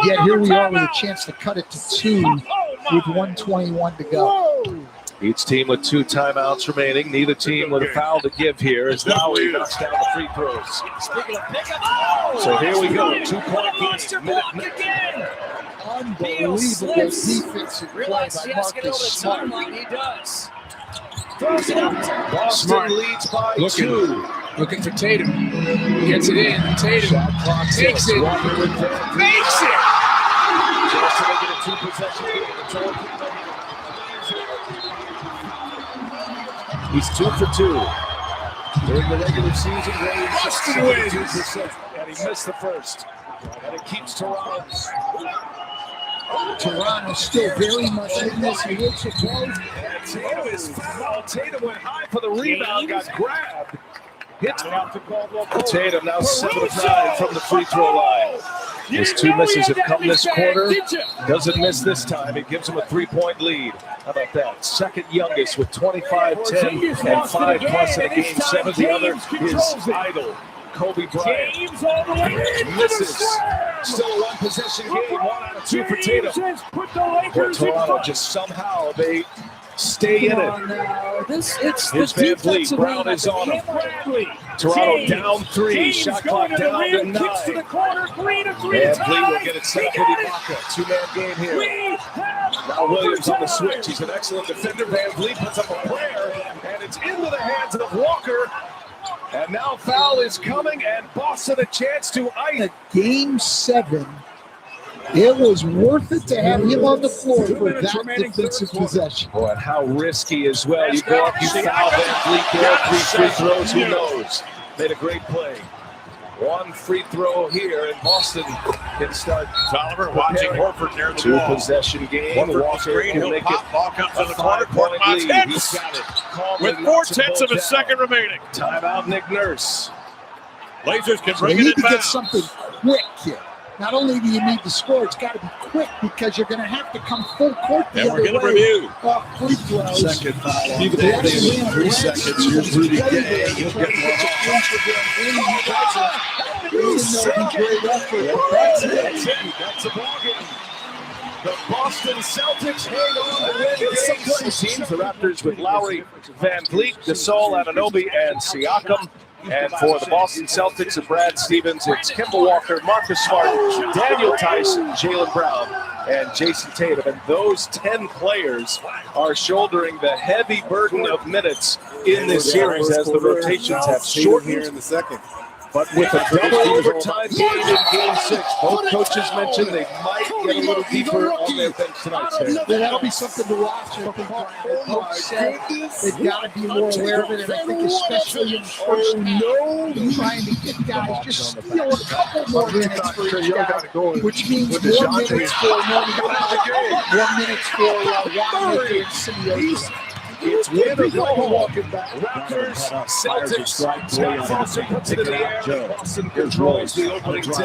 yet here we are with a chance to cut it to 2 with 1:21 to go. Each team with 2 timeouts remaining. Neither team with a foul to give here as Lowry knocks down the free throws. So here we go. 2-point game. Unbelievable defensive play by Marcus Smart. He does. Boston leads by 2. Looking for Tatum. Gets it in. Tatum takes it. Makes it. Just to make it a 2-possession game. He's 2 for 2 during the regular season. Boston wins. 2%, and he missed the first. And it keeps Toronto. Toronto still very much in this. He looks at both. Tatum is fouled. Tatum went high for the rebound, got grabbed. Hits Tatum now 7 of 9 from the free throw line. His 2 misses have come this quarter. Doesn't miss this time. It gives him a 3-point lead. How about that? Second youngest with 25, 10, and 5+ in a game 7. The other is idle. Kobe Bryant misses. Still a 1-possession game. 1 out of 2 for Tatum. For Toronto, just somehow they stay in it. Here's Van Vliet. Brown is on him. Toronto down 3. Shot clock down to 9. Van Vliet will get it set for Ibaka. 2-man game here. Now Williams on the switch. He's an excellent defender. Van Vliet puts up a prayer, and it's into the hands of Walker. And now foul is coming, and Boston a chance to ice. Game 7. It was worth it to have him on the floor for that defensive possession. Boy, and how risky as well. You go up, you foul Van Vliet there, 3 free throws, who knows? Made a great play. 1 free throw here, and Boston can start. Oliver watching Horford near the wall. 2-possession game. Walker can make it. Ball comes to the corner. Court lead. He's got it. With 4/10 of a second remaining. Timeout, Nick Nurse. Blazers can So bring they it need to inbound. get something quick here. not only do you need to score, it's got to be quick because you're going to have to come full court the And other we're going to way. review. Free throws. Second foul. Even though they have 3 seconds, here's Rudy Gay. He'll get one off. That's it. That's a ball game. The Boston Celtics hang on to win game 6. The Raptors with Lowry, Van Vliet, Gasol, Anunoby, and Siakam. And for the Boston Celtics and Brad Stevens, it's Kemba Walker, Marcus Smart, Daniel Tyson, Jaylen Brown, and Jason Tatum. And those 10 players are shouldering the heavy burden of minutes in this series as the rotations have shortened here in the second. But with a double overtime game in Game 6, both coaches mentioned they might get a little deeper on their bench tonight. Yeah, that'll be something to watch. I think Coach said they've got to be more aware of it, and I think especially in the first half, trying to get guys just steal a couple more minutes for each guy, which means 1 minute for 1 minute for Wanamaker and Simeone. It's win or go home. Raptors, Celtics. Scott Foster puts it in the air. Boston controls the opening tip.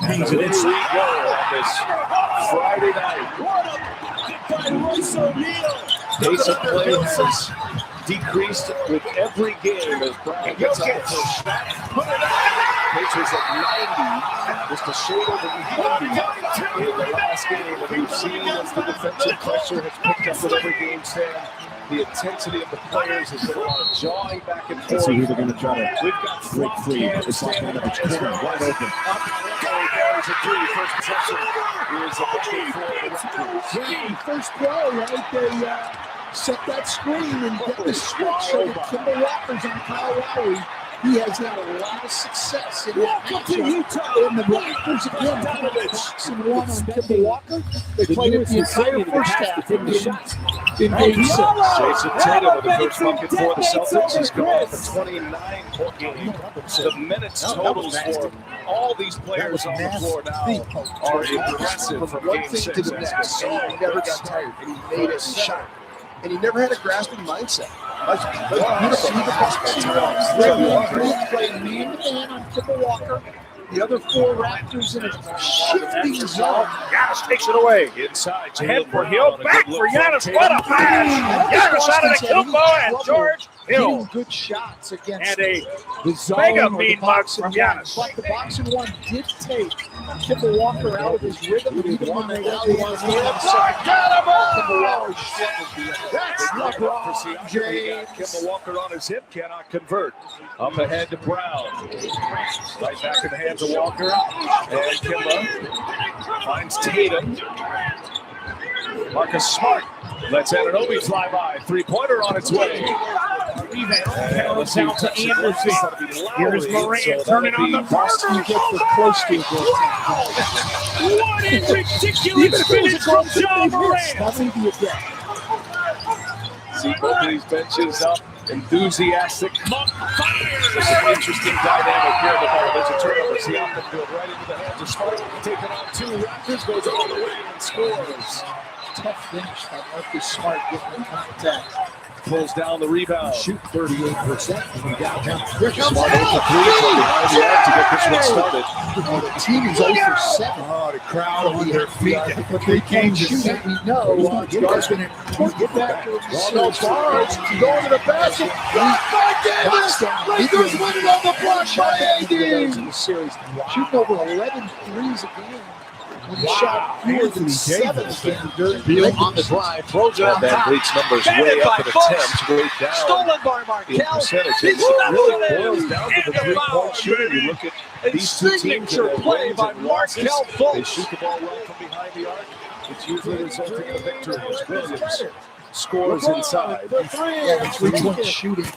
And here we go on this Friday night. Pace of play has decreased with every game as Brown gets up the first shot. Pacers at 90, just a shade over 90 in the last game. And we've seen as the defensive pressure has picked up with every game stand. The intensity of the players has been a lot of jawing back and forth. Let's see who they're going to try to We've got break free. It's like one of its corner wide open. There's a three. First possession is a bucket for the Raptors. First play, right? They set that screen and get the switch so that Kemba Walker's on Kyle Lowry. He has had a lot of success in that matchup. And the Raptors again put a box and one on Kemba Walker. They played it the entire first half in Game 6. Jason Tatum with the first bucket for the Celtics. He's going up a 29-point game. The minutes totals for all these players on the floor now are impressive from Game 6. To the next. He never got tired, and he made a shot. And he never had a grasping mindset. That's beautiful. He played man-to-man on Kemba Walker. The other 4 Raptors in a shifting zone. Giannis takes it away. Inside. Head for Hill. Back for Giannis. What a pass. Giannis out of the Kumbo and George Hill. Good shots against And a the zone mega or mean the mark box from and Giannis. one. But the box and one did take Kemba Walker out of his rhythm. Even when they got the That's LeBron James. Kemba Walker on his hip, cannot convert. Up ahead to Brown. Right back in the hands of Walker. And Kemba finds Tatum. Marcus Smart lets Anunoby fly by. Three-pointer on its way. Rebound comes out to Anderson. Here's Morant turning on the You get the close to What a ridiculous finish from John Morant. That may be a get. See both of these benches up, enthusiastic. Just an interesting dynamic here. There's a turnover. Siakam goes right into the hands of Smart. Taking on 2 Raptors, goes all the way and scores. Tough finish by Marcus Smart getting the contact. Pulls down the rebound. Shoot 38% from downtown. Here comes Smart hits the three from behind the arc to get this one started. the team is 0 for 7. Oh, the crowd on their feet. But they can't shoot it. We know Scar's going to get back to the series. Going to the basket. Lakers win it on the block by AD. The series shooting over 11 threes a game. When he shot fewer than 7 during Beal on the drive, throws it out. Van Vliet's numbers way up in attempts, way down. Stolen by In Markel. percentages, it really boils down to the three-point shooting. You look at these two teams and their play wins by and losses. Markel They shoot the ball well from behind the arc. It's usually resulting in a victory. Williams scores inside. Yeah, the three-point shooting has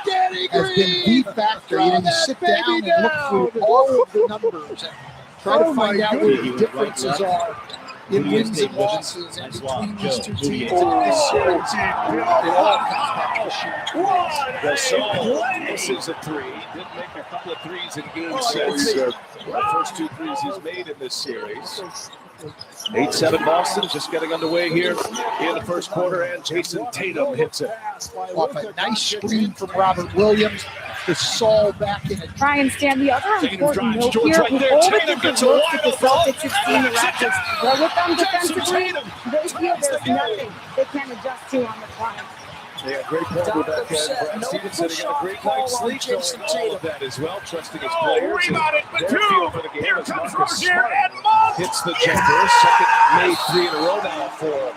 been the factor. You know, you sit down and look through all of the numbers and try to find out where the differences are in wins and losses and between these two teams in this series. It all comes back to shooting. Gasol misses a three. Didn't make a couple of threes in Game 6. The first 2 threes he's made in this series. 8-7 Boston, just getting underway here in the first quarter, and Jason Tatum hits it. Off a nice screen from Robert Williams. the Saul back in it. Ryan Stan, the other important note George here, right with there. all the Tatum different gets a looks that the wide open Celtics have seen the Raptors throw with them defensively, they feel there's nothing they can adjust to on the fly. Yeah, great point with that, Brad Stevenson getting a great night's sleep, knowing all of that as well, trusting his players. Rebounded for Their two. feel for the game Here as comes Marcus Rozier Smart and Monk. hits the jumper. Second made 3 in a row now for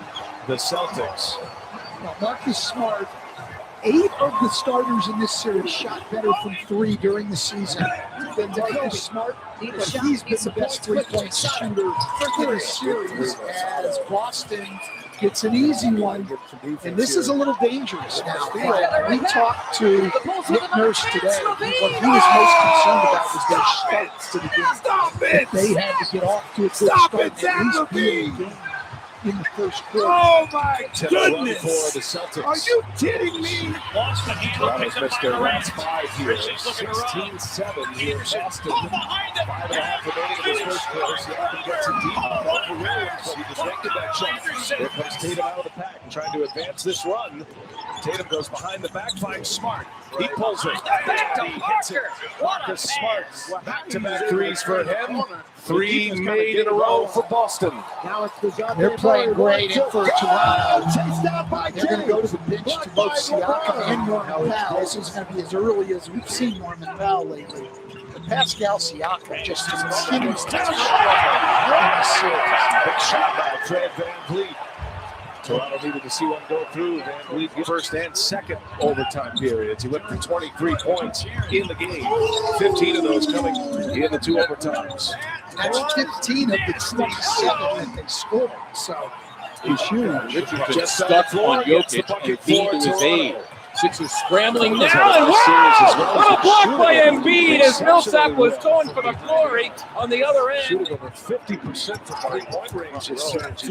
the Celtics. Now, Marcus Smart, 8 of the starters in this series shot better from 3 during the season than Marcus Smart. But he's been the best three-point shooter in the series as Boston gets an easy one. And this is a little dangerous now. We talked to Nick Nurse today. What he was most concerned about was their starts to the game. If they had to get off to a good start, at least be in the game in the first quarter. Oh my Goodness. goodness! For the Celtics. Are you kidding me? Toronto's missed their last 5 here. 16-7 here in Boston. 5.5 remaining in this first quarter. Siakam gets it deep over Williams, but he deflected that shot. Here comes Tatum out of the pack, trying to advance this run. Tatum goes behind the back, finds Smart. He pulls it. And he hits it. Marcus Smart. Back-to-back threes for him. 3 made in a row for Boston. They're playing great in for Toronto. They're going to go to the bench to both Siakam and Norman Powell. This is going to be as early as we've seen Norman Powell lately. But Pascal Siakam just continues to struggle in this series. Big shot by Fred VanVleet. Toronto needed to see one go through. VanVleet first and second overtime periods. He went for 23 points in the game. 15 of those coming in the 2 overtimes. That's 15 of the 27 that they scored. So it's huge. Just stuck on Jokic and feed to his aid. Sixers scrambling now, and and wow! What a block by Embiid as Millsap was going for the glory on the other end. Shooting over 50% from 3-point range this series. That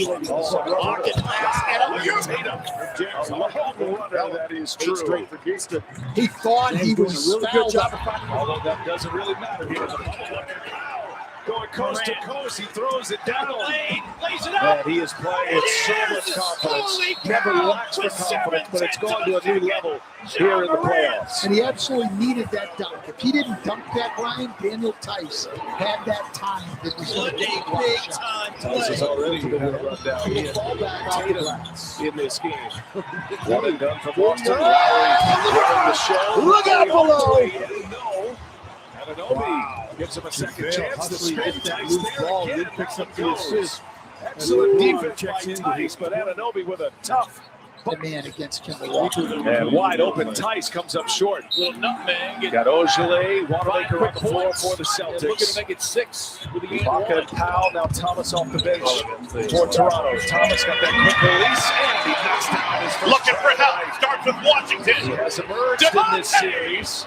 is true. He thought he was really good job fouled. of finding, although that doesn't really matter here. Going coast to coast, he throws it down. And he is playing with so much confidence. Never lacks for confidence, but it's gone to a new level here in the playoffs. And he absolutely needed that dunk. If he didn't dunk that, Ryan, Daniel Tice had that time that was going to take a big time. Tice has already been a rundown. He has Tatum in this game. One and done for Boston. The show. Look out below. No. Anunoby gives him a second chance to spin. Tice there again. Picks up the assist. Excellent defense by Tice, but Anunoby with a tough the man against Kemba Walker. and wide open. Tice comes up short. Little nutmeg. Got Ojale, Wanamaker on the floor for the Looking to Celtics. make it 6 with the game. Ibaka and Powell, now Thomas off the bench for Toronto. Thomas got that quick release, and he knocks down his first Looking for shot. help. Starts with Washington. He has emerged in this series.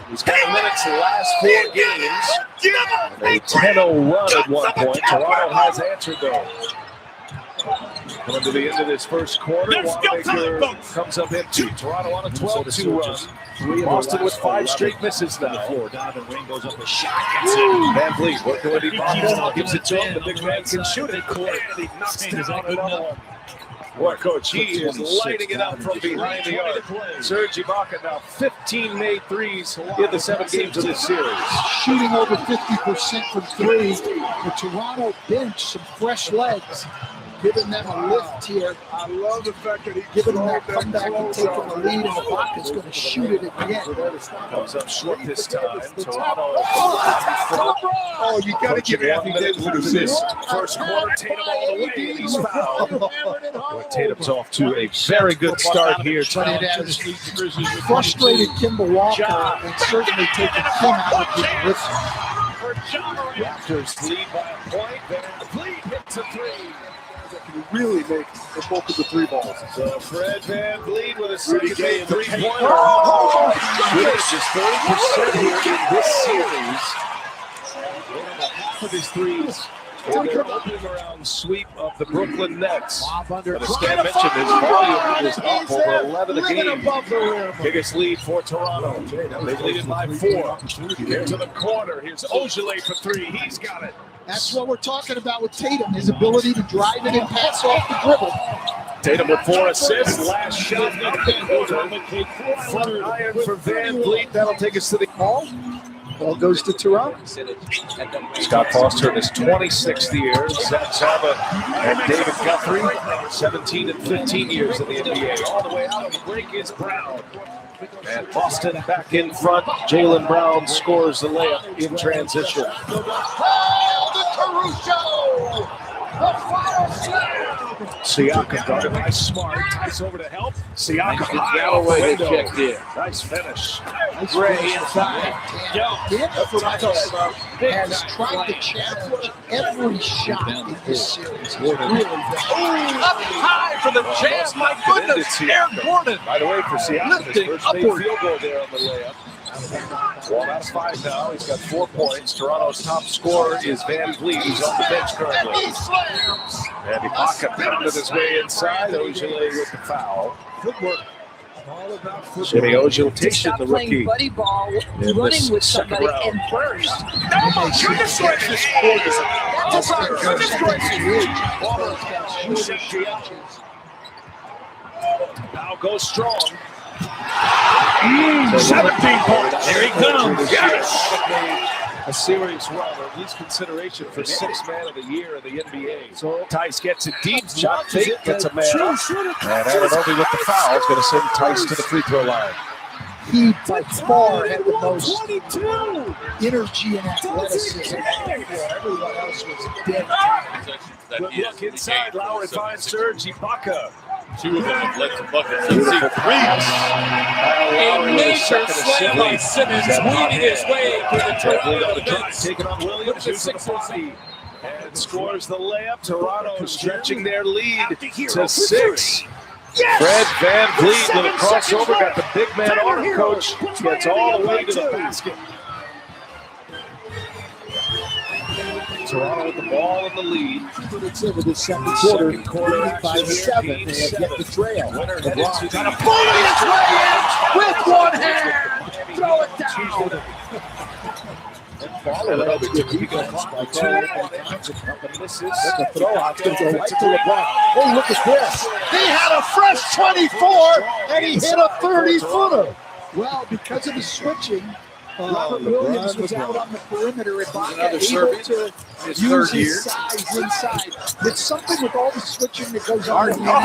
He's got minutes the last 4 games. A 10-0 run at one point. Toronto has answered though. Coming to the end of this first quarter, Wanamaker comes up empty. Toronto on a 12-2 run. Boston with 5 straight misses now. Donovan Wayne goes up a shot. VanVleet working with Ibaka, gives it to him. The big man can shoot it. And he knocks down another one. Boy, Coach, he is lighting it up from behind the arc. Serge Ibaka now 15 made threes in the 7 games of this series. Shooting over 50% from 3. The Toronto bench, some fresh legs, giving them a lift here. I love the fact that he's Giving them that comeback and taking the lead, and Ibaka's going to shoot it again. Comes up short this time. Toronto. Oh, you got to give Anthony Davis an assist. First quarter, Tatum all the way. He's fouled. Boy, Tatum's off to a very good start here. But it has frustrated Kemba Walker and certainly taken him out of the whistle. Raptors lead by a point. VanVleet hits a 3. Can really make the bulk of the 3 balls. So Fred VanVleet with a second made 3-pointer. Oh, just 30% here in this series. Half of his threes in their opening round sweep of the Brooklyn Nets. But as Stan mentioned, his volume is up over 11 a game. Biggest lead for Toronto. They lead it by 4. Here to the corner. Here's Ojale for 3. He's got it. That's what we're talking about with Tatum, his ability to drive it and pass off the dribble. Tatum with 4 assists. Last shot up and over. Front iron for Van Vliet. That'll take us to the ball. Ball goes to Toronto. Scott Foster in his 26th year. Zach Zarba and David Guthrie, 17 and 15 years in the NBA. All the way out of the break is Brown. And Boston back in front. Jaylen Brown scores the layup in transition. Siakam guarded by Smart. Tice over to help. Siakam high off the window. Nice finish. Ray inside. Has tried to challenge every shot in this series. Really up high for the jam. My goodness. Aaron Gordon. By the way, for Siakam, his first big field goal there on the layup. 1 out of 5 now. He's got 4 points. Toronto's top scorer is Van Vliet. He's on the bench currently. And Ibaka pounded his way inside. Ojale with the foul. Good work. Jimmy Ojale, the rookie. Buddy ball, running with somebody and burst. Oh my goodness gracious! That's a goodness gracious! Now goes strong. 17 points. There he comes. Yes. A serious run, or at least consideration for 6th man of the year in the NBA. So Tice gets it deep. Shot fake, gets a man up. And Anunoby with the foul is going to send Tice to the free throw line. He by far had the most energy and athleticism. Everyone else was dead. Good look inside. Lowry finds Serge Ibaka. 2 of them have led to buckets. A major slam by Simmons, weaving his way through the Toronto defense. Taking on Williams, who's the body, and scores the layup. Toronto stretching their lead to 6. Yes! Fred Van Vliet with a crossover, got the big man on him, coach. Gets all the way to the basket. Toronto with the ball in the lead. It's over the second quarter, by 7. They get the trail. LeBron got a bullet his way in with one hand. Throw it down. That's good defense by Tatum and company. This is the throw out. It's going to go right to LeBron. Oh, look at this. He had a fresh 24, and he hit a 30-footer. Well, because of the switching, Robert Williams was out on the perimeter. Ibaka able to use his size inside. It's something with all the switching that goes on in the NBA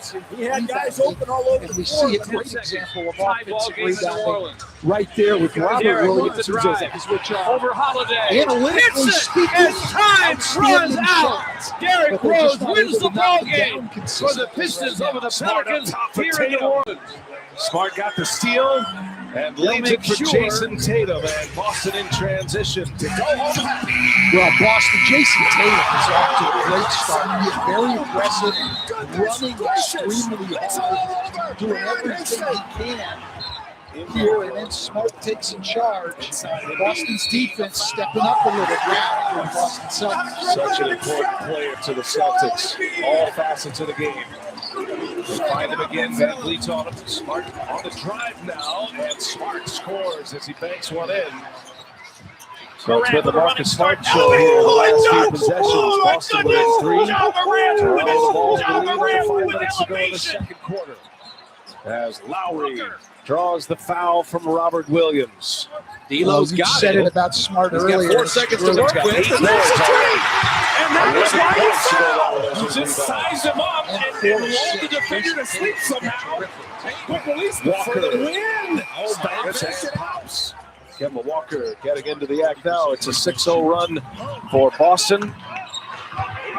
today. He had guys open all over the floor. We see a great example of offensive rebounding right there with Robert Williams. Over Holiday. Analytically speaking, as time runs out, Derrick Rose wins the ball game for the Pistons over the Pelicans here in New Orleans. Smart got the steal and leads it for Jason Tatum, and Boston in transition to go home. Well, Boston, Jason Tatum is off to a great start. He is very aggressive, running extremely hard, doing everything he can here, and then Smart takes in charge. Boston's defense stepping up a little bit for Boston Celtics. Such an important player to the Celtics, all facets of the game. They find him again. Van Vliet's on him. Smart on the drive now, and Smart scores as he banks one in. So it's been the Marcus Smart show here in the last few possessions. Boston with 3. Toronto the ball in the lead with 5 minutes to go in the second quarter. As Lowry draws the foul from Robert Williams. D'Lo's got said it about Smart earlier. He's got 4 seconds to work with. And that's why he just sized him up and rolled the defender to sleep somehow. Quick release for the win. Pops. Kemba Walker getting into the act now. It's a 6-0 run for Boston.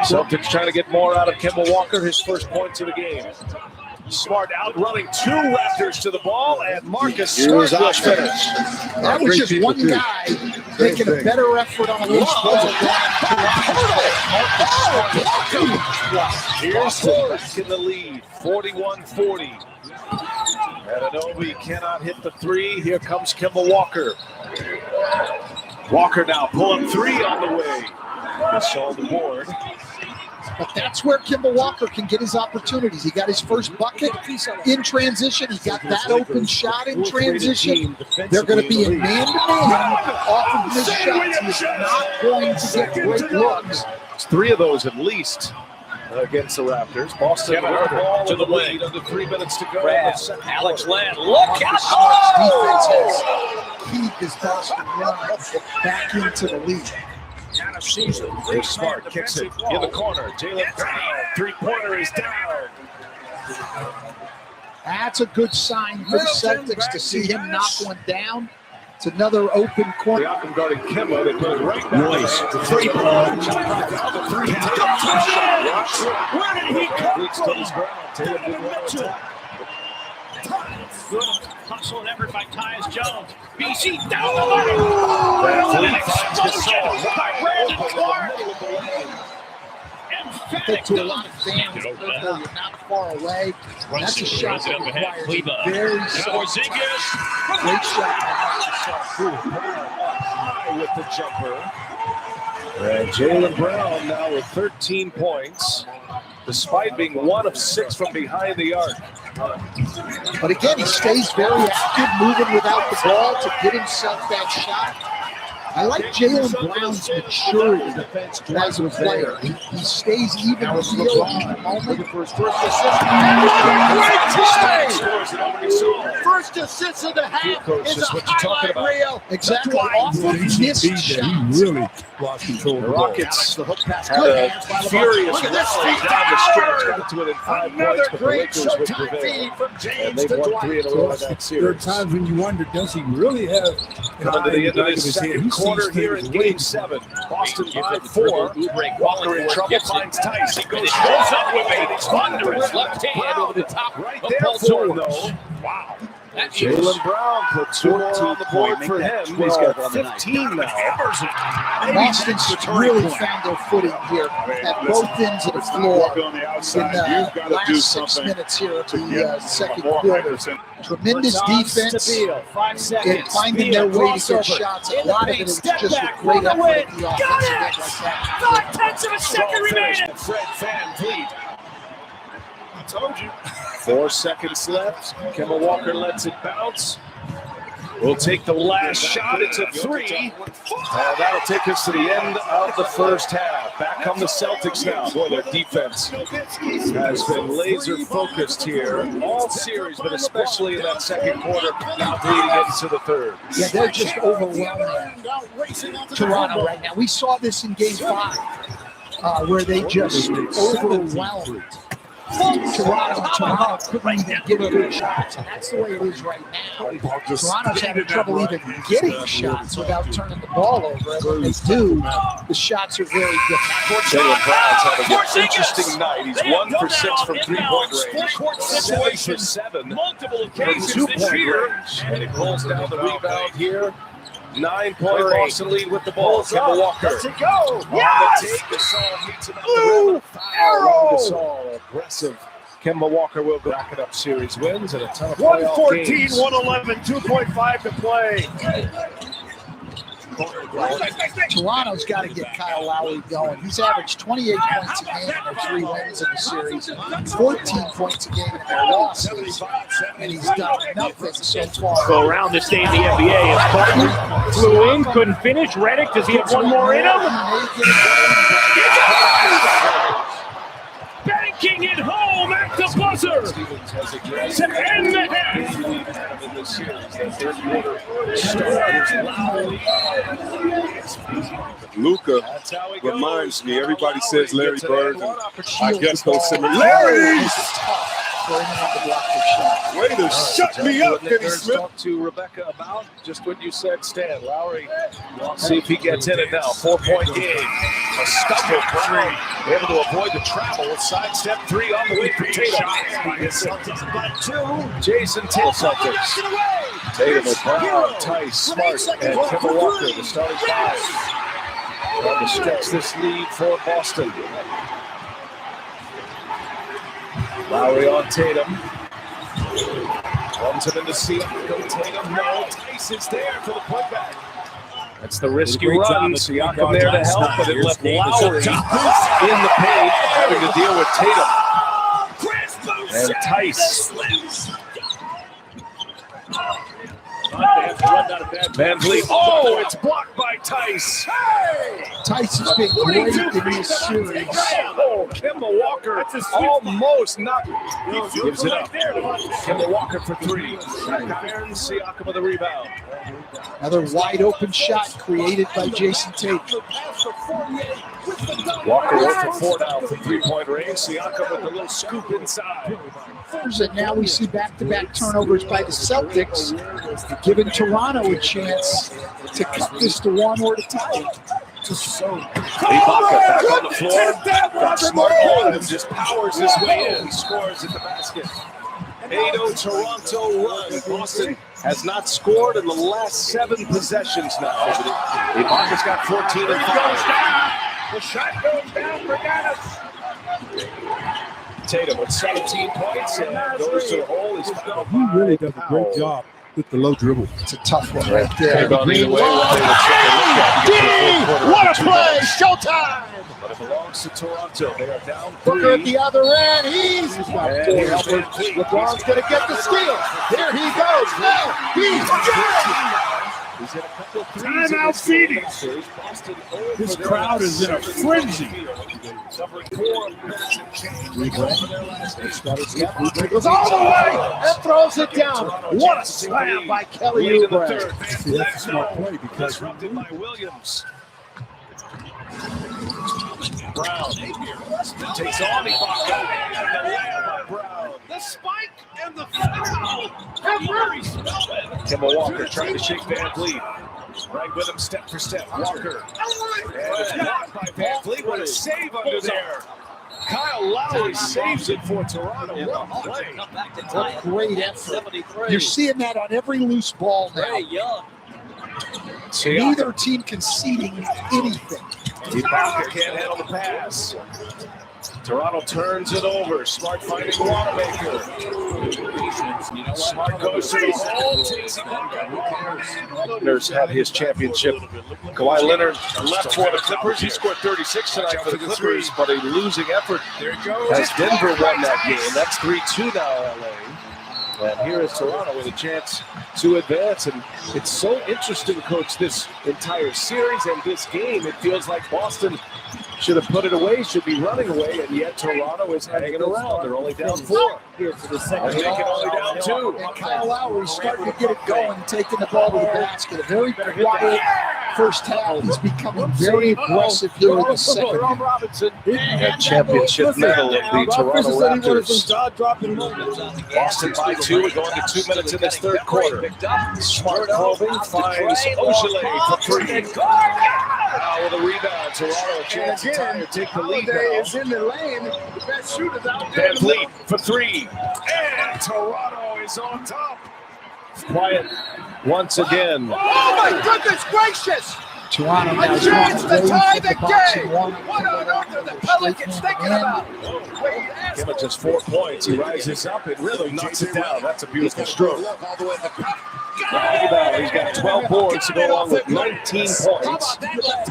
Celtics trying to get more out of Kemba Walker, his first points of the game. Smart outrunning 2 Raptors to the ball, and Marcus Smart will finish. That was just one guy making a better effort on a loose ball. Houston back in the lead, 41-40. Anunoby cannot hit the 3. Here comes Kemba Walker. Walker now pulling 3 on the way. He saw the board. But that's where Kemba Walker can get his opportunities. He got his first bucket in transition. He got that open shot in transition. They're going to be in man-to-man off of his shots. He's not going to get great looks 3 of those at least against the Raptors. Boston with the ball to the lead under 3 minutes to go. Alex Len, look out! Defense has keyed this Boston run back into the lead. There's Smart, kicks it in the corner. Jaylen Brown, 3-pointer is down. That's a good sign for the Celtics to see him knock one down. It's another open corner. The Occam guarding Kemba. They put it right back. Nice. The 3-ball. Where did he come from? Good hustle and effort by Tyus Jones. BC down the lane. An explosion by Brandon Clark. I think to a lot of fans, you're not far away. That's a shot that requires a very soft great shot. With the jumper. And Jaylen Brown now with 13 points, despite being 1 of 6 from behind the arc. But again, he stays very active, moving without the ball to get himself that shot. I like Jaylen Brown's maturity as a player. He stays even keeled in the moment. First assist of the half is a highlight reel. Exactly. Off of missed shots. He really lost control of The the ball. Rockets had a furious rally down the stretch, got to within 5 points, but the Lakers would prevail. And they've won 3 in a row in that There are series. times when you wonder, does he really have Coming to the end of this He second sees quarter here in things Game way 7. Boston by 4. Walker in trouble, finds Tice. He goes up with a thunderous left hand over the top right of there Paul for him, George. though. Wow. That is Jaylen Brown put 2 more on the board for him. He's got 15 now. Boston's really found their footing here at both ends of the floor in the last 6 minutes here of the second quarter. Tremendous defense and finding their way to get shots. A lot of it is just a great effort at the offensive end like that. 5/10 of a second remaining. Fred VanVleet. I told you. 4 seconds left. Kemba Walker lets it bounce. We'll take the last shot. It's a 3. And that'll take us to the end of the first half. Back come the Celtics now. Boy, their defense has been laser focused here all series, but especially in that second quarter, now bleeding into the third. Yeah, they're just overwhelming Toronto right now. We saw this in Game 5 where they just overwhelmed Toronto. Toronto couldn't even get good shots, and that's the way it is right now. Toronto's having trouble even getting shots without turning the ball over. And when they do, the shots are very different. Jaylen Brown's having an interesting night. He's 1 for 6 from 3-point range, 7 for 7 from 2-point range, and he pulls down the rebound here. 9-point Boston lead with the ball. Kemba Walker. Let's it go. Yes! Gasol meets him at the rim. Foul. Gasol, aggressive. Kemba Walker will back it up. Series wins and a ton of playoff 114, games. 111, 2.5 to play. Toronto's got to get Kyle Lowry going. He's averaged 28 points a game in their 3 wins in the series, 14 points a game in their losses, and he's done nothing so far. Go around this day in the NBA. As Butler flew in, couldn't finish. Redick, does he have one more in him? Banking it home at the buzzer to end the half. Luka reminds me, everybody says Larry Bird, and I guess those similarities. Way to shut me up, Kenny Smith. Talk to Rebecca about just what you said, Stan. Lowry, see if he gets in it now. 4-point game. A stumble. Brown able to avoid the travel. Sidestep 3 on the way for Tatum. Jason Tatum. Celtics. Tatum with Brown, Tice, Smart, and Kemba Walker, the starting 5. Trying to stretch this lead for Boston. Lowry on Tatum. Runs him into Siakam. Tatum, no. Tice is there for the putback. That's the risky run. Siakam there to help, but it left Lowry in the paint, having to deal with Tatum. And Tice. VanVleet. Oh, it's blocked by Tice. Tice has been great in this series. Oh, Kemba Walker almost not. Gives it up. Kemba Walker for three. Back iron, Siakam with the rebound. Another wide open shot created by Jason Tate. Walker 0 for 4 now from three-point range. Siakam with a little scoop inside. And now we see back-to-back turnovers by the Celtics, giving Toronto a chance to cut this to one or to tie it. Ibaka back on the floor. Got Smart on him, just powers his way in, scores at the basket. 8-0 Toronto run. Boston has not scored in the last 7 possessions now. Ibaka's got 14 and 5. The shot goes down for Dallas. Tatum with 17 points and goes to the hole. He's He really does a great job with the low dribble. It's a tough one right there. What a play! Showtime! But it belongs to Toronto. They are down 3. Booker at the other end. He's got 4 helpers. LeBron's going to get the steal. Here he goes. Now he's got it! He's hit a couple of threes. Timeout feeding. This crowd is in a frenzy. Suffering 4 minutes and change. Goes all the way and throws it down. What a slam by Kelly Oubre. That's a smart play because Disrupted by Williams. Brown takes on Ibaka and the layup by Brown. The spike and the foul. Kemba Walker trying to shake Van Vliet. Right with him step for step. Walker. And it's blocked by Van Vliet. What a save under there. Kyle Lowry saves it for Toronto. What a play. What great effort. You're seeing that on every loose ball now. Neither team conceding anything. Ibaka can't handle the pass. Toronto turns it over. Smart finding Wanamaker. Smart goes to the hole. Takes Ibaka. Leonard's had his championship. Kawhi Leonard left for the Clippers. He scored 36 tonight for the Clippers, but a losing effort. There it goes. As Denver won that game. That's 3-2 now, LA. And here is Toronto with a chance to advance. And it's so interesting, Coach, this entire series and this game. It feels like Boston should have put it away, should be running away, and yet Toronto is hanging around. They're only down 4. Here for the second. They can only down 2. And Kyle Lowry's starting to get it going, taking the ball to the basket. A very quiet first half. He's becoming very aggressive here in the second half. And championship medal of the Toronto Raptors. Boston by 2. We're going to 2 minutes in this third quarter. Smart probing finds Ogilvy for 3. Now with a rebound, Toronto a chance to tie or take the lead now. Is in the lane. The best shooters out there. Van Vliet for 3. And Toronto is on top. Quiet once again. Oh my goodness gracious! Toronto A now chance to tie the boxing game! one. What on earth are the Pelicans thinking about? Give it just 4 points. He rises up and really knocks it down. That's a beautiful stroke. He's got 12 boards to go along with 19 points.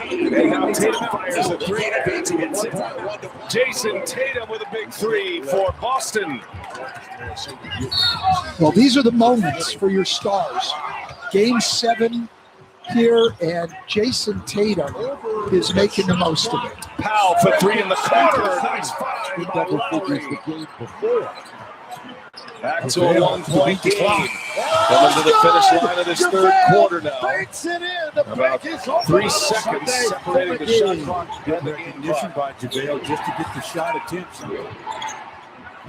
And now Tatum fires a 3 and gets it. Jason Tatum with a big 3 for Boston. Well, these are the moments for your stars. Game 7 here, and Jason Tatum is making the most of it. Powell for 3 in the corner. Nice find by Lowry. Back to a 1-point game. Coming to the finish line of this third quarter now. About 3 seconds separating the shot clock and the game clock. by JaVale just to get the shot attempts.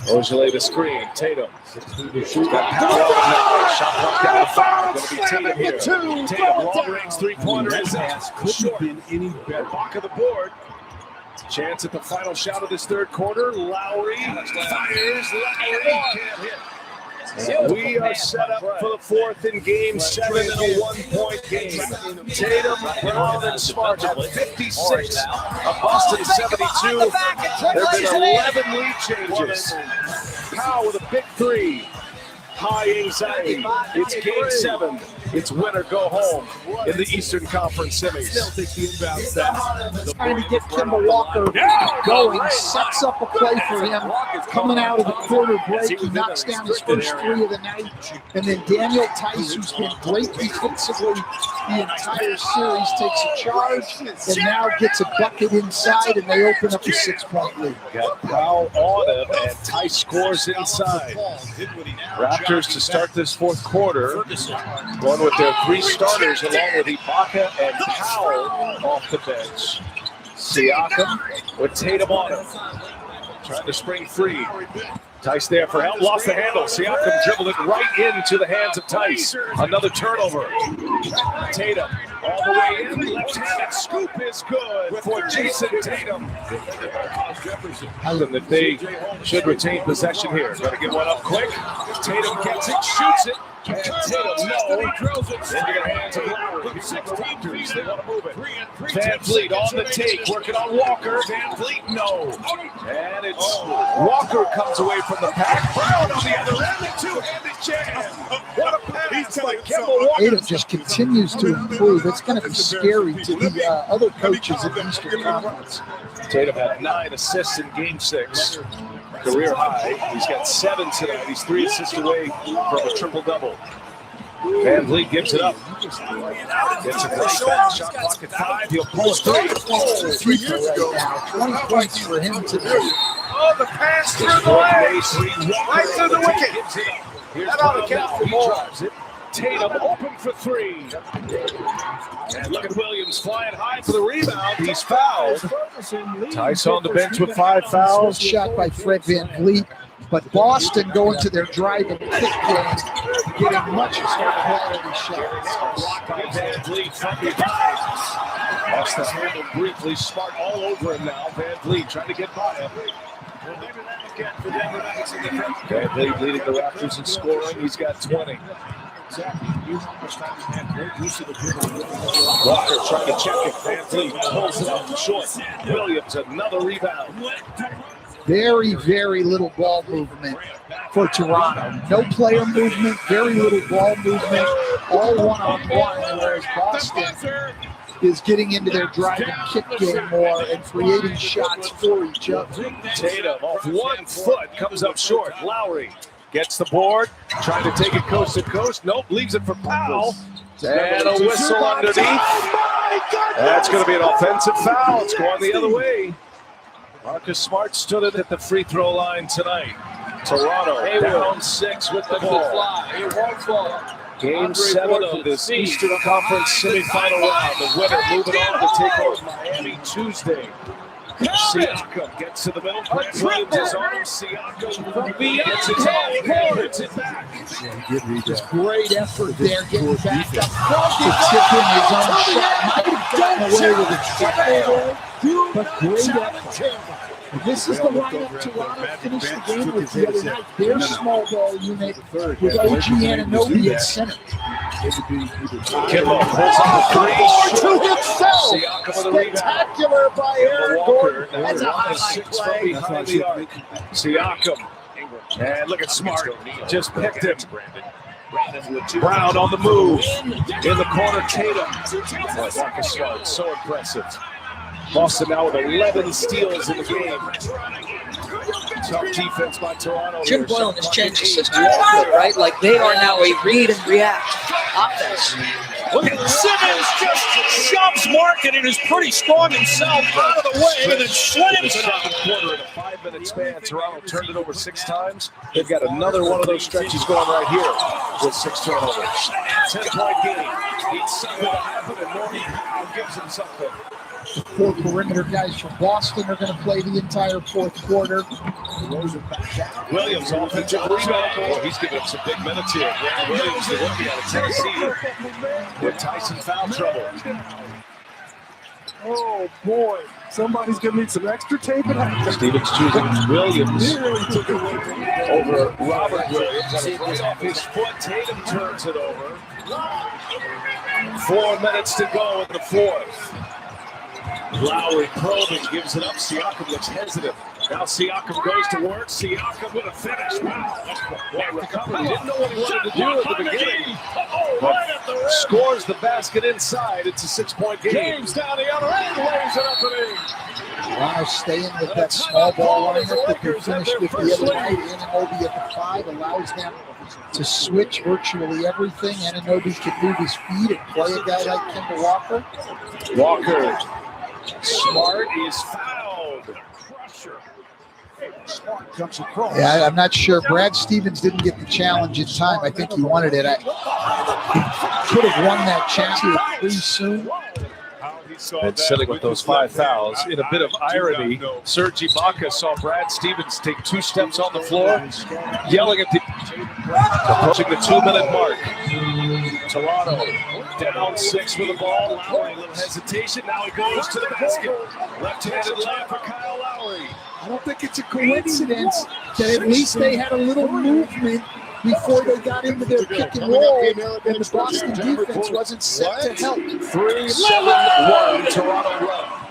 Ogilvy the screen. Tatum. He's got Powell out now. Shot clock down to 5. Going to be Tatum here. Tatum, long range 3-pointer is out. Couldn't have been any better. Back of the board. Chance at the final shot of this third quarter. Lowry fires. Lowry can't hit. We are set up for the 4th in game 7 in a 1-point game. Tatum, Brown, and Smart at 56. Boston 72. There have been 11 lead changes. Powell with a big 3. High anxiety. It's game 7. It's win or go home in the Eastern Conference semis. Still takes the inbound step. Trying to get Kimball Walker going, sets up a play for him. Coming out of the quarter break, he knocks down his first 3 of the night. And then Daniel Tice, who's been great defensively the entire series, takes a charge and now gets a bucket inside, and they open up a 6-point lead. Got Powell on him, and Tice scores inside. Raptors to start this fourth quarter, going with their 3 starters along with Ibaka and Powell off the bench. Siakam with Tatum on him, trying to spring free. Tice there for help, lost the handle. Siakam dribbled it right into the hands of Tice. Another turnover. Tatum all the way in. Left-handed scoop is good for Jason Tatum. That they should retain possession here. Got to get one up quick. Tatum gets it, shoots it. And Tatum, no. Into the hands of Lowry. 16 feet. They want to move it. Van Vliet on the take, working on Walker. Van Vliet, no. And it's Walker comes away from the pack. Brown on the other end. The two-handed jam. What a pass by Kimball Walker. Tatum just continues to improve. It's going to be scary to the other coaches in the Eastern Conference. Tatum had 9 assists in Game 6. Career high. He's got 7 tonight. He's 3 assists away from a triple-double. Van Vliet gives it up. Gets it right back. Shot clock at 5. He'll pull a 3. Right now. 20 points for him today. Oh, the pass through the legs. Right through the wicket. That ought to count for more. Tatum open for 3. And look at Williams flying high for the rebound. He's fouled. Tice on the bench with 5 fouls. Shot by Fred Van Vliet. But Boston going to their drive and kick game, getting much more quality shots. Blocked by Van Vliet from behind. Lost the handle briefly. Smart all over him now. Van Vliet trying to get by him. Van Vliet leading the Raptors in scoring. He's got 20. Walker trying to check it. Van Vliet pulls it up short. Williams another rebound. Very, very little ball movement for Toronto. No player movement, very little ball movement, all one-on-one, whereas Boston is getting into their drive and kick game more and creating shots for each other. Tatum off 1 foot, comes up short. Lowry gets the board, trying to take it coast to coast. Nope, leaves it for Powell. And a whistle underneath. That's going to be an offensive foul. It's going the other way. Marcus Smart stood it at the free throw line tonight. Toronto down 6 with the ball. Game 7 of this Eastern Conference semifinal round. The winner moving on to take on Miami Tuesday. Siakam gets to the middle. Williams is on him. Siakam from beyond. Gets it back. Just great effort there, getting back up. To tip in his own shot. Might have gotten away with a triple, but great effort. This is the lineup Toronto finished the game with the other night. Their small ball unit with OG Anunoby at center. Kimball pulls off a 3. To himself. Spectacular by Aaron Gordon. That's a highlight play. Behind the arc. Siakam. And look at Smart. Just picked him. Brown on the move. In the corner, Tatum. Marcus Smart, so impressive. Boston now with 11 steals in the game. Tough defense by Toronto. Jim Boylan has changed the system, right? Like they are now a read and react offense. Look at Simmons just shoves Market and is pretty strong himself out of the way and then slams it out. Quarter in a 5-minute span. Toronto turned it over 6 times. They've got another one of those stretches going right here with 6 turnovers. 10-point game. Needs something to happen, and Norman Powell gives him something. The 4 perimeter guys from Boston are going to play the entire fourth quarter. Williams offensive rebound. Oh, he's giving up some big minutes here. Grant Williams, the rookie out of Tennessee, with Tyson foul trouble. Oh boy, somebody's gonna need some extra tape. Stevens choosing Williams over Robert Williams. Right off his foot, Tatum turns it over. 4 minutes to go in the fourth. Lowry probing, gives it up. Siakam looks hesitant. Now Siakam goes to work. Siakam with a finish. Wow. He didn't know what he wanted to do at the beginning. But scores the basket inside. It's a 6-point game. James down the other end, lays it up and in. Wow, staying with that small ball lineup that they finished with the other night. Anunoby at the 5 allows them to switch virtually everything. Anunoby can move his feet and play a guy like Kemba Walker. Walker. Smart is fouled. Crusher. Smart comes across. Yeah, I'm not sure. Brad Stevens didn't get the challenge in time. I think he wanted it. He could have won that challenge pretty soon. And sitting with those 5 fouls. In a bit of irony, Serge Ibaka saw Brad Stevens take 2 steps on the floor, yelling at the approaching the 2-minute mark. Toronto down 6 with the ball. Lowry, a little hesitation. Now he goes to the basket. Left-handed layup for Kyle Lowry. I don't think it's a coincidence that at least they had a little movement before they got into their pick and roll, and the Boston defense wasn't set to help. 3-7-1 Toronto run.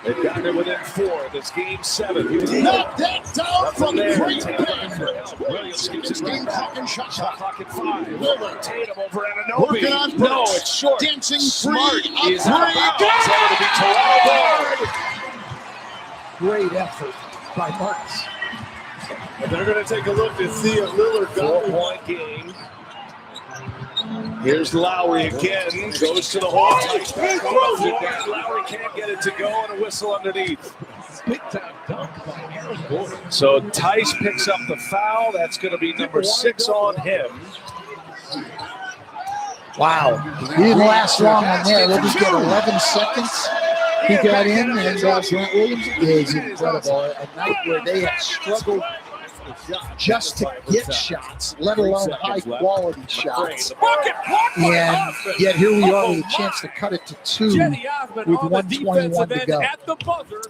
They've gotten it within 4. This game 7. Knocked that down from Great Bend. Williams keeps his game clock shot clock at 5. Lillard, Tatum over Anunoby. Working on no, it's short. Dancing Smart free. is out of bounds. It's going to be Toronto. Great effort by Marcus. And they're going to take a look to see if Lillard got 4-point game. Here's Lowry again. Goes to the hole. Throws it down. Lowry can't get it to go, and a whistle underneath. Big time dunk by Aaron Gordon. So Tice picks up the foul. That's going to be number 6 on him. Wow. He didn't last long on there. Let me get 11 seconds. He got in, and Grant Williams is incredible. A night where they have struggled just to get shots, let alone high-quality shots. And yet here we are with a chance to cut it to 2 with 1:21 to go.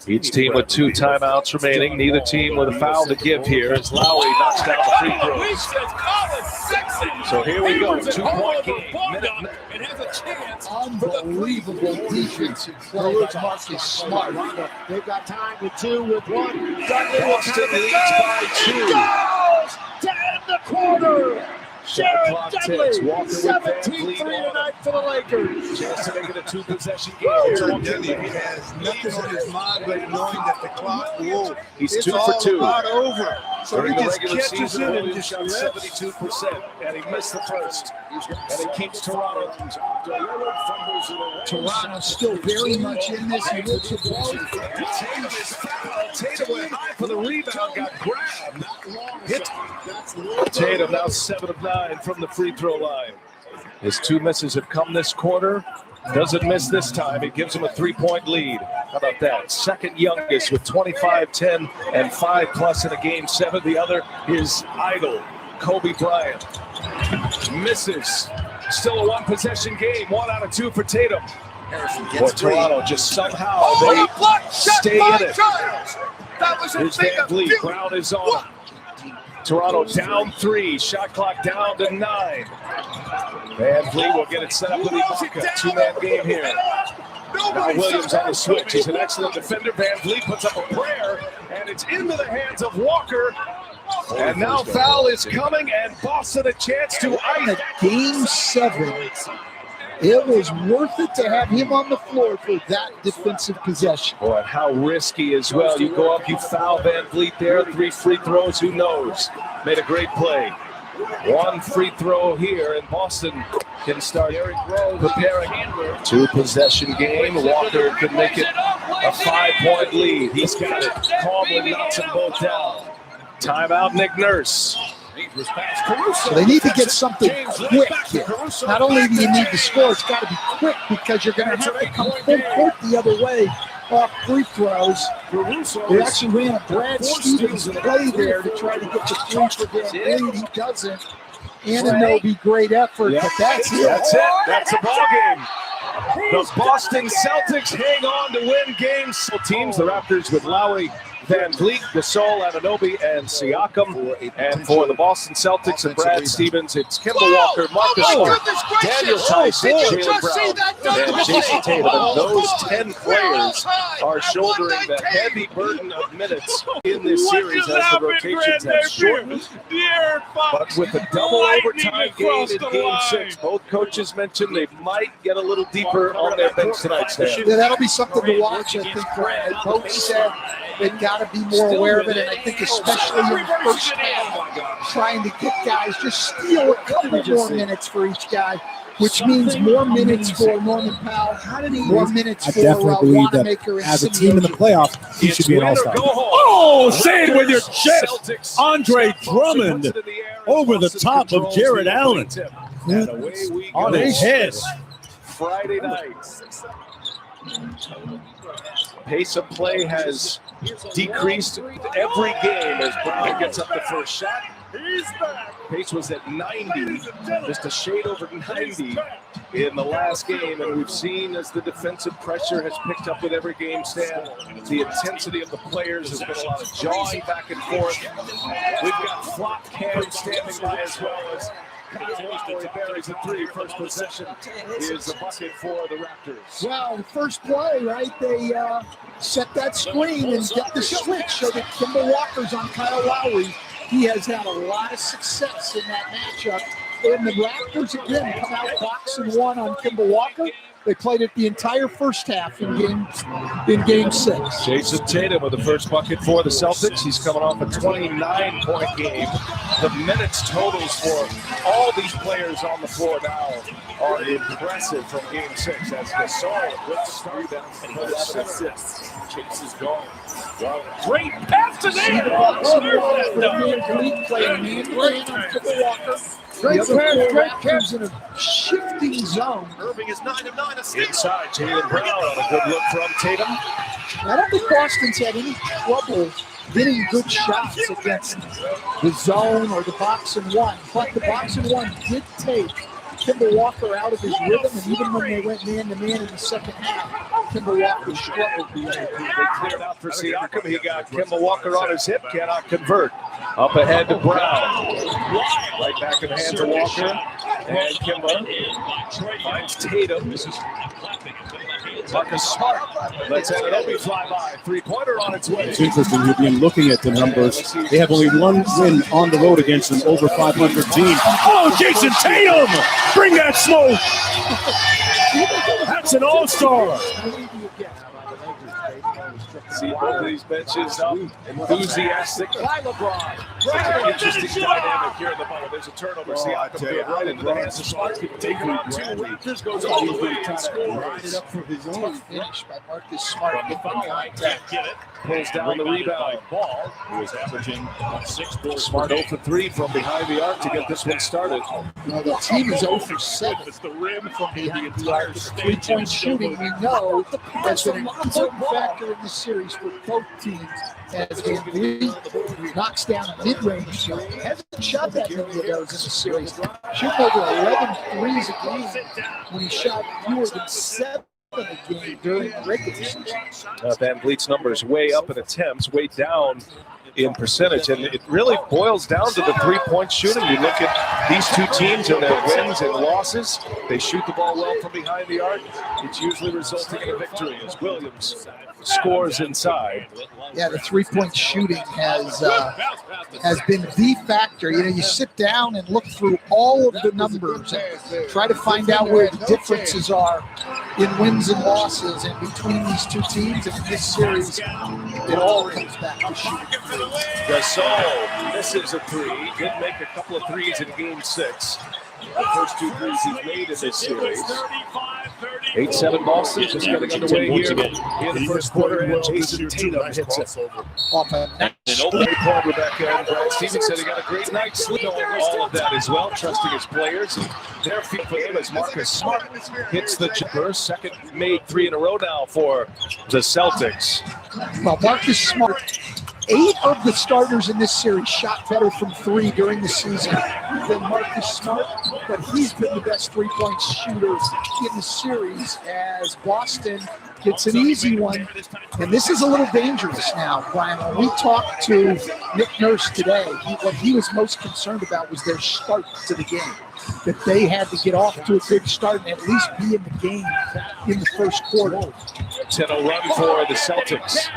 Each team with 2 timeouts remaining. Neither team with a foul to give here as Lowry knocks down the free throws. So here we go, 2-point game. Unbelievable defense play by Marcus Smart. They've got time with 2, with 1. Boston leads by 2. To end the quarter. Sharon Dudley, 17-3 tonight for the Lakers. Chance to make it a 2-possession game. Dudley has nothing on his mind but knowing that the clock will. He's 2 for 2. Over. So During he the just regular catches season, it and Williams just shot lifts. 72%, and he missed the first. And it keeps Toronto. Toronto still very much in this. He looks at Tatum is fouled. Tatum went high for the rebound, got grabbed. Hit. Tatum now 7 of 9 from the free throw line. His 2 misses have come this quarter. Doesn't miss this time. It gives him a 3-point lead. How about that? Second youngest with 25, 10, and 5+ in a game 7. The other is idol, Kobe Bryant. Misses. Still a 1-possession game. 1 out of 2 for Tatum. Boy, Toronto just somehow they stay in it. Here's Van Vliet. Brown is on him. Toronto down 3. Shot clock down to 9. Van Vliet will get it set up with Ibaka. 2-man game here. Now Williams on the switch. He's an excellent defender. Van Vliet puts up a prayer, and it's into the hands of Walker. And now foul is coming, and Boston a chance to ice. Game 7. It was worth it to have him on the floor for that defensive possession. Boy, how risky as well. You go up, you foul Van Vliet there. 3 free throws, who knows? Made a great play. 1 free throw here, and Boston can start preparing. 2-possession game. Walker could make it a 5-point lead. He's got it. Calmly knocks them both down. Timeout, Nick Nurse. So they need to get something quick here. Not only do you need to score, it's got to be quick because you're going to have to come full court the other way off free throws. They actually ran a Brad Stevens play there to try to get the 3 for Van Vliet. He doesn't. Anunoby, great effort, but that's it. That's it. That's the ball game. The Boston Celtics hang on to win games. Teams, the Raptors with Lowry, Van Vliet, Gasol, Anunoby, and Siakam. And for the Boston Celtics and Brad Stevens, it's Kemba Walker, Marcus Smart, Daniel Tice, Jaylen Brown, and Jason Tatum. And those 10 players are shouldering the heavy burden of minutes in this series as the rotations have shortened. But with a double overtime game in Game 6, both coaches mentioned they might get a little deeper on their bench tonight, Stan. Yeah, that'll be something to watch, I think, Brad. Both said they've got to be more aware of it, and I think especially in the first half, trying to get guys, just steal a couple more minutes for each guy, which means more minutes for Norman Powell, more minutes for Wanamaker. As a team in the playoff, he should be an all-star. Oh, say it with your chest. Andre Drummond over the top of Jared Allen. On his head. Friday night. Pace of play has decreased every game as Brown gets up the first shot. Pace was at 90, just a shade over 90 in the last game, and we've seen as the defensive pressure has picked up with every game, Stan, the intensity of the players has been a lot of jawing back and forth. We've got flop cams standing by as well as Lowry buries a three. First possession is the bucket for the Raptors. Well, the first play, right? They set that screen and get the switch so that Kemba Walker's on Kyle Lowry. He has had a lot of success in that matchup. And the Raptors, again, come out box and one on Kemba Walker. They played it the entire first half in game 6. Jason Tatum with the first bucket for the Celtics. He's coming off a 29-point game. The minutes totals for all these players on the floor now are impressive from game 6. As Gasol with the rebound and 11 assists. Chase is gone. Great pass to Tatum. Great Raptors in a shifting zone. Irving is 9 of 9 assists. Inside, Jaylen Brown on a good look from Tatum. I don't think Boston's had any trouble getting good shots against the zone or the box and one, but the box and one did take Kemba Walker out of his rhythm, and even when they went man-to-man in the second half, Kemba Walker struggled. They cleared out for Siakam. He got Kemba Walker on his hip, cannot convert. Up ahead to Brown. Right back in the hands of Walker. And Kemba finds Tatum. Marcus Smart lets Anunoby fly by. Three-pointer on its way. It's interesting. You've been looking at the numbers. They have only one win on the road against an over 500 team. Oh, Jason Tatum! Bring that smoke! That's an all-star! See both of these benches up, enthusiastic by LeBron. Interesting dynamic here in the bottom. There's a turnover. Siakam being right into the hands of Smart. Take him out 2. Raptors goes all the way and scores. Up for his own finish by Marcus Smart. Pulls down the rebound. Ball, who is averaging 6 points. Smart 0 for 3 from behind the arc to get this one started. Well, the team is 0 for 7 from behind the arc. The three-point shooting, we know, has been an important factor in this series for both teams. As Van Vliet knocks down a mid-range shot. He hasn't shot that many of those in the series. Shooting over 11 threes a game when he shot fewer than 7 a game during the regular season. Van Vliet's numbers way up in attempts, way down in percentage, and it really boils down to the three-point shooting. You look at these two teams and their wins and losses. They shoot the ball well from behind the arc. It's usually resulting in a victory as Williams scores inside. Yeah, the three-point shooting has been the factor. You know, you sit down and look through all of the numbers and try to find out where the differences are in wins and losses and between these two teams. And in this series, it all comes back to shooting. Gasol misses a 3. Did make a couple of threes in game 6. The first 2 threes he's made in this series. 8-7 Boston just getting underway here in the first quarter, and Jason Tatum hits it. Off a An opening point, Rebecca, and Brad Stevens said he got a great night's sleep. All of that as well, trusting his players. Their feet for him as Marcus Smart hits the jumper. Second made 3 in a row now for the Celtics. Well, Marcus Smart 8 of the starters in this series shot better from 3 during the season than Marcus Smart, but he's been the best three-point shooter in the series as Boston gets an easy one. And this is a little dangerous now, Brian. When we talked to Nick Nurse today, what he was most concerned about was their start to the game, that they had to get off to a good start and at least be in the game in the first quarter. 10-0 run for the Celtics.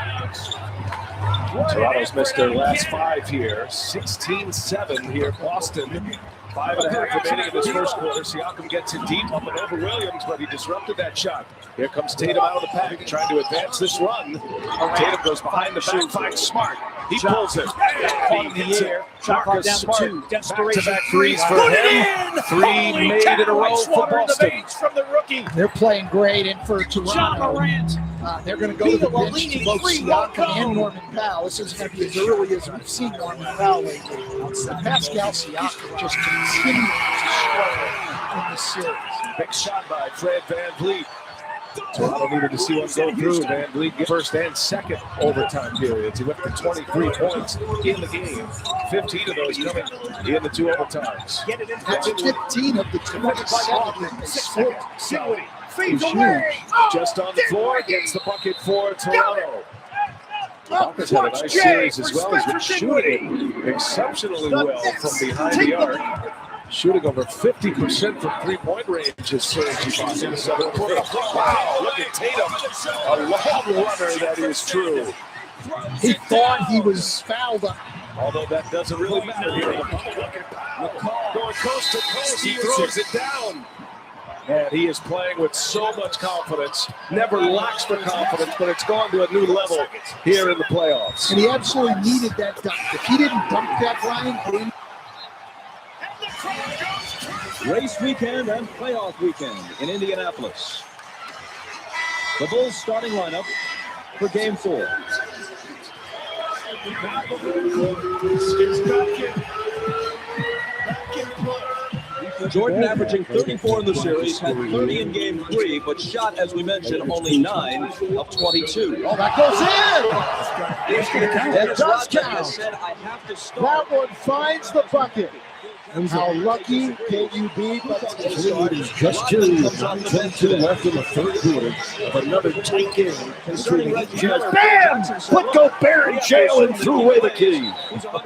Toronto's missed their last 5 here. 16-7 here, Boston. 5.5 remaining in this first quarter. Siakam gets it deep up and over Williams, but he disrupted that shot. Here comes Tatum out of the pack, trying to advance this run. Tatum goes behind the back, finds Smart. He pulls it. He hits it. Marcus Smart. Back-to-back threes for him. 3 made in a row for Boston. From the rookie. They're playing great, and for Toronto, they're going to go to the bench to both Siakam and Norman Powell. This is going to be as early as we've seen Norman Powell lately. Pascal Siakam just continues to struggle in this series. Big shot by Fred VanVleet. Toronto needed to see one go through. VanVleet first and second overtime periods. He went for 23 points in the game. 15 of those coming in the 2 overtimes. That's 15 of the 27 that they scored. He's huge. Just on the floor, gets the bucket for Toronto. Walker's had a nice series as well. He's been shooting exceptionally well from behind the arc. Shooting over 50% from three-point range his surge. Wow, look at Tatum. A long runner, that is true. He thought he was fouled on. Although that doesn't really matter here. McCall going coast to coast. He throws it down. And he is playing with so much confidence. Never lacks for confidence, but it's gone to a new level here in the playoffs. And he absolutely needed that dunk. If he didn't dunk that, Brian, Race weekend and playoff weekend in Indianapolis. The Bulls starting lineup for Game 4. Jordan averaging 34 in the series, had 30 in Game 3, but shot, as we mentioned, only 9 of 22. Oh, that goes in! It does count. That one finds the bucket. How lucky can you be? Just 22 left in the third quarter of another tight game. Bam! Put Gobert in jail and threw away the key.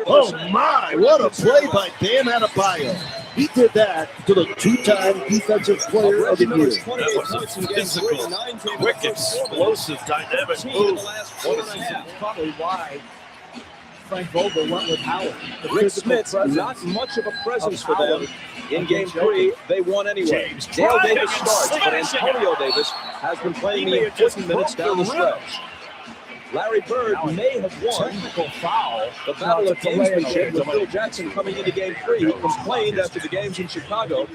Oh my, what a play by Bam Adebayo. He did that to the 2-time Defensive Player of the Year. That was a physical, quick, explosive, dynamic move. Probably why Frank Vogel went with Howard. Rick Smith, not much of a presence for them. In Game 3, they won anyway. Dale Davis starts, but Antonio Davis has been playing the important minutes down the stretch. Larry Bird may have won the battle of gamesmanship with Phil Jackson coming into Game 3. He complained after the games in Chicago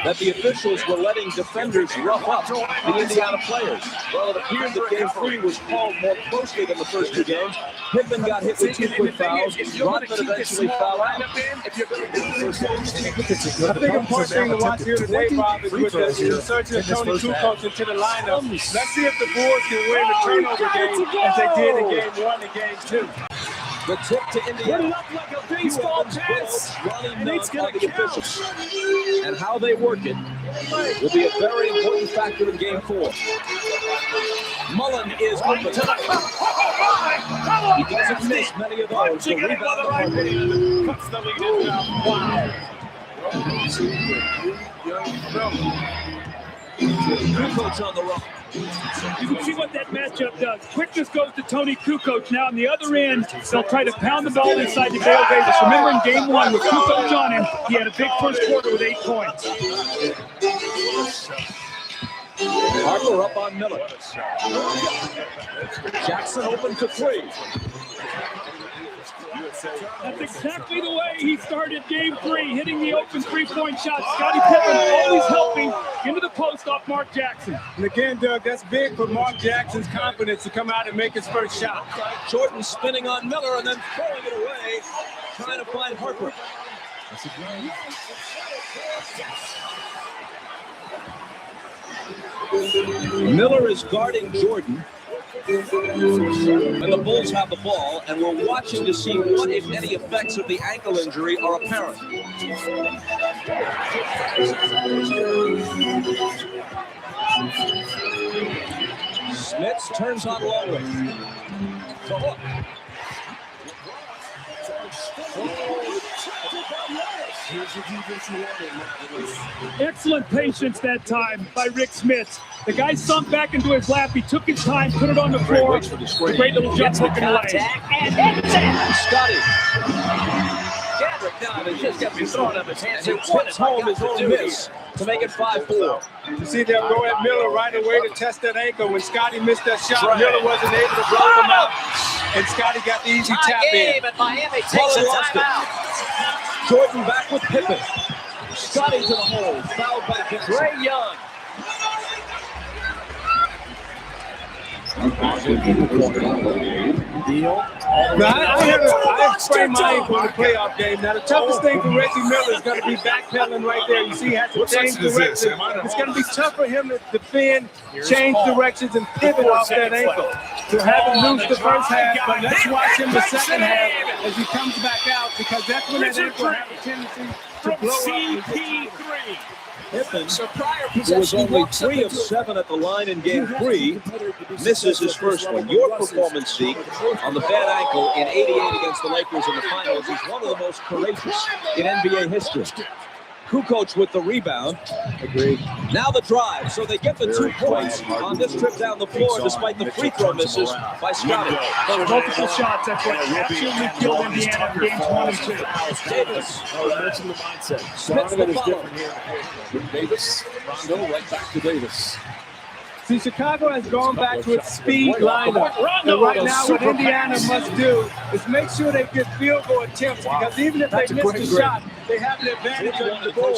that the officials were letting defenders rough up the Indiana players. Well, it appeared that Game 3 was called more closely than the first 2 games. Pittman got hit with 2 quick fouls. Rodman eventually fouled out. I think a important thing to watch here today, Bob, is with the insertion of Tony Kukoc into the lineup. Let's see if the Bulls can win the turnover game as they did in Game 1 and Game 2. The tip to Indiana. Put it up like a baseball pass. And it's going to officials. And how they work it will be a very important factor in Game 4. Mullen is open to the He doesn't miss many of those. The rebound cuts the lead in now. Wow. Kukoc on the run. You can see what that matchup does. Quickness goes to Tony Kukoc. Now on the other end, they'll try to pound the ball inside to Dale Davis. Remember in Game 1 with Kukoc on him, he had a big first quarter with 8 points. Harper up on Miller. Jackson open to 3. That's exactly the way he started Game 3, hitting the open three-point shot. Scottie Pippen always helping into the post off Mark Jackson. And again, Doug, that's big for Mark Jackson's confidence to come out and make his first shot. Jordan spinning on Miller and then throwing it away, trying to find Harper. Miller is guarding Jordan. And the Bulls have the ball, and we're watching to see what, if any, effects of the ankle injury are apparent. Smits turns on Longley. The hook. Excellent patience that time by Rick Smits. The guy sunk back into his lap. He took his time, put it on the floor. Great little jump hook in the lane. Scotty. Gadrick now has just got to be thrown up his hands. He puts home his own miss to make it 5-4. You see them go at Miller right away to test that ankle. When Scotty missed that shot, Miller wasn't able to block him out. And Scotty got the easy tap in. And Miami takes a timeout. Jordan back with Pippen. Scotty to the hole. Fouled by Trey Young. Now, I sprained my ankle in the playoff game. Now, the toughest thing for Reggie Miller is going to be backpedaling right there. You see, he has to change direction. It's going to be tough for him to defend, change directions, and pivot off that ankle. To have him lose the first half, but let's watch him the second half as he comes back out, because that's when that ankle has a tendency to blow up. CP3. Pippen, who was only 3 of 7 at the line in game 3, misses his first one. Your performance, Zeke, on the bad ankle in '88 against the Lakers in the finals is one of the most courageous in NBA history. Kukoc with the rebound. Agreed. Now the drive, so they get the 2 points on this trip down the floor despite the free throw misses by Scotty. Multiple shots, that's what absolutely killed Indiana in games 1 and 2. Davis. Mention the mindset. Smits the follow. Davis, Rondo, right back to Davis. See, Chicago has gone back to its speed lineup. And right now, what Indiana must do is make sure they get field goal attempts, because even if they miss the shot, they have an advantage on the board.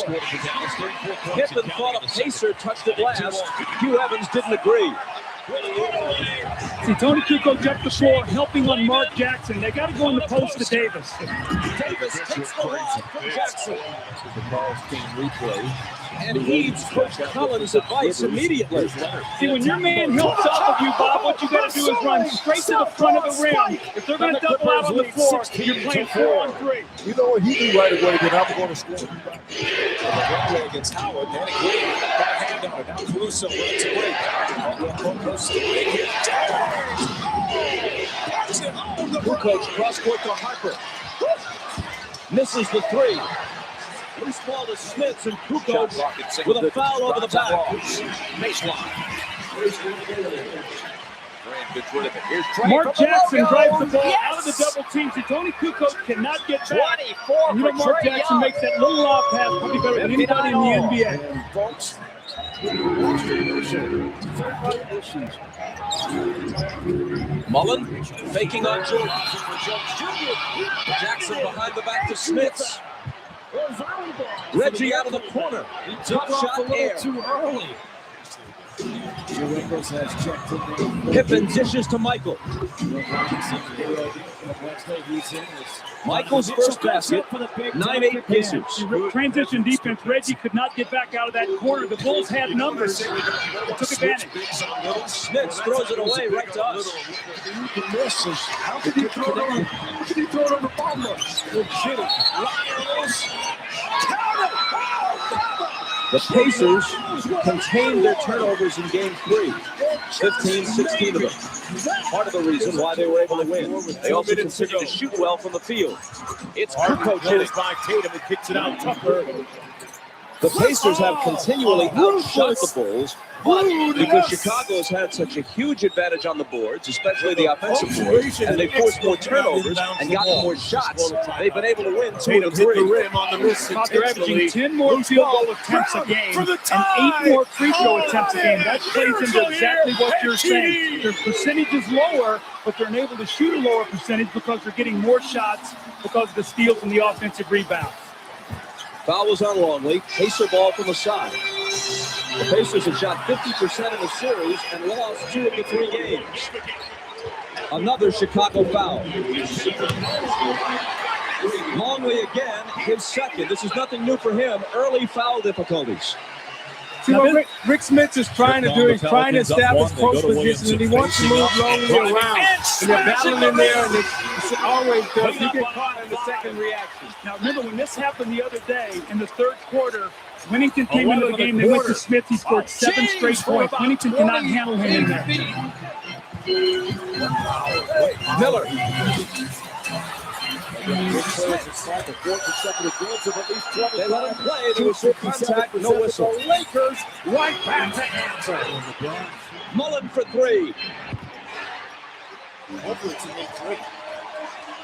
Pippen thought a pacer touched the glass. Hugh Evans didn't agree. See, Tony Kukoc up the floor, helping on Mark Jackson. They got to go in the post to Davis. Davis takes the lob from Jackson. And heeds Coach Collins' advice immediately. See, when your man helps off of you, Bob, what you got to do is run straight to the front of the rim. If they're going to double out on the floor, you're playing 4-on-3. You know what he do right away, then I'm going to score. Against Howard, and again, backhand on it. Now Caruso runs away. Kukoc cross-court to Harper. Misses the 3. Loose ball to Smits, and Kukoc with a foul over the back. Baseline. Mark Jackson drives the ball out of the double team. So Tony Kukoc cannot get back. 24 you know, Mark Trey Jackson Young. makes that little lob pass probably better than anybody in the NBA. Folks, Mullen faking on Jordan. Jackson behind the back to Smits. Reggie out of the corner. Tough shot air. too early. Pippen dishes to Michael. Michael's first basket, 9-8 Pacers. Transition defense. Reggie could not get back out of that corner. The Bulls had numbers. They took advantage. Smits throws it away right to us. How could he throw it on? How could he throw it on the bottom? You're kidding. The Pacers contained their turnovers in game 3. 15, 16 of them. Part of the reason why they were able to win. They also continued to shoot well from the field. It's Kukoc hitting. By Tatum and kicks it out. Tucker. The Pacers have continually outshot the Bulls, but because Chicago's had such a huge advantage on the boards, especially the offensive boards, and they forced more turnovers and gotten more shots, they've been able to win 2 of 3. They're averaging 10 more field goal attempts a game and 8 more free throw attempts a game. That plays into exactly what you're saying. Their percentage is lower, but they're unable to shoot a lower percentage because they're getting more shots because of the steals and the offensive rebounds. Foul was on Longley. Pacer ball from the side. The Pacers have shot 50% in the series and lost 2 of the 3 games. Another Chicago foul. Longley again, his second. This is nothing new for him. Early foul difficulties. See what Rick Smith is trying to do, he's trying to establish post position, and he wants to move longly around. And they're battling in there, and it's always does. You get caught in the second reaction. Now, remember, when this happened the other day in the third quarter, Winnington came into the game. They went to Smith. He scored 7 straight points. Winnington cannot handle him in there. Miller. They let him play. There was full contact, no whistle. Lakers right back to answer. Mullen for 3. Hopefully it's an 8-3.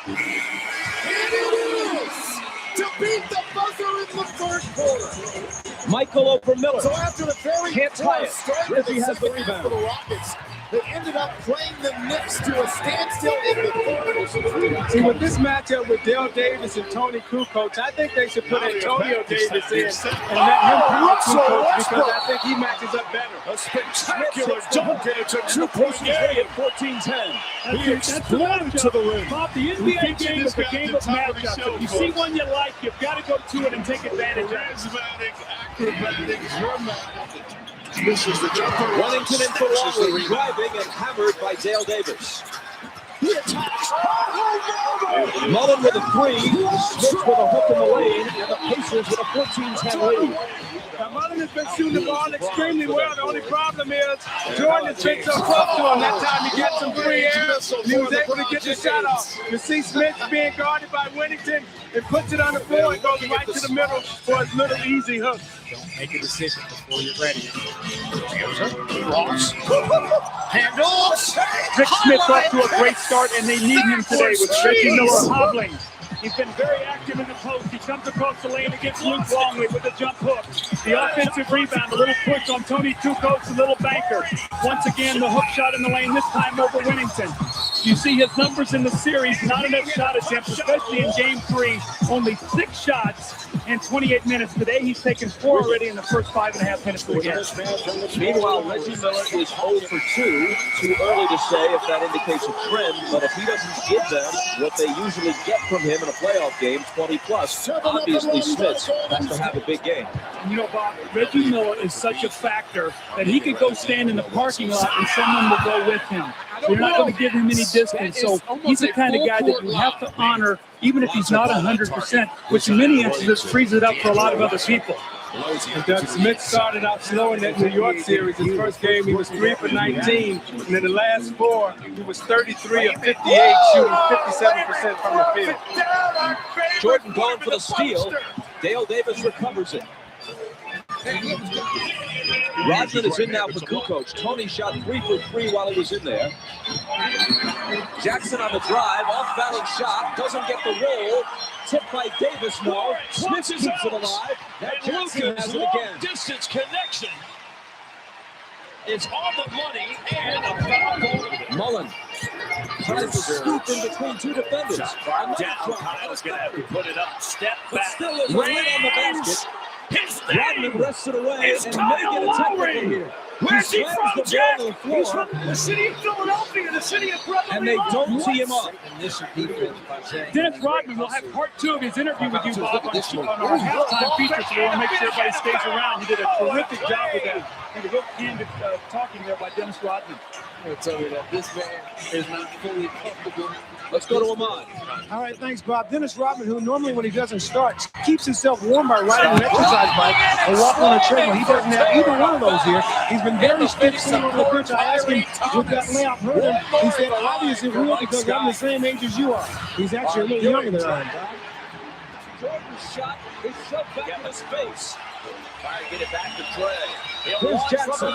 And it is to beat the buzzer in the first quarter. Michael over Miller. So after the very Can't tie it. start Reggie of has the the second half rebound. for the Rockets, they ended up playing the Knicks to a standstill in the third. See, with this matchup with Dale Davis and Tony Kukoc, I think they should put Antonio Davis in and let him play Kukoc because I think he matches up better. A spectacular dunk, and it's a two-point game at 14-10. He exploded to the rim. Bob, the NBA game is a game of matchups. If you see one you like, you've got to go to it and take advantage of it. Acrobatics, dramatic. This is the jumper. Wellington in for Longley, driving and hammered by Dale Davis. He attacks. Mullen with a 3, Smith with a hook in the lane, and the Pacers with a 14-10 lead. Now, Mullen has been shooting the ball extremely well. The only problem is Jordan has been so close to him that time to get some free air, and he was able to get the shot off. You see Smith being guarded by Winnington and puts it on the floor and goes right to the middle for his little easy hook. Don't make a decision before you're ready. Ross. Handles. Rick Smith off to a great start, and they need him today with Reggie Miller hobbling. He's been very active in the post. He comes across the lane against Luke Longley with a jump hook. The offensive rebound, a little push on Tony Kukoc, a little banker. Once again, the hook shot in the lane, this time over Winnington. You see his numbers in the series, not enough shot attempts, especially in Game 3. Only 6 shots in 28 minutes. Today, he's taken 4 already in the first 5.5 minutes of the game. Meanwhile, Reggie Miller is 0 for 2. Too early to say if that indicates a trend, but if he doesn't give them what they usually get from him in a playoff game, 20+, obviously Smith has to have a big game. And you know, Bob, Reggie Miller is such a factor that he could go stand in the parking lot and someone will go with him. You're not going to give him any distance, so he's the kind of guy that you have to honor, even if he's not 100%, which in many instances frees it up for a lot of other people. And Doug Smith started out slow in that New York series. His first game, he was 3 for 19. And in the last 4, he was 33 of 58, shooting 57% from the field. Jordan going for the steal. Dale Davis recovers it. Rodman is in now for Kukoc. Tony shot 3 for 3 while he was in there. Jackson on the drive, off-balance shot, doesn't get the roll. Tipped by Davis, no. Smith keeps it alive. Now Jackson has it again. Distance connection. It's on the money and a foul ball. Mullen tries to scoop in between 2 defenders. Down, Kyle's going to have to put it up, step But back. still is right on the basket. Rodman wrests it away and may get a technical here. Where's he from, Jack? He's from the city of Philadelphia, the city of brotherly and they love. don't tee him up. Dennis Rodman will have part 2 of his interview with you, Bob, on our halftime feature, so we want to make sure everybody stays around. He did a terrific job with that. And a real candid talking there by Dennis Rodman. I'm going to tell you that this man is not fully comfortable. Let's go to Ahmad. All right, thanks, Bob. Dennis Rodman, who normally when he doesn't start, keeps himself warm by riding an exercise bike or walking on a treadmill. He doesn't have either one of those here. He's been very stiff sitting on the bench. I asked him, would that layup hurt him? He said, obviously it will because I'm the same age as you are. He's actually a little younger than I am. Jordan's shot is shoved back in his face. Trying to get it back to Trey. Here's Jackson.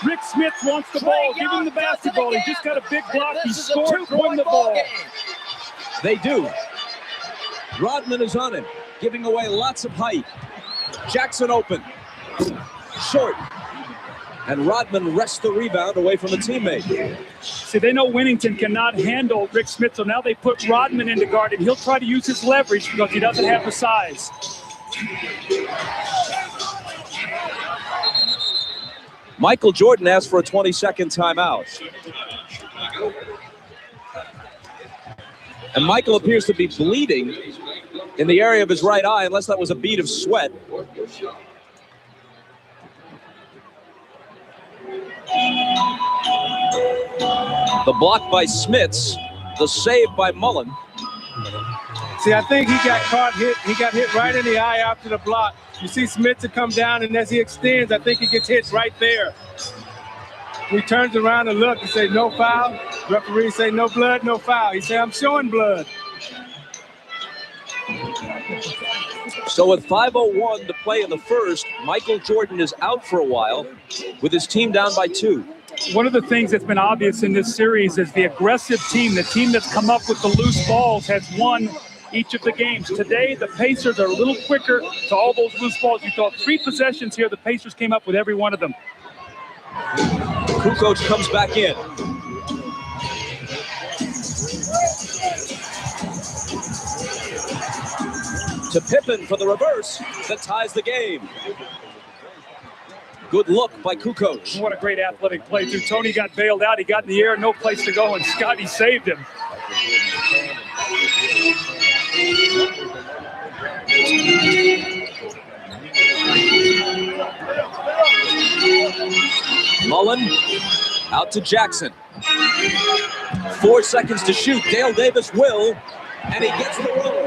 Rick Smith wants the ball. Give him the basketball. He just got a big block. He scored throwing the ball. They do. Rodman is on him, giving away lots of height. Jackson open. Short. And Rodman wrests the rebound away from a teammate. See, they know Winnington cannot handle Rick Smith, so now they put Rodman into guard, and he'll try to use his leverage because he doesn't have the size. Michael Jordan asked for a 20-second timeout. And Michael appears to be bleeding in the area of his right eye, unless that was a bead of sweat. The block by Smits, the save by Mullen. See, I think he got caught hit. He got hit right in the eye after the block. You see Smith to come down, and as he extends, I think he gets hit right there. He turns around and look and say, no foul. Referee say, no blood, no foul. He say, I'm showing blood. So with 5:01 to play in the first, Michael Jordan is out for a while with his team down by 2. One of the things that's been obvious in this series is the aggressive team, the team that's come up with the loose balls, has won each of the games. Today, the Pacers are a little quicker to all those loose balls. You thought 3 possessions here, the Pacers came up with every one of them. Kukoc comes back in. To Pippen for the reverse that ties the game. Good look by Kukoc. What a great athletic play, too. Tony got bailed out. He got in the air, no place to go, and Scotty saved him. Mullen out to Jackson. 4 seconds to shoot. Dale Davis will, and he gets the roll.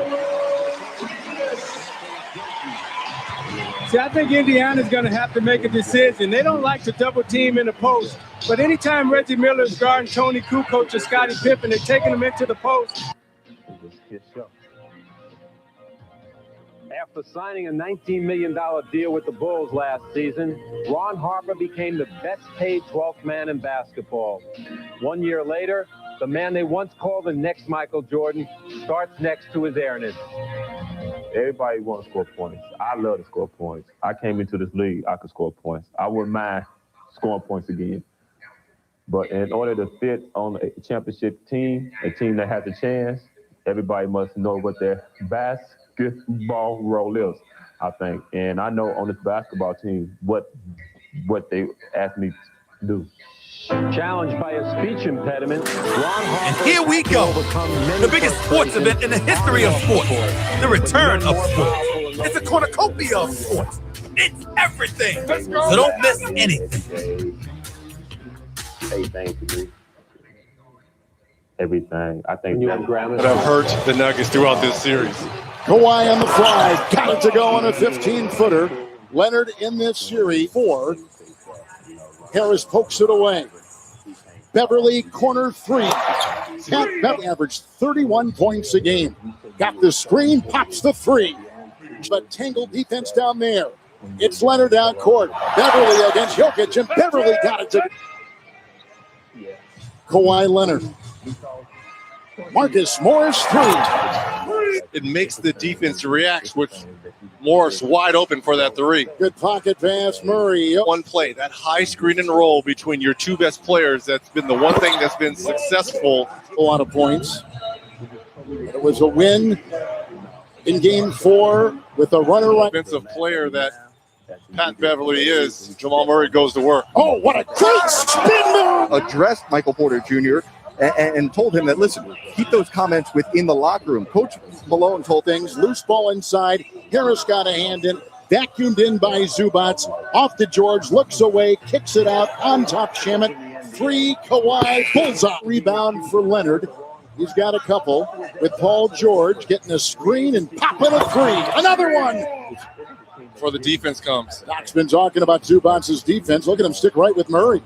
See, I think Indiana's going to have to make a decision. They don't like to double team in the post, but anytime Reggie Miller's guarding Tony Kukoc or Scottie Pippen, they're taking them into the post. After signing a $19 million deal with the Bulls last season, Ron Harper became the best paid 12th man in basketball. 1 year later, the man they once called the next Michael Jordan starts next to his airness. Everybody wants to score points. I love to score points. I came into this league, I could score points. I wouldn't mind scoring points again. But in order to fit on a championship team, a team that has a chance, everybody must know what their basketball role is, I think. And I know on this basketball team what they asked me to do. Challenged by a speech impediment, Ron Harper. And here we go. The biggest sports event in the history of sports. The return of sports. It's a cornucopia of sports. It's everything. So don't miss anything. Everything. I think that have hurt the Nuggets throughout this series. Kawhi on the fly. Got it to go on a 15-footer. Leonard in this series 4. Harris pokes it away. Beverly, corner 3. Pat Beverly averaged 31 points a game. Got the screen, pops the 3. But tangled defense down there. It's Leonard down court. Beverly against Jokic, and Beverly got it to Kawhi Leonard. Marcus Morris 3. It makes the defense react with Morris wide open for that 3. Good pocket pass, Murray. One play, that high screen and roll between your 2 best players, that's been the one thing that's been successful. A lot of points. It was a win in game 4 with a runner like defensive player that Pat Beverly is. Jamal Murray goes to work. Oh, what a great spin move! Addressed Michael Porter Jr. And told him that, listen, keep those comments within the locker room. Coach Malone told things. Loose ball inside. Harris got a hand in. Vacuumed in by Zubats. Off to George. Looks away. Kicks it out. On top, Shamet. 3, Kawhi. Bullseye. Rebound for Leonard. He's got a couple with Paul George getting a screen and popping a 3. Another one. Before the defense comes. Doc's been talking about Zubats' defense. Look at him stick right with Murray.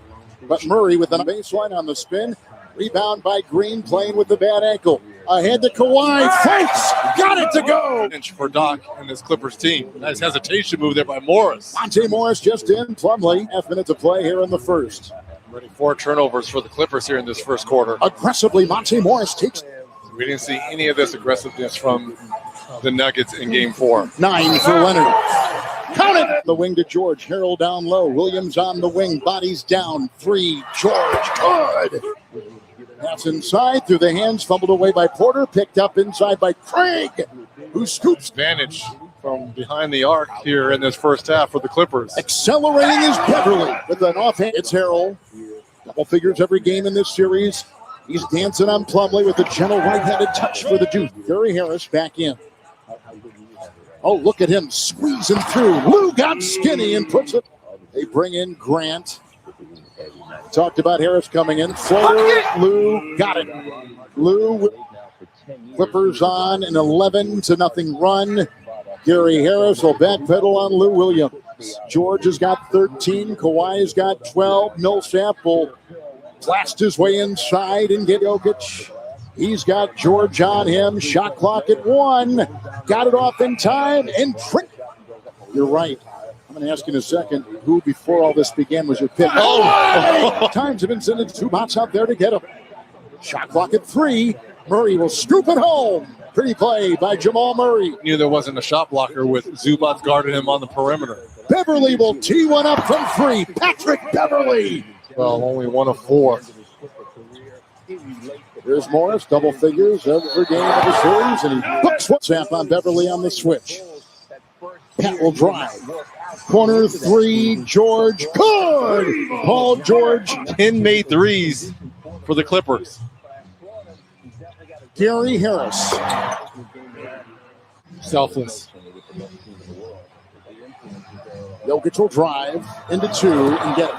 But Murray with a baseline on the spin. Rebound by Green, playing with the bad ankle. Ahead to Kawhi. Fights! Got it to go! For Doc and this Clippers team. Nice hesitation move there by Morris. Monte Morris just in. Plumlee. Half minute to play here in the first. Already 4 turnovers for the Clippers here in this first quarter. Aggressively, Monte Morris takes. We didn't see any of this aggressiveness from the Nuggets in game 4. 9 for Leonard. Count it! The wing to George. Harrell down low. Williams on the wing. Bodies down. 3. George. Good. Pass inside through the hands. Fumbled away by Porter. Picked up inside by Craig, who scoops. Advantage from behind the arc here in this first half for the Clippers. Accelerating is Beverly with an offhand. It's Harrell. Double figures every game in this series. He's dancing on Plumlee with a gentle right-handed touch for the Duke. Gary Harris back in. Oh, look at him squeezing through. Lou got skinny and puts it. They bring in Grant. talked about Harris coming in. Floater, Lou, got it. Lou, Clippers on an 11-0 run. Gary Harris will backpedal on Lou Williams. George has got 13. Kawhi's got 12. Millsap will blast his way inside and get Jokic. He's got George on him. Shot clock at 1. Got it off in time and trick. You're right. I'm going to ask you in a second who, before all this began, was your pick. Oh! Times have been sending Zubac out there to get him. Shot clock at 3. Murray will scoop it home. Pretty play by Jamal Murray. Knew there wasn't a shot blocker with Zubac guarding him on the perimeter. Beverly will tee one up from 3. Patrick Beverly. Well, only 1 of 4. Here's Morris, double figures every game of the series, and he hooks one. Snap on Beverly on the switch. Pat will drive. Corner 3, George. Good! Paul George. 10 made threes for the Clippers. Gary Harris. Selfless. Jokic will drive into 2 and get it.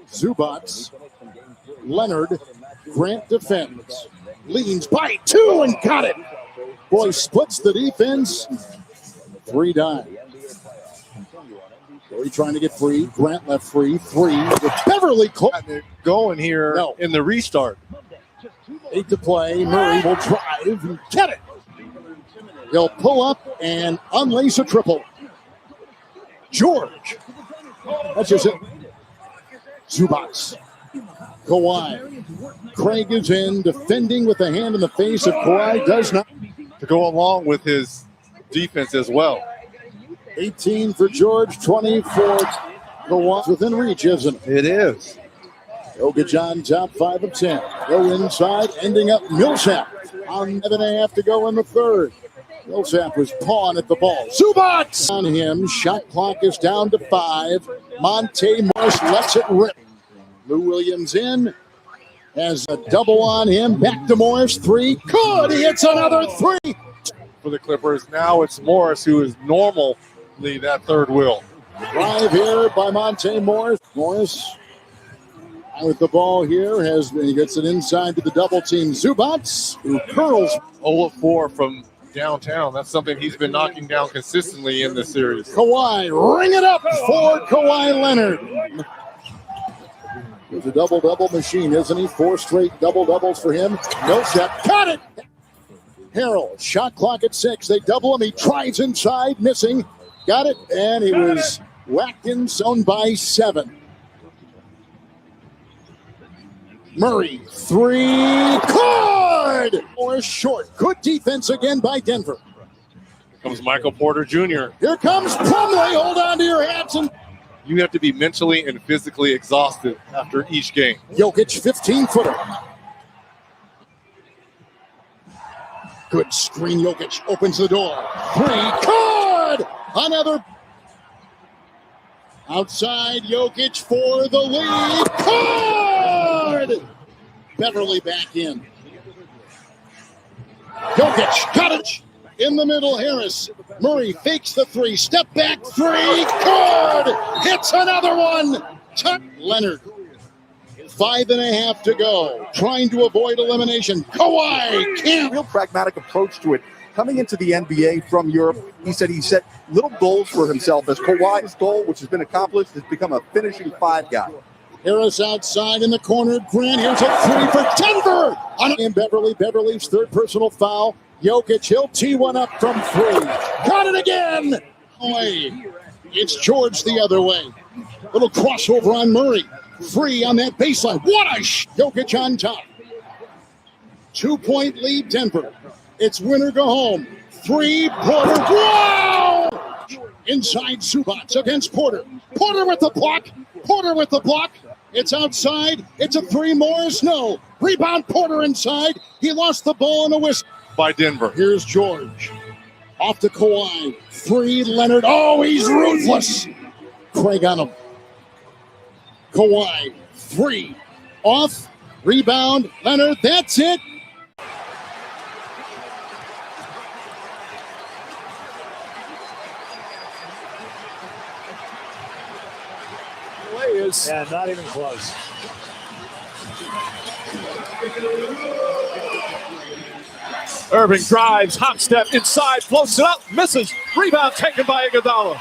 Zubac. Leonard. Grant defends. Leans by 2 and got it. Boy splits the defense. 3 dive. Gary trying to get free. Grant left free. 3 with Beverly going here in the restart. 8 to play. Murray will drive and get it. He'll pull up and unlace a triple. George. That's just it. Zubac. Kawhi. Craig is in, defending with a hand in the face of Kawhi. Does not. To go along with his defense as well. 18 for George, 20 for Kawhi. Within reach, isn't it? It is. Jokic on top, 5 of 10. Go inside, ending up Millsap. On 7.5 to go in the third. Millsap was pawing at the ball. Zubac on him. Shot clock is down to 5. Monte Morris lets it rip. Lou Williams in. Has a double on him. Back to Morris. 3. Good. He hits another 3. For the Clippers. Now it's Morris who is normally that third wheel. Drive here by Monte Morris. Morris with the ball here. He gets it inside to the double team. Zubac, who curls. 0 of 4 from downtown. That's something he's been knocking down consistently in this series. Kawhi, ring it up for Kawhi Leonard. There's a double-double machine, isn't he? 4 straight double-doubles for him. Millsap got it. Harrell, shot clock at 6. They double him. He tries inside, missing. Got it, and he was whacked in zone by 7. Murray, 3. Good! Or short. Good defense again by Denver. Here comes Michael Porter Jr. Here comes Plumlee. Hold on to your hats. And you have to be mentally and physically exhausted after each game. Jokic, 15-footer. Good screen. Jokic opens the door. 3. Good! Another. Outside, Jokic for the lead. Good! Beverly back in. Jokic got it. In the middle, Harris. Murray fakes the 3. Step back 3. Good! Hits another one. Leonard. 5.5 to go. Trying to avoid elimination. Kawhi can't. Real pragmatic approach to it. Coming into the NBA from Europe, he said he set little goals for himself as Kawhi's goal, which has been accomplished, has become a finishing 5 guy. Harris outside in the corner. Grant, here's a 3 for Denver. And Beverly's third personal foul. Jokic, he'll tee one up from 3. Got it again. It's George the other way. Little crossover on Murray. Free on that baseline. What a Jokic on top. 2-point lead, Denver. It's winner go home. 3, Porter. Wow! Inside Zubac against Porter. Porter with the block. It's outside. It's a 3. Morris, no. Rebound, Porter inside. He lost the ball in a whistle. By Denver. Here's George. Off to Kawhi. 3, Leonard. Oh, he's ruthless. Craig on him. Kawhi. 3. Off. Rebound. Leonard. That's it. close. Yeah, not even close. Irving drives, hop step inside, floats it up, misses. Rebound taken by Iguodala.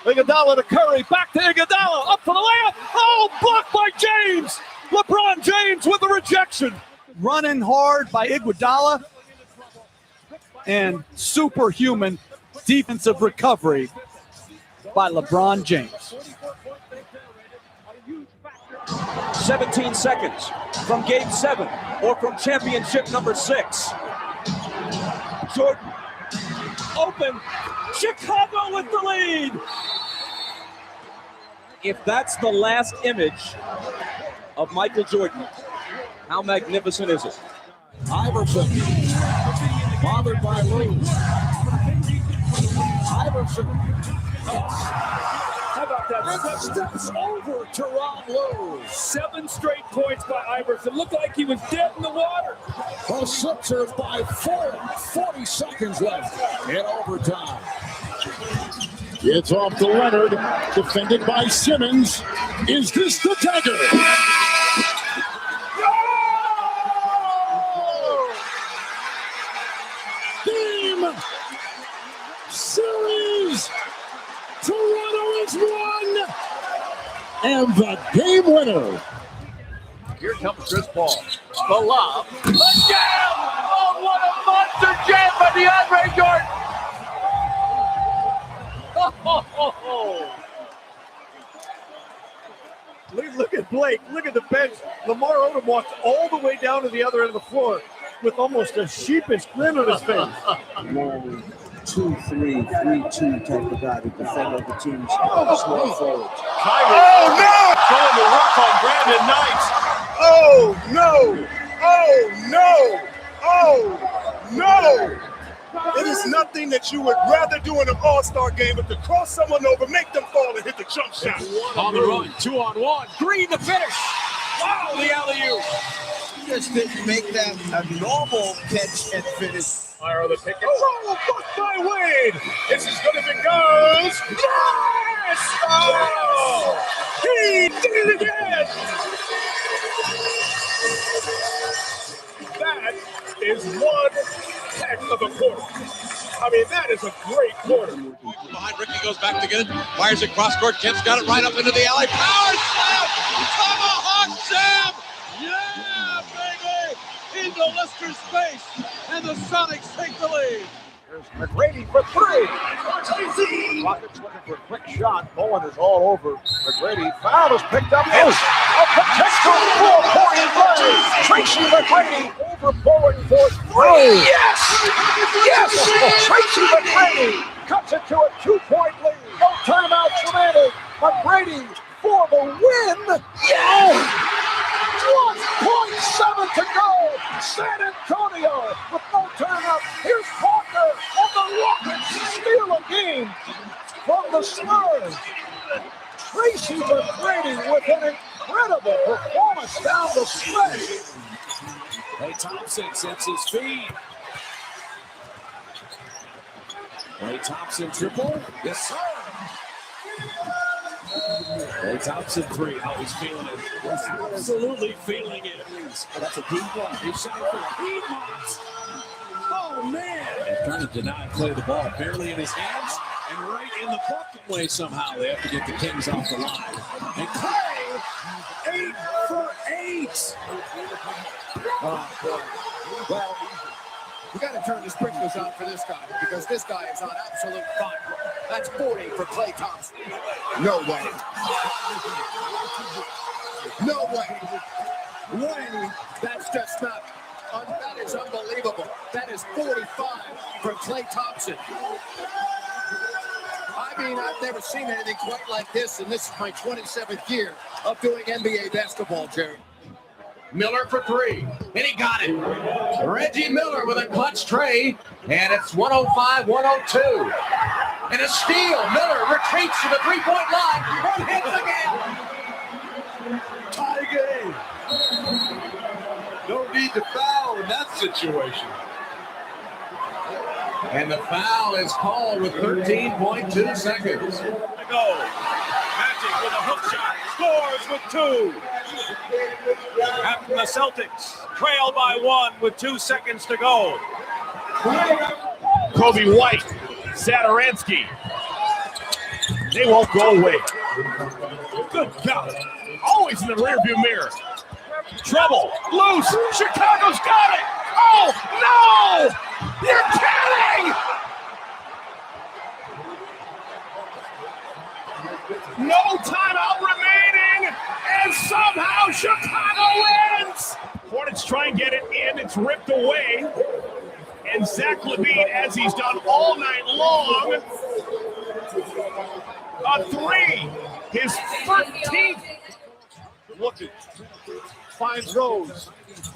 Iguodala to Curry, back to Iguodala, up for the layup. Oh, blocked by James. LeBron James with the rejection. Running hard by Iguodala and superhuman defensive recovery by LeBron James. 17 seconds from game 7 or from championship number 6. Jordan open. Chicago with the lead. If that's the last image of Michael Jordan, how magnificent is it? Iverson, bothered by Lou. Iverson. How about that? Steps over to Ron Lou. 7 straight points by Iverson. Looked like he was dead in the water. The Sixers by 4. 40 seconds left in overtime. It's off to Leonard, defended by Simmons. Is this the dagger? Game, series, Toronto has won, and the game winner. Here comes Chris Paul. The lob. The jam! Oh, what a monster jam by DeAndre Jordan! Oh. Look at Blake. Look at the bench. Lamar Odom walked all the way down to the other end of the floor with almost a sheepish grin on his face. 1, 2, 3, 3-2 type of guy to defend other teams. Small forward. Oh, no! Showing the rough on Brandon Knight. Oh, no! Oh, no! Oh, no! It is nothing that you would rather do in an all-star game but to cross someone over, make them fall, and hit the jump shot. On the run, 2-on-1. Green to finish. Wow, the alley-oop. Just didn't make that a normal catch and finish. Fire the pick and roll, blocked by Wade. This is good if it goes. Yes! Oh! He did it again! That is one heck of a quarter. I mean, that is a great quarter. Behind Ricky goes back to get it. Fires it cross court. Kemp's got it right up into the alley. Power slam! Tomahawk jam! Yeah, baby! Into Lister's face. And the Sonics take the lead. Here's McGrady for 3. Rockets looking for a quick shot. Bowen is all over McGrady. Foul is picked up. A potential 4-point play. Tracy McGrady over Bowen for 3. Yes! Yes! Tracy McGrady cuts it to a 2-point lead. No timeouts remaining. McGrady for the win. Yeah! 1.7 to go. San Antonio with no timeout. Here's Parker, and the Rockets steal a game from the Spurs. Tracy McGrady with an incredible performance down the stretch. Klay Thompson sets his feet. Klay Thompson triple. Yes, sir. Klay Thompson 3. How he's feeling it. Absolutely feeling it. That's a deep one. He's shot for the Piedmont. Oh, man. And trying to deny Klay the ball barely in his hands and right in the bucket way somehow. They have to get the Kings off the line. And Klay, 8 for 8. Oh, boy. Well, we got to turn the sprinklers on for this guy because this guy is on absolute fire. That's 40 for Klay Thompson. No way. No way. Way. That's just not. That is unbelievable. That is 45 for Klay Thompson. I mean, I've never seen anything quite like this, and this is my 27th year of doing NBA basketball, Jerry. Miller for 3, and he got it. Reggie Miller with a clutch tray, and it's 105-102. And a steal. Miller retreats to the three-point line and hits again. Tie game. No need to foul in that situation. And the foul is called with 13.2 seconds. Go. Magic with a hook shot. scores with 2. After the Celtics trail by 1 with 2 seconds to go. Kobe White, Sadaransky. They won't go away. Good God. Always in the rearview mirror. Trouble. Loose. Chicago's got it. Oh, no! You're kidding! No timeout remaining, and somehow Chicago wins! Hornets try and get it in. It's ripped away. And Zach LaVine, as he's done all night long, a 3, his 13th. Looking, finds Rose.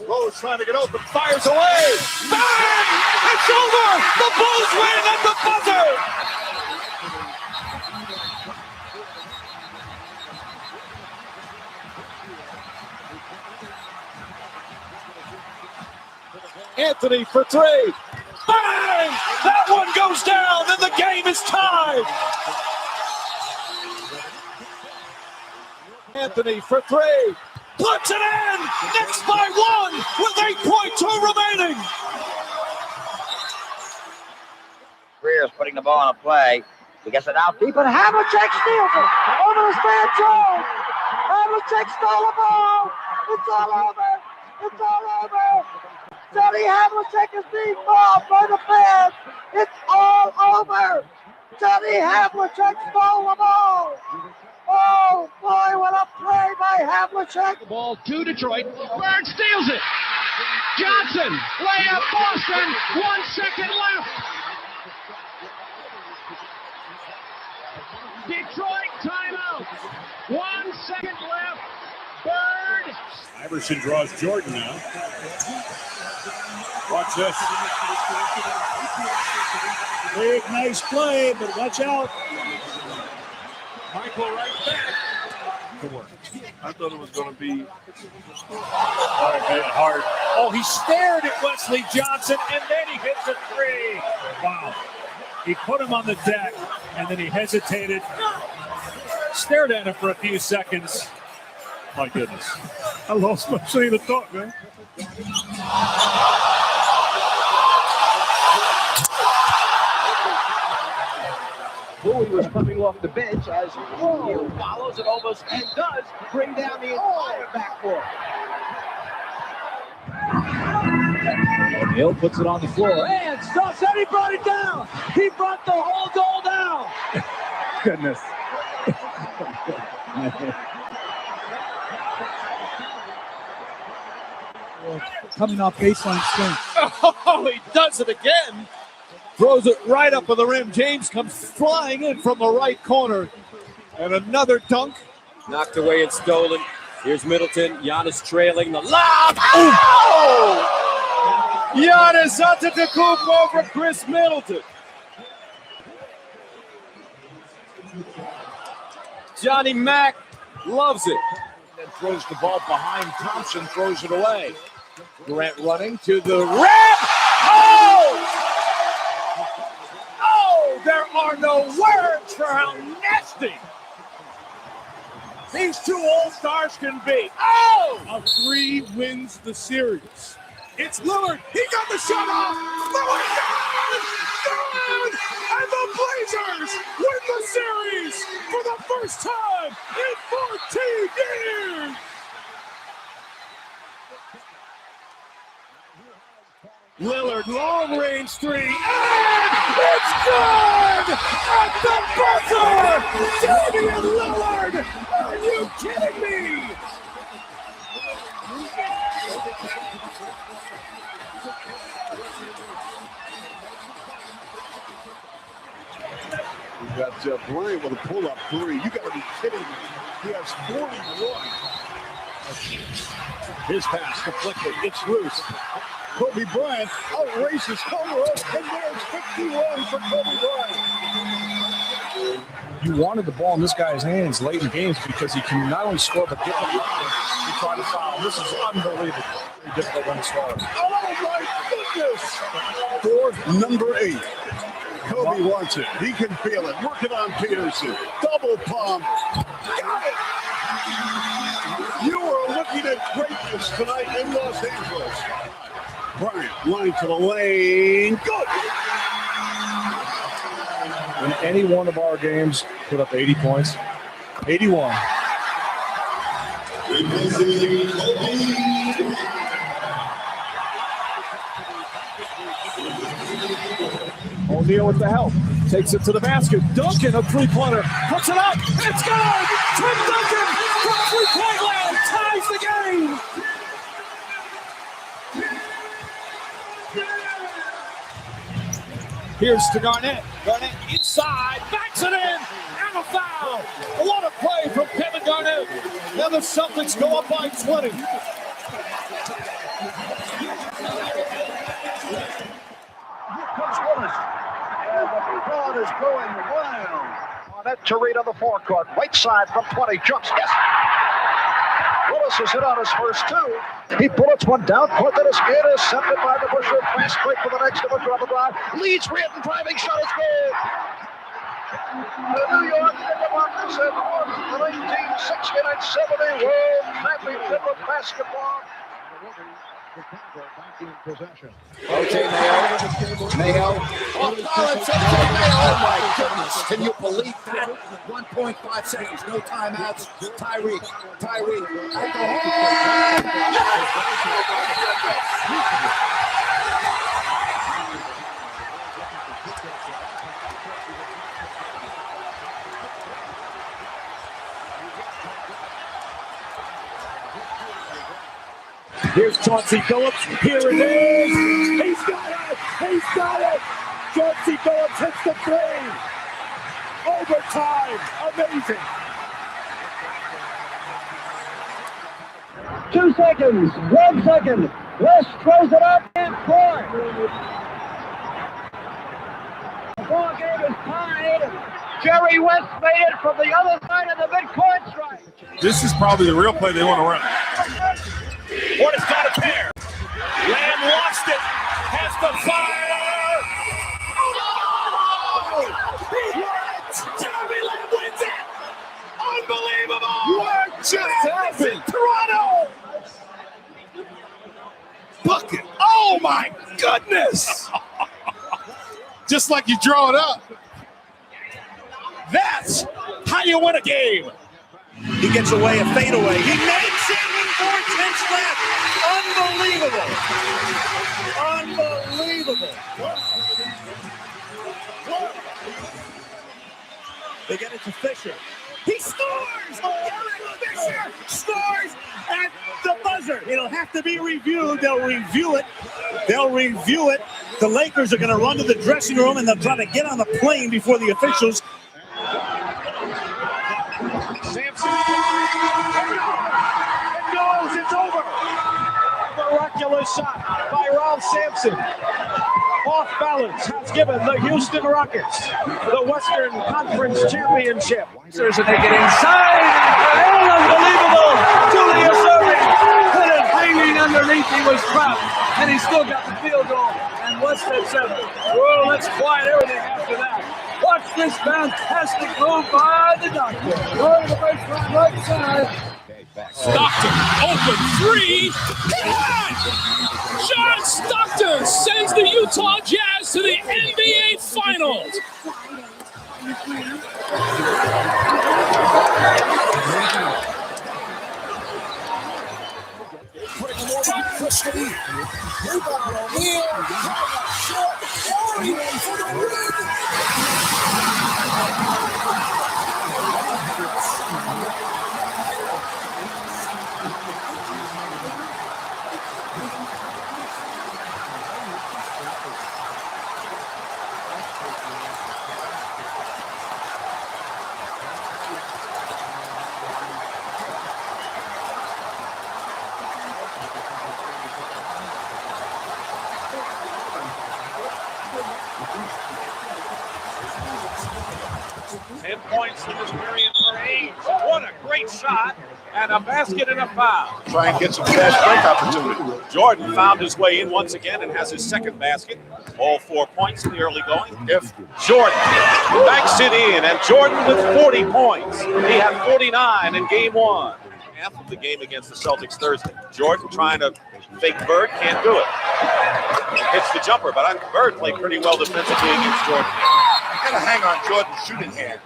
Rose trying to get open, fires away. Bang! It's over! The Bulls win at the buzzer! Anthony for 3. Bang! That one goes down, and the game is tied. Anthony for 3. Puts it in! Knicks by 1 with 8.2 remaining. Greer's putting the ball on a play. He gets it out deep, and Havlicek steals it over the Stan Jones. Havlicek stole the ball. It's all over. It's all over. Johnny Havlicek is being mobbed by the fans. It's all over. Johnny Havlicek stole the ball. Oh, boy, what a play by Havlicek. The ball to Detroit. Bird steals it. Johnson, layup, Boston. 1 second left. Detroit timeout. 1 second left. Bird. Iverson draws Jordan now. Watch this. Big, nice play, but watch out. Michael right back. Good work. I thought it was going to be hard. Oh, he stared at Wesley Johnson, and then he hits a 3. Wow. He put him on the deck, and then he hesitated, stared at him for a few seconds. My goodness. I lost my train of thought, man. Bowie was coming off the bench as Hill follows it almost and does bring down the entire backcourt. Hill puts it on the floor and stops, and he brought it down. He brought the whole goal down. Goodness. Coming off baseline swing. Oh, he does it again. Throws it right up with the rim. James comes flying in from the right corner. And another dunk. Knocked away and stolen. Here's Middleton. Giannis trailing the lob. Oh! Giannis Antetokounmpo over Chris Middleton. Johnny Mack loves it. And throws the ball behind Thompson, throws it away. Durant running to the rim. Oh! Oh, there are no words for how nasty these two all-stars can be. Oh! A 3 wins the series. It's Lillard. He got the shot off. Lillard down! And the Blazers win the series for the first time in 14 years. Lillard, long-range 3, and it's good! At the buzzer! Damian Lillard! Are you kidding me? We got Bryant with a pull-up 3. You got to be kidding me. He has 41. His pass deflected, it's loose. Kobe Bryant outraces Colorado, and there's 51 for Kobe Bryant. You wanted the ball in this guy's hands late in games because he can not only score but get the he tried to foul. This is unbelievable. Very difficult run to score. Oh my goodness! For number 8. Kobe wants it. He can feel it. Working on Peterson. Double pump. Got it. You are looking at greatness tonight in Los Angeles. Bryant, line to the lane. Good. In any one of our games, put up 80 points. 81. O'Neal with the help. Takes it to the basket. Duncan, a three-pointer. Puts it up. It's good! Tim Duncan from three-point land ties the game! Here's to Garnett. Garnett inside. Backs it in. And a foul. What a play from Kevin Garnett. Now the Celtics go up by 20. And the crowd is going wild. On that to read on the forecourt. Right side from 20. Jumps. Yes. Willis has hit on his first two. He bullets one down court that is intercepted by the Busher. Fast break for the next to Busher on the drive. Leads Reardon. Driving shot is good. The New York Knickerbockers have won the 1969-70 World Championship of Basketball. O.J. Mayo. Oh, Collins. Oh, my goodness. Can you believe that? 1.5 seconds. No timeouts. Tyree. At the Here's Chauncey Billups. Here it is. He's got it. Chauncey Billups hits the three. Overtime. Amazing. 2 seconds. 1 second. West throws it up and four. The ball game is tied. Jerry West made it from the other side of the midcourt stripe. This is probably the real play they want to run. Hornets got a pair. Lamb lost it. Has to fire. Oh! What? Jeremy Lamb wins it. Unbelievable. What just happened? Toronto. Bucket. Oh my goodness. Just like you draw it up. That's how you win a game. He gets away a fadeaway. He makes it with 4 tenths left. Unbelievable. They get it to Fisher. He scores! Derek Fisher scores at the buzzer. It'll have to be reviewed. They'll review it. The Lakers are going to run to the dressing room and they'll try to get on the plane before the officials. Sampson. It goes. It's over. Miraculous shot by Ralph Sampson. Off balance has given the Houston Rockets the Western Conference Championship. There's a naked inside. Unbelievable. Julius Erving put it hanging underneath. He was trapped, and he still got the field goal. And West had 7. Well, let's quiet everything after that. Watch this fantastic move by the Doctor. Going to the baseline right side. Stockton, open 3. John Stockton sends the Utah Jazz to the NBA Finals. Points in this period for Hayes. What a great shot, and a basket and a foul. Try and get some fast break opportunity. Jordan found his way in once again and has his second basket. All 4 points in the early going. If Jordan banks it in, and Jordan with 40 points. He had 49 in game 1. Half of the game against the Celtics Thursday. Jordan trying to fake Bird, can't do it. Hits the jumper, but Bird played pretty well defensively against Jordan. You gotta hang on Jordan's shooting hand.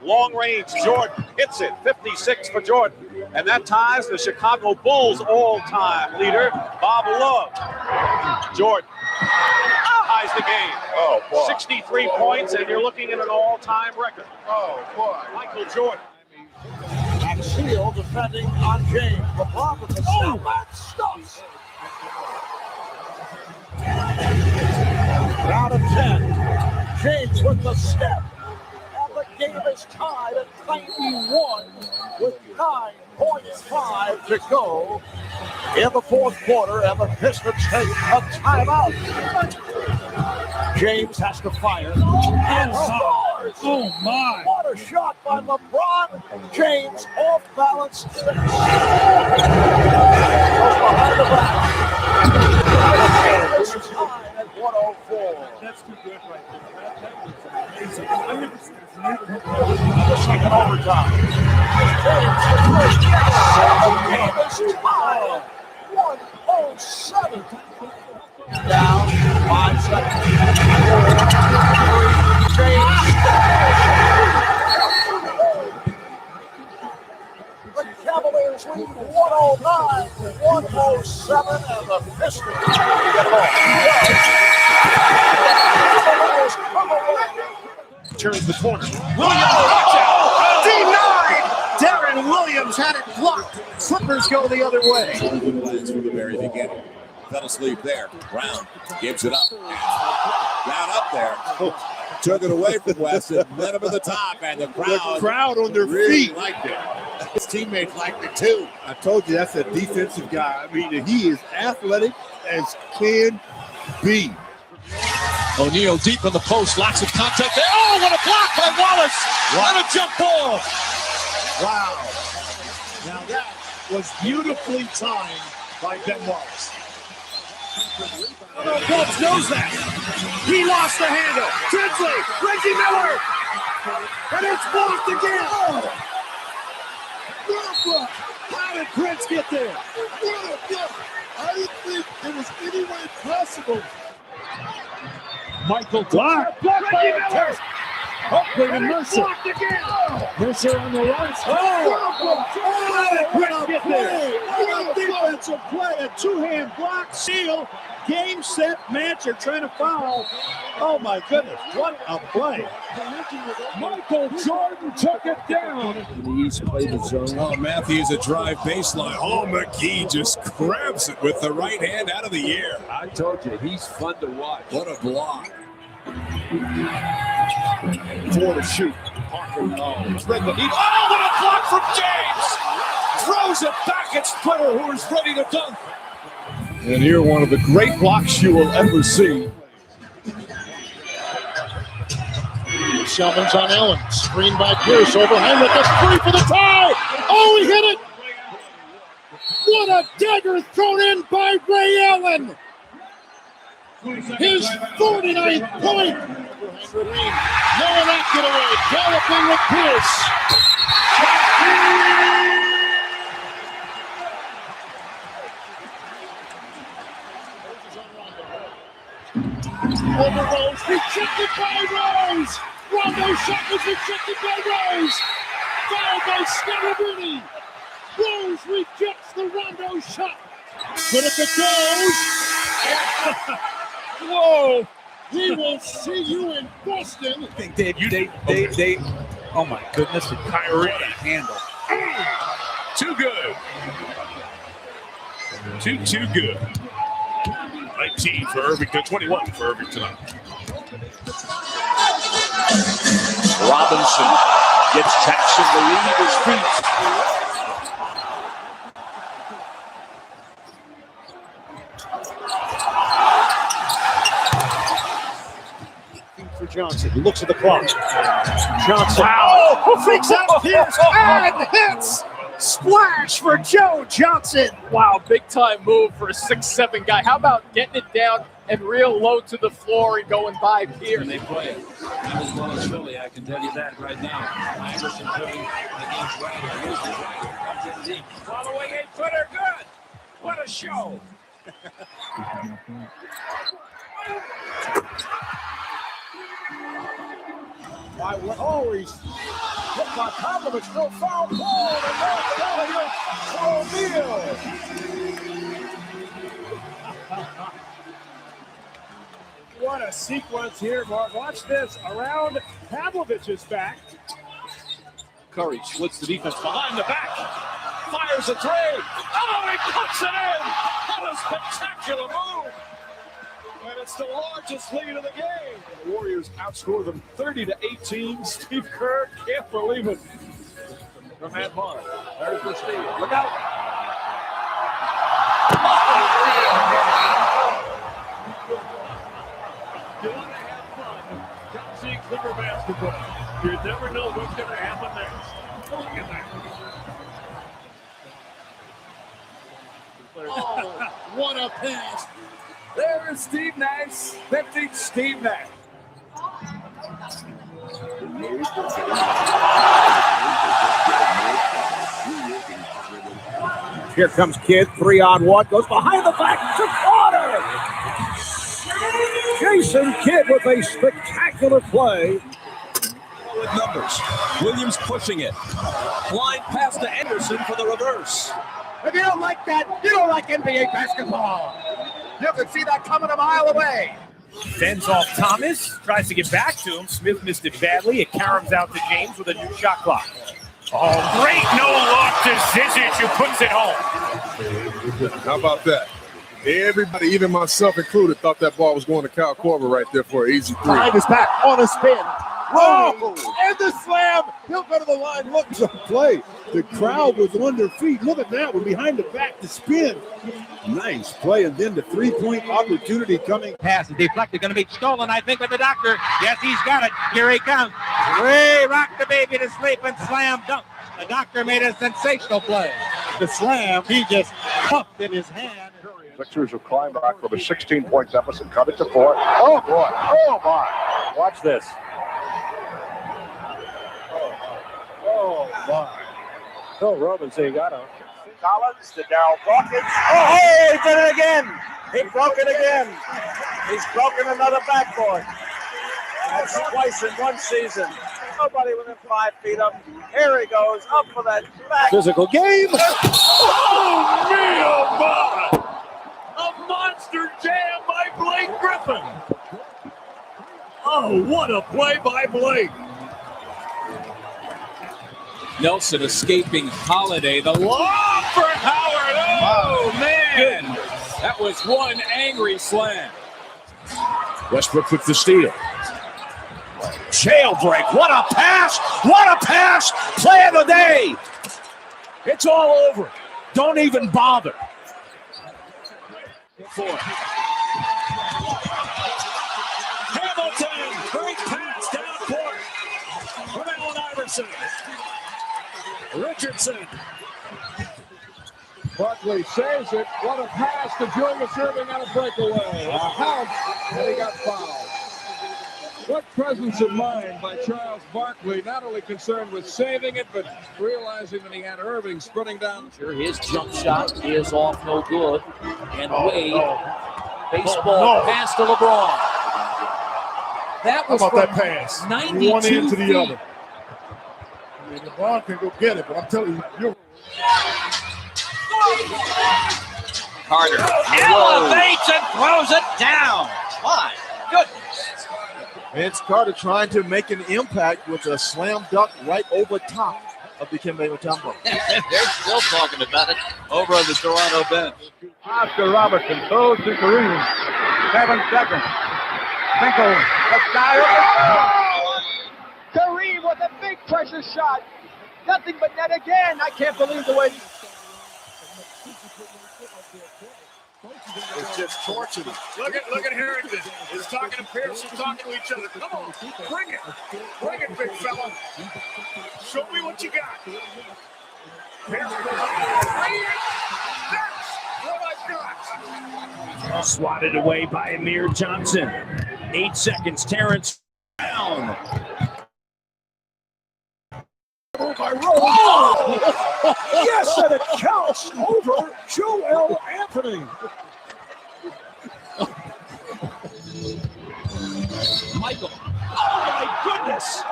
Long range, Jordan hits it, 56 for Jordan. And that ties the Chicago Bulls all-time leader, Bob Love. Jordan ties the game. Oh, boy. 63 points, and you're looking at an all-time record. Oh, boy. Michael Jordan. And Seal defending on James. LeBron with the step back stops. Down to 10. James with the step. And the game is tied at 91 with 9.5 to go in the fourth quarter, and the Pistons take a timeout. James has to fire and scores. Oh my! What a shot by LeBron James, off balance. Goes behind the back. It's tied at 104. That's too good right there. The second overtime. James is tied. 107. Down 5 seconds. 4, 3, James. The Cavaliers lead 109-107, and the Pistons get it off. Cavaliers come away. Turns the corner. Williams, watch out! Denied! Darren Williams had it blocked. Clippers go the other way. Good plans from the very beginning. Fell asleep there. Brown gives it up. Down up there. Took it away from West and met him at the top, and the crowd on their really feet. liked it. His teammates liked it too. I told you that's a defensive guy. I mean, he is athletic as can be. O'Neal deep in the post, lots of contact there. Oh, what a block by Wallace! What a jump ball! Wow. Now that was beautifully timed by Ben Wallace. Phelps knows that. He lost the handle. Tinsley, Reggie Miller. And it's blocked again. Oh. What a block. How did Prince get there? What a block. I didn't think it was any way possible. Michael block by Miller. Hopefully to Mercer. Mercer on the right. How did Prince get there? What a defensive play. A two-hand block, seal. Game, set, match. You're trying to foul. Oh, my goodness. What a play. Michael Jordan took it down. He's played the zone. Oh, Matthews a drive baseline. Oh, McGee just grabs it with the right hand out of the air. I told you, he's fun to watch. What a block. 4 to shoot. Parker, spread the heat. Oh, what a block from James! Throws it back at Splitter, who is ready to dunk. And here, one of the great blocks you will ever see. Shelman's on Allen. Screen by Pierce. Overhand with the spree for the tie. Oh, he hit it. What a dagger thrown in by Ray Allen. His 49th point. No one not get away. Galloping with Pierce. Over Rose, rejected by Rose. Rondo's shot was rejected by Rose. Fouled by Scaramucci. Rose rejects the Rondo shot. But if it goes, whoa, we will see you in Boston. I think they oh my goodness, the Kyrie handle. Too good. Too good. 19 for Irvington, 21 for Irvington tonight. Robinson gets Jackson to leave his feet. For Johnson, he looks at the clock. Johnson, wow! Fakes out Pierce and hits Splash for Joe Johnson. Wow, big time move for a 6'7" guy. How about getting it down and real low to the floor and going by Pierce? They play it as well as Philly, I can tell you that right now. Iverson putting against Ryder. Here's the Ryder. Comes in deep. Following a footer. Good. What a show. He's hit by Popovich, no foul ball, and now O'Neal. What a sequence here, Mark. Watch this. Around Pavlovich's back. Curry splits the defense behind the back. Fires a three. Oh, he puts it in. What a spectacular move. And it's the largest lead of the game. The Warriors outscore them 30-18. Steve Kerr can't believe it. From that mark. There's the steal. Look out. You want to have fun. Come see Clipper basketball. You never know what's going to happen next. Look at that. Oh, what a pass. There is Steve Nash, 50 Steve Nash. Here comes Kidd, 3-on-1, goes behind the back to Carter. Jason Kidd with a spectacular play. With numbers. Williams pushing it. Line pass to Anderson for the reverse. If you don't like that, you don't like NBA basketball. You can see that coming a mile away. Fends off Thomas, tries to get back to him. Smith missed it badly. It caroms out to James with a new shot clock. Oh, great no-look to Zizic, who puts it home. How about that? Everybody, even myself included, thought that ball was going to Kyle Korver right there for an easy three. Behind his back on a spin. Whoa! And the slam. He'll go to the line. Look, the play. The crowd was on their feet. Look at that. We're behind the back to spin. Nice play. And then the three-point opportunity coming. Pass is deflected. Going to be stolen, I think, by the doctor. Yes, he's got it. Here he comes. Ray rocked the baby to sleep and slam dunk. The doctor made a sensational play. The slam, he just puffed in his hand. Sixers have climbed back from a 16-point deficit, cut it to 4. Oh, boy. Oh, my. Watch this. Oh, my. Phil Robinson got him. Collins to Darryl Dawkins. Oh, he did it again. He broke it again. He's broken another backboard. That's twice in one season. Nobody within 5 feet of him. Here he goes, up for that back. Physical game. Oh, me, oh, my. A monster jam by Blake Griffin. Oh, what a play by Blake. Nelson escaping Holiday. The lob for Howard. Oh, man. That was one angry slam. Westbrook with the steal. Jailbreak. What a pass. What a pass. Play of the day. It's all over. Don't even bother. Hamilton. Great pass down court from Allen Iverson. Richardson. Barkley saves it. What a pass to Julius Erving on a breakaway. A house, and he got fouled. What presence of mind by Charles Barkley, not only concerned with saving it, but realizing that he had Irving sprinting down. His jump shot is off, no good. And Wade, baseball pass to LeBron. That was How about from that pass? 92 One end to feet. the other. I mean, LeBron can go get it, but I'm telling you, you're... Carter Elevates and throws it down. My goodness. Vince Carter trying to make an impact with a slam dunk right over top of Dikembe Mutombo. They're still talking about it over on the Toronto bench. Oscar Robertson throws to Kareem. 7 seconds. Finkel, the sky open. Kareem with a big pressure shot. Nothing but net again. I can't believe the way. It's just torture them. Look at Harrington. He's talking to Pierce. He's talking to each other. Come on, bring it, big fella. Show me what you got. Swatted away by Amir Johnson. 8 seconds. Terrence down. Oh! Yes, and it counts over Joel Anthony. Michael. Oh, my goodness.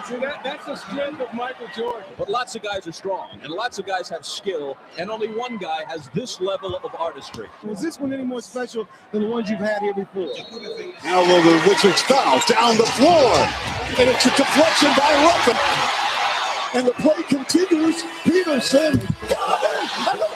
See, that's the strength of Michael Jordan. But lots of guys are strong, and lots of guys have skill, and only one guy has this level of artistry. Was this one any more special than the ones you've had here before? Now the Wizards foul down the floor. And it's a deflection by Ruffin. And the play continues. Peterson got it.